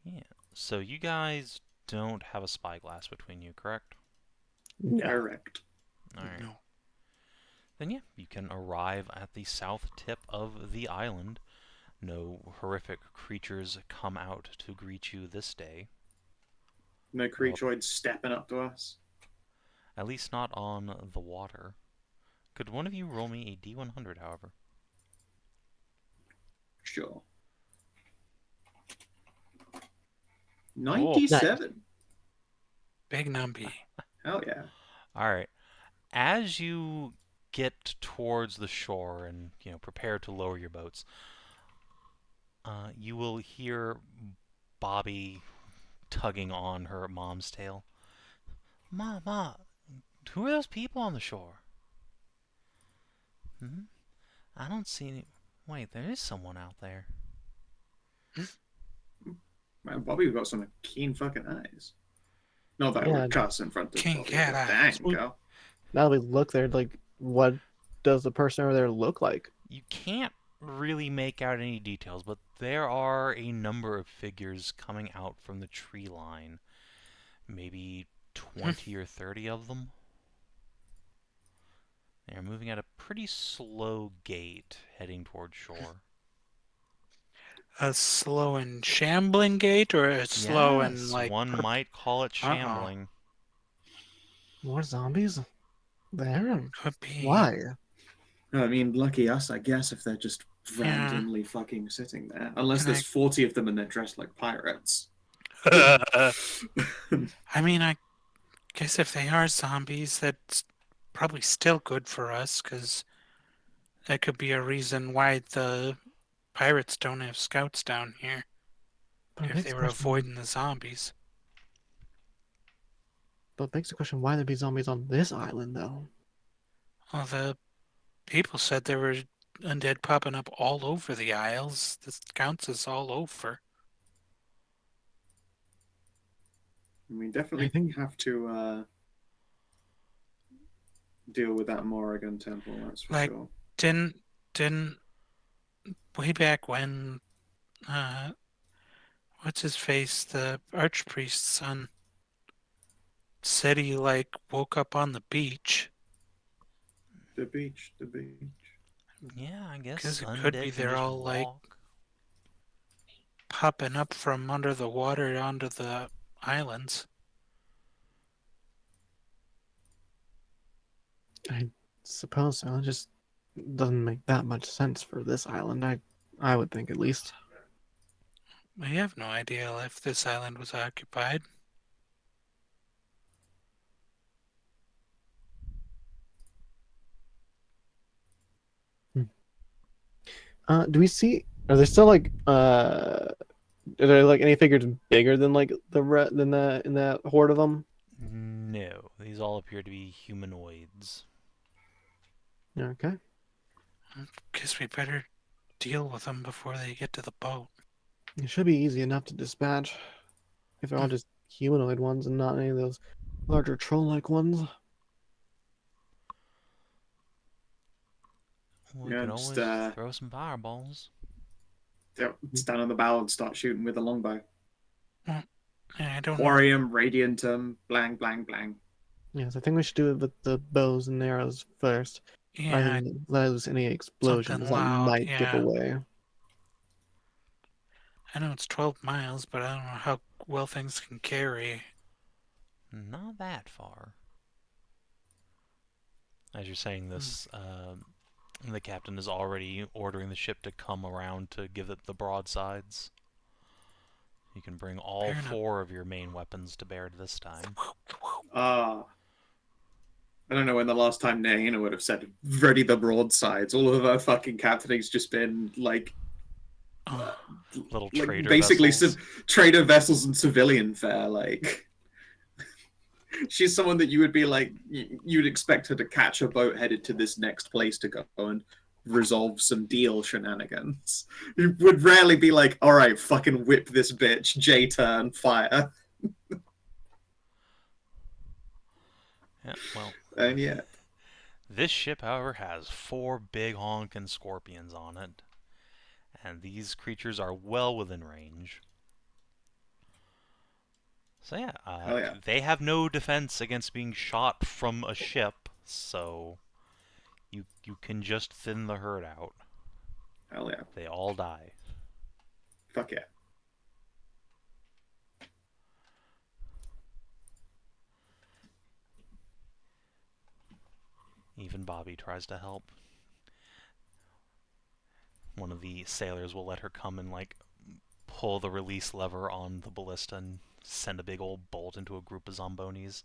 Yeah. So you guys don't have a spyglass between you, correct? No. Correct. All right. No. Then yeah, you can arrive at the south tip of the island. No horrific creatures come out to greet you this day. No creaturoids stepping up to us. At least not on the water. Could one of you roll me a D100, however? Sure. Oh. 97. Big numbie. Hell yeah. Alright. As you get towards the shore and, prepare to lower your boats, you will hear Bobby tugging on her mom's tail. Ma, who are those people on the shore? Hmm? I don't see any... Wait, there is someone out there. Man, Bobby's got some keen fucking eyes. Not that I Yeah. would cuss in front of King Bobby, cat but eyes. dang, girl. Now we look there, like, what does the person over there look like? You can't really make out any details, but there are a number of figures coming out from the tree line. Maybe 20 or 30 of them. They're moving at a pretty slow gait, heading toward shore. A slow and shambling gait, or a slow and Yes, like... one might call it shambling. More zombies? There? Could be. Why? I mean, lucky us, I guess, if they're just Yeah. randomly fucking sitting there. Unless And there's 40 of them and they're dressed like pirates. I mean, I guess if they are zombies, that's probably still good for us, because that could be a reason why the pirates don't have scouts down here, But it if begs they the were question, avoiding the zombies. why there'd be zombies on this island, though? Well, the people said there were undead popping up all over the isles. The counts is all over. We definitely I think- have to deal with that Morrigan temple, that's for Like- sure. Didn't way back when, what's his face, the archpriest's son, said he like woke up on the beach. The beach. Yeah, I guess 'Cause it undead could be can they're just all, like, walk. Popping up from under the water onto the islands. I suppose so. It just doesn't make that much sense for this island. I would think, at least. We have no idea if this island was occupied. Do we see? Are there still like are there like any figures bigger than like than the in that horde of them? No, these all appear to be humanoids. Okay. Guess we better deal with them before they get to the boat. It should be easy enough to dispatch if they're all just humanoid ones and not any of those larger troll-like ones. We Yeah, can just, always throw some fireballs. Stand on the bow and start shooting with a longbow. I don't know. Quarry 'em, radiant 'em, blang, blang, blang. Yes, I think we should do it with the bows and arrows first. Yeah, Rather than let loose any explosions something that loud, might give yeah. away. I know it's 12 miles, but I don't know how well things can carry. Not that far. As you're saying this, the captain is already ordering the ship to come around to give it the broadsides. You can bring all Fair enough. 4 of your main weapons to bear this time. I don't know when the last time Naina would have said, ready the broadsides. All of our fucking captaining's just been, like, Oh, Little like trader basically vessels. trader vessels and civilian fare, like... She's someone that you would be like, you'd expect her to catch a boat headed to this next place to go and resolve some deal shenanigans. You would rarely be like, all right, fucking whip this bitch, J-turn, fire. Yeah, well, And yeah, this ship, however, has 4 big honkin' scorpions on it. And these creatures are well within range. So yeah, hell yeah. they have no defense against being shot from a ship, so you can just thin the herd out. Hell yeah. They all die. Fuck yeah. Even Bobby tries to help. One of the sailors will let her come and like pull the release lever on the ballista and send a big old bolt into a group of zombonis.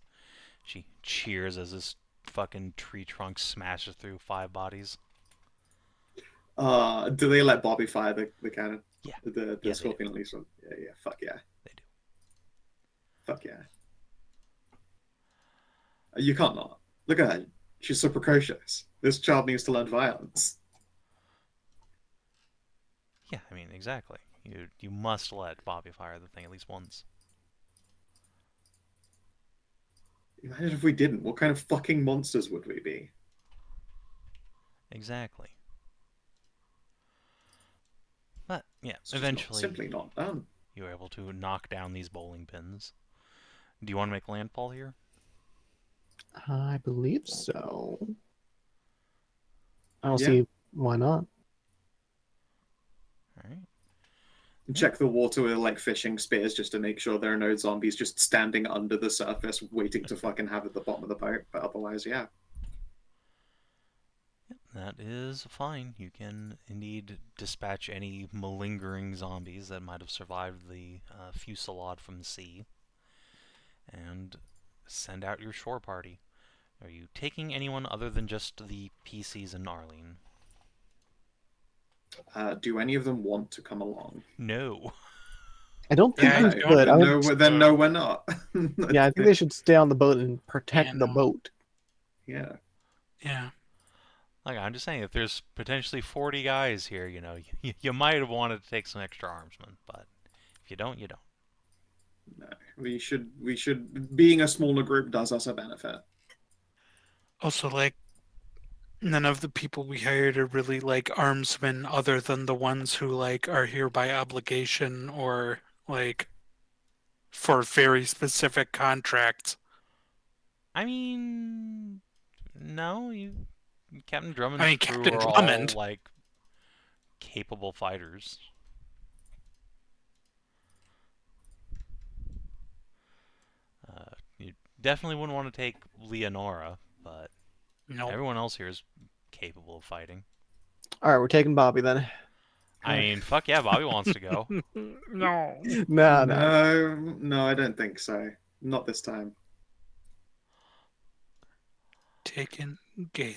She cheers as this fucking tree trunk smashes through 5 bodies. Do they let Bobby fire the cannon? Yeah. The Yeah, they scorpion at least one? Yeah, fuck yeah. Fuck yeah. You can't not. Look at her. She's so precocious. This child needs to learn violence. Yeah, I mean, exactly. You must let Bobby fire the thing at least once. Imagine if we didn't. What kind of fucking monsters would we be? Exactly. But, yeah, It's just eventually simply not done. you were able to knock down these bowling pins. Do you want to make landfall here? I believe so. I don't Yeah. see why not. Alright. Check the water with like fishing spears just to make sure there are no zombies just standing under the surface waiting to fucking have at the bottom of the boat. But otherwise, yeah. That is fine. You can indeed dispatch any malingering zombies that might have survived the fusillade from the sea. And send out your shore party. Are you taking anyone other than just the PCs and Arlene? Do any of them want to come along? No. I don't think Yeah, they I should. don't I would, No, then no, we're not. yeah, I think they should stay on the boat and protect Yeah, the no. boat. Yeah. Yeah. Like, I'm just saying, if there's potentially 40 guys here, you might have wanted to take some extra armsmen, but if you don't, you don't. No, we should. Being a smaller group does us a benefit. Also, like, none of the people we hired are really like armsmen other than the ones who like are here by obligation or like for very specific contracts. I mean, no, Captain I Drummond's mean, crew Captain are Drummond. all, like, capable fighters. You definitely wouldn't want to take Leonora, but No. everyone else here is capable of fighting. All right, we're taking Bobby then. I mean, fuck yeah, Bobby wants to go. No. No. No, I don't think so. Not this time. Taking Galen.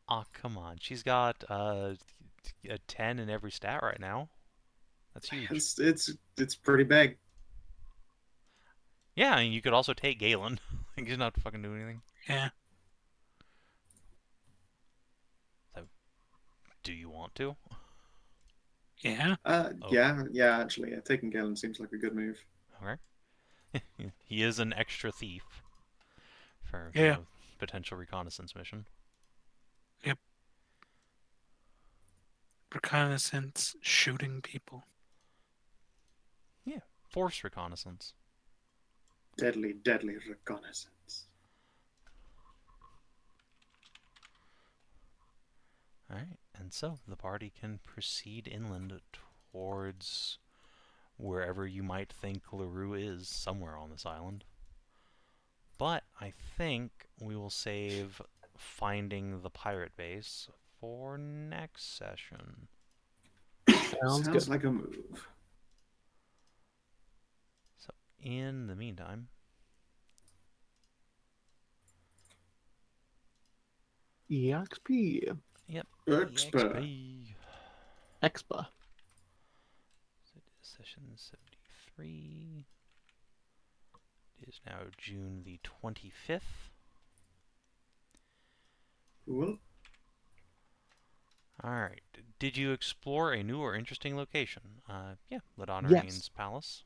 Aw, come on. She's got a 10 in every stat right now. That's huge. It's pretty big. Yeah, and you could also take Galen. He's not fucking doing anything. Yeah. So, do you want to? Yeah. Oh. Yeah. Actually, yeah, taking Galen seems like a good move. Okay. He is an extra thief for Yeah. potential reconnaissance mission. Reconnaissance, shooting people. Yeah, force reconnaissance. Deadly reconnaissance. Alright, and so the party can proceed inland towards wherever you might think LaRue is, somewhere on this island. But I think we will save finding the pirate base for next session. Sounds good. like a move. So, in the meantime, EXP. yep, Expert. EXP. Expa. So session 73 is now June the 25th. Cool. Alright, did you explore a new or interesting location? Yeah, Ladonna Yes. Rain's palace.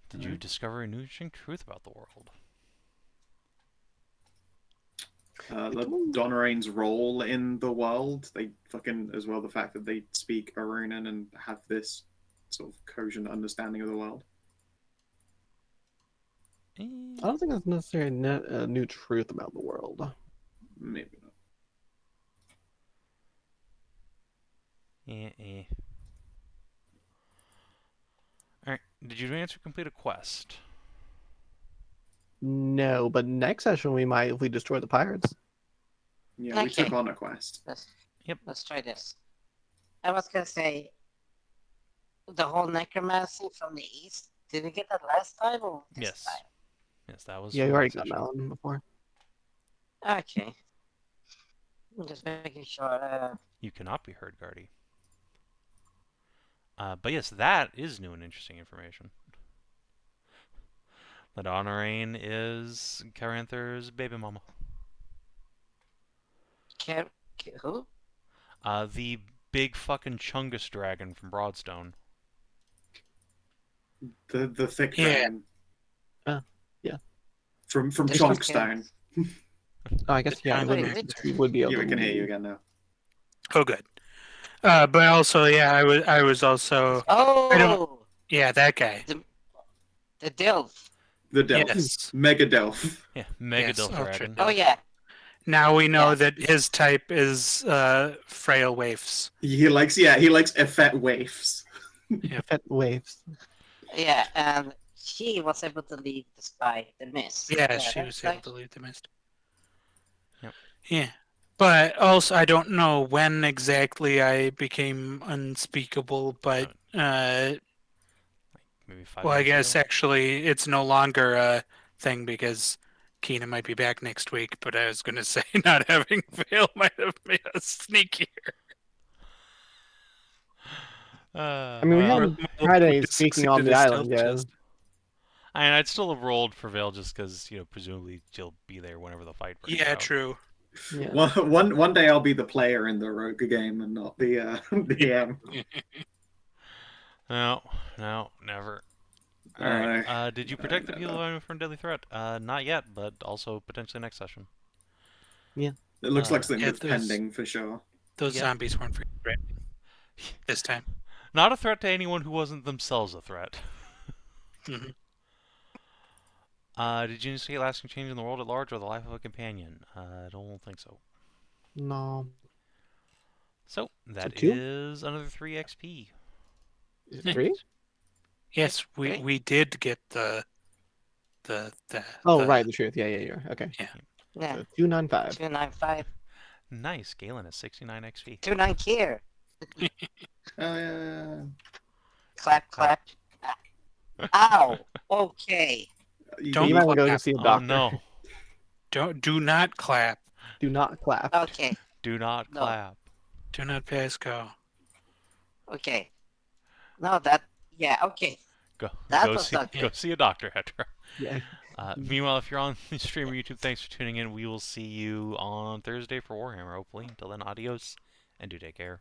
Did you discover a new interesting truth about the world? Donerain's role in the world. They fucking, as well, the fact that they speak Arunan and have this sort of cogent understanding of the world. I don't think that's necessarily a new truth about the world. Maybe not. Alright, did you advance or complete a quest? No, but next session we might if we destroy the pirates. Yeah, we Okay. took on a quest. Let's try this. I was gonna say the whole necromancy from the east. Did we get that last time or this Yes. time? Yes, that was Yeah, you from already last got session. that one before. Okay. I'm just making sure. You cannot be heard, Guardy. But yes, that is new and interesting information. Ladonarain is Caranther's baby mama. Who? The big fucking Chungus dragon from Broadstone. The thick Yeah. dragon. Yeah. From The Chonkstone. Oh, I guess yeah, Wait, we would be able Yeah, we to can hear you again now. Oh, good. But also, yeah, I was also, Oh, yeah, that guy. the Dilf. The Delph. Yes. Mega Delph. Yeah, Mega Yes, Dilf Ultra Dragon. Oh Dilf. yeah. Now we know Yeah. that his type is frail waifs. He likes effete waifs. Pet waves. Yeah, and she was able to leave despite the miss. Yeah, she that's was able like- to leave the mist. Yep. Yeah. But also, I don't know when exactly I became unspeakable, but Maybe 5 well, I minutes guess ago. actually it's no longer a thing because Kina might be back next week. But I was going to say not having Veil might have made us sneakier. I mean, we well, haven't Well, tried we any just speaking on succeeded the as island stealth yet. chest. I mean, I'd still have rolled for Veil just because, presumably she'll be there whenever the fight breaks Yeah, out. true. Yeah. One day I'll be the player in the rogue game and not the DM. No, never. Alright, did you protect the people from deadly threat? Not yet, but also potentially next session. It looks like something Yeah, that's there's- pending for sure. Those Yep. zombies weren't very threatening this time. Not a threat to anyone who wasn't themselves a threat. Mhm. Did you see a lasting change in the world at large or the life of a companion? I don't think so. No. So, that two? is another 3 XP. Is it 3? Yes, we Okay. we did get the Oh, the- right, the truth. Yeah, yeah. Okay. Yeah. So 295. 295. Nice, Galen is 69 XP. 29 here. Clap, clap. Ow. Okay. Don't You might want to go clap. see a Oh doctor. no, do not clap. Do not clap. Okay. do not No. clap. Do not pass go. Okay. No, that. Yeah. Okay. Go, That go was see, not go good. see a doctor, Hedrah. Yeah. Meanwhile, if you're on the stream or YouTube, thanks for tuning in. We will see you on Thursday for Warhammer, hopefully. Until then, adios, and do take care.